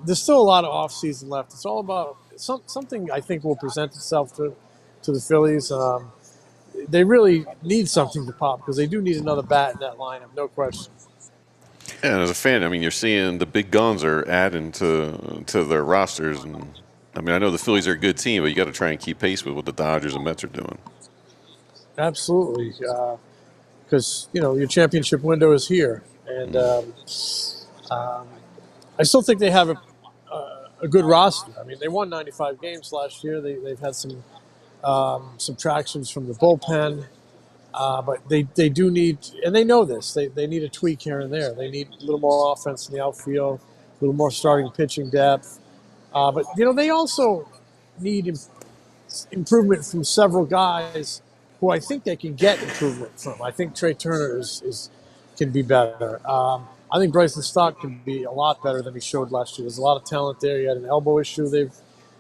J: There's still a lot of offseason left. It's all about something I think will present itself to the Phillies. they really need something to pop because they do need another bat in that lineup, no question.
C: And as a fan, I mean, you're seeing the big guns are adding to their rosters, and I mean, I know the Phillies are a good team, but you got to try and keep pace with what the Dodgers and Mets are doing.
J: Absolutely, because your championship window is here, and I still think they have a good roster. I mean, they won 95 games last year. They've had some subtractions from the bullpen. But they do need, and they know this, they need a tweak here and there. They need a little more offense in the outfield, a little more starting pitching depth. But, they also need improvement from several guys who I think they can get improvement from. I think Trey Turner can be better. I think Bryson Stott can be a lot better than he showed last year. There's a lot of talent there. He had an elbow issue they've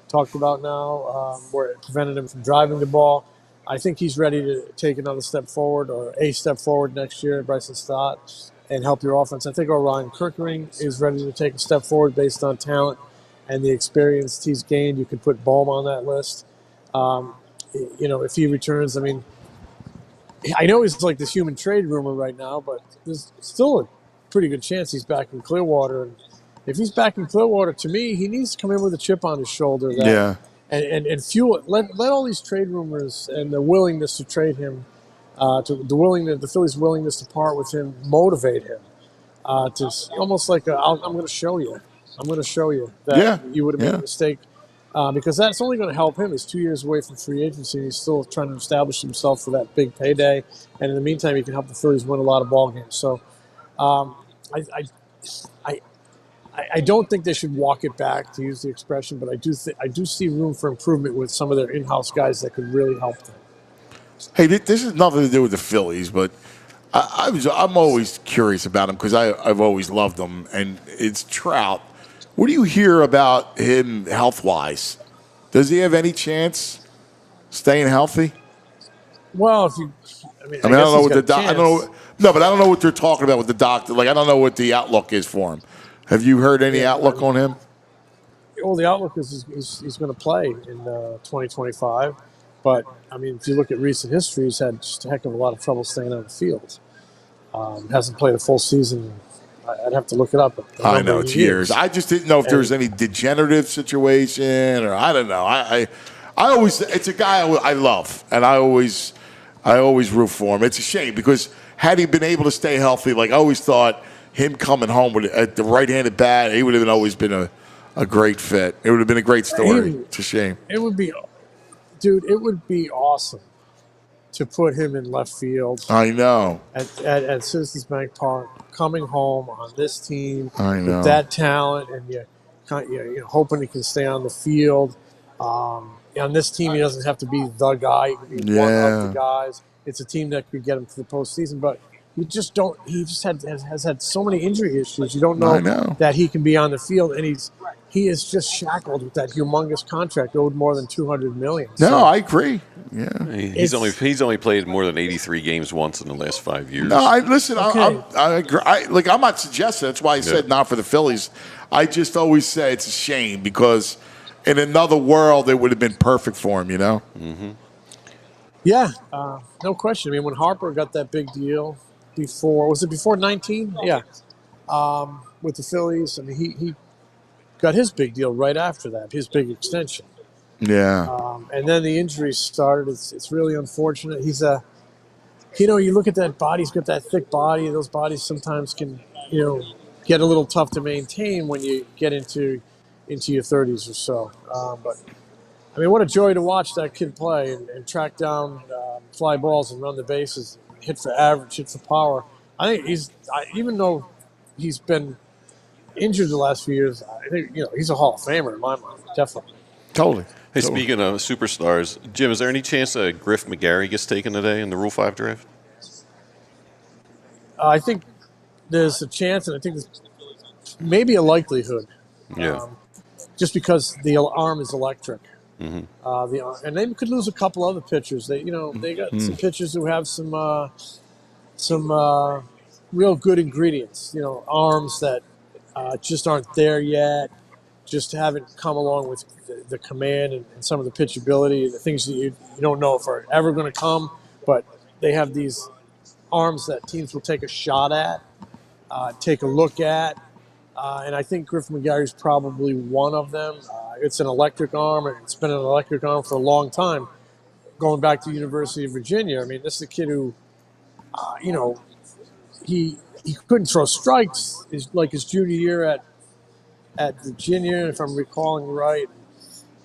J: talked about now where it prevented him from driving the ball. I think he's ready to take another step forward or a step forward next year, Bryson Stott, and help your offense. I think Orion Kirkering is ready to take a step forward based on talent and the experience he's gained. You could put Bohm on that list. If he returns, I mean, I know he's like this human trade rumor right now, but there's still a pretty good chance he's back in Clearwater. And if he's back in Clearwater, to me, he needs to come in with a chip on his shoulder. And fuel it. Let all these trade rumors and the willingness to trade him, the Phillies' willingness to part with him, motivate him. To almost like I'm going to show you. I'm going to show you that you would have made a mistake, because that's only going to help him. He's 2 years away from free agency. He's still trying to establish himself for that big payday, and in the meantime, he can help the Phillies win a lot of ball games. So, I don't think they should walk it back, to use the expression, but I do see room for improvement with some of their in-house guys that could really help them.
B: Hey, this has nothing to do with the Phillies, but I'm always curious about them because I've always loved them, and it's Trout. What do you hear about him health-wise? Does he have any chance staying healthy?
J: Well, I
B: don't know what but I don't know what they're talking about with the doctor. Like, I don't know what the outlook is for him. Have you heard any outlook on him?
J: Well, the outlook is he's going to play in 2025. But, I mean, if you look at recent history, he's had just a heck of a lot of trouble staying on the field. Hasn't played a full season. I'd have to look it up.
B: I know, it's years. I just didn't know if there was any degenerative situation, or I don't know. I always, it's a guy I love, and I always root for him. It's a shame because had he been able to stay healthy, like I always thought, him coming home at the right-handed bat, he would have always been a great fit. It would have been a great story. It's a shame.
J: It would be, dude. It would be awesome to put him in left field.
B: I know
J: at Citizens Bank Park, coming home on this team
B: with
J: that talent, and you're hoping he can stay on the field. On this team, he doesn't have to be the guy. He can be one of the guys. It's a team that could get him to the postseason, but. You just don't. He just has had so many injury issues. You don't know that he can be on the field, and he is just shackled with that humongous contract, owed more than $200 million.
B: No, I agree. Yeah,
C: he's only played more than 83 games once in the last 5 years.
B: No, I agree. I'm not suggesting. That's why I said not for the Phillies. I just always say it's a shame because in another world it would have been perfect for him.
C: Mm-hmm.
J: Yeah, no question. I mean, when Harper got that big deal. Before 19? Yeah. With the Phillies. I mean, he got his big deal right after that, his big extension.
B: Yeah.
J: And then the injuries started. It's really unfortunate. He's you look at that body, he's got that thick body. Those bodies sometimes can, get a little tough to maintain when you get into your 30s or so. But, I mean, what a joy to watch that kid play and track down fly balls and run the bases. Hit for average, hit for power. I think even though he's been injured the last few years, I think he's a Hall of Famer in my mind, definitely.
B: Totally.
C: Hey, speaking of superstars, Jim, is there any chance that Griff McGarry gets taken today in the Rule 5 draft?
J: I think there's a chance, and I think there's maybe a likelihood.
C: Yeah.
J: Just because the arm is electric.
C: Mm-hmm.
J: And they could lose a couple other pitchers. They got some pitchers who have some real good ingredients. Arms that just aren't there yet, just haven't come along with the command and some of the pitchability, the things that you don't know if are ever going to come. but they have these arms that teams will take a shot at, take a look at, and I think Griffin McGarry's probably one of them. It's an electric arm, and it's been an electric arm for a long time. Going back to the University of Virginia, I mean, this is a kid who, he couldn't throw strikes his junior year at Virginia, if I'm recalling right.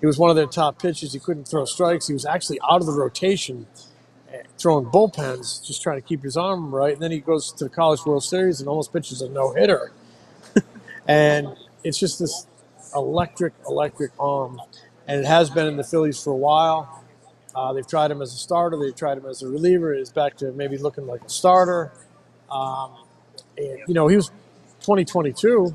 J: He was one of their top pitchers. He couldn't throw strikes. He was actually out of the rotation, throwing bullpens, just trying to keep his arm right. And then he goes to the College World Series and almost pitches a no-hitter. And it's just this electric arm. And it has been in the Phillies for a while. They've tried him as a starter. They've tried him as a reliever. He's back to maybe looking like a starter. And, he was 2022.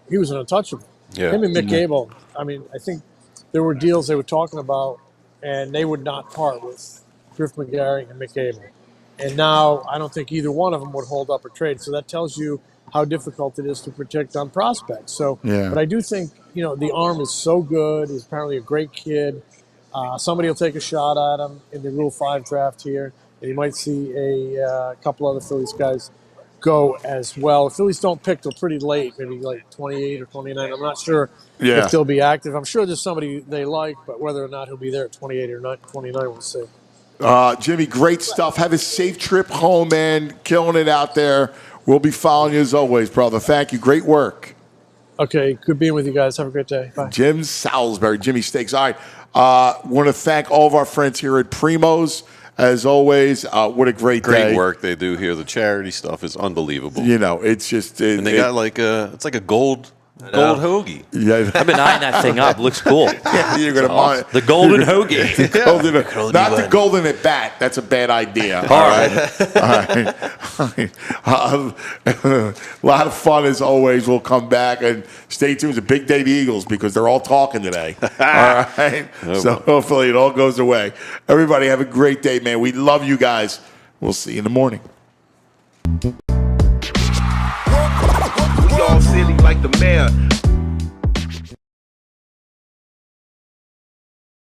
J: He was an untouchable.
C: Yeah.
J: Him and Mick Abel. I mean, I think there were deals they were talking about, and they would not part with Griff McGarry and Mick Abel. And now I don't think either one of them would hold up a trade. So that tells you how difficult it is to protect on prospects. So, but I do think, the arm is so good. He's apparently a great kid. Somebody will take a shot at him in the Rule 5 draft here. And you might see a couple other Phillies guys go as well. The Phillies don't pick till pretty late, maybe like 28 or 29. I'm not sure if they'll be active. I'm sure there's somebody they like, but whether or not he'll be there at 28 or not 29, we'll see.
B: Jimmy, great stuff. Have a safe trip home, man. Killing it out there. We'll be following you as always, brother. Thank you. Great work.
J: Okay, good being with you guys. Have a great day. Bye.
B: Jim Salisbury, Jimmy Steaks. All right. Want to thank all of our friends here at Primo's. As always, what a great day.
C: Great work they do here. The charity stuff is unbelievable.
B: It's just...
C: and they got it's like a gold hoagie.
B: Yeah.
E: I've been eyeing that thing up. Looks cool.
B: Yeah, you're going to mind
E: the golden hoagie.
B: Not the golden at bat. That's a bad idea. All right. A lot of fun as always. We'll come back and stay tuned. It's a big day to the Eagles because they're all talking today. All right. So hopefully it all goes away. Everybody have a great day, man. We love you guys. We'll see you in the morning.
K: We all silly like the mayor.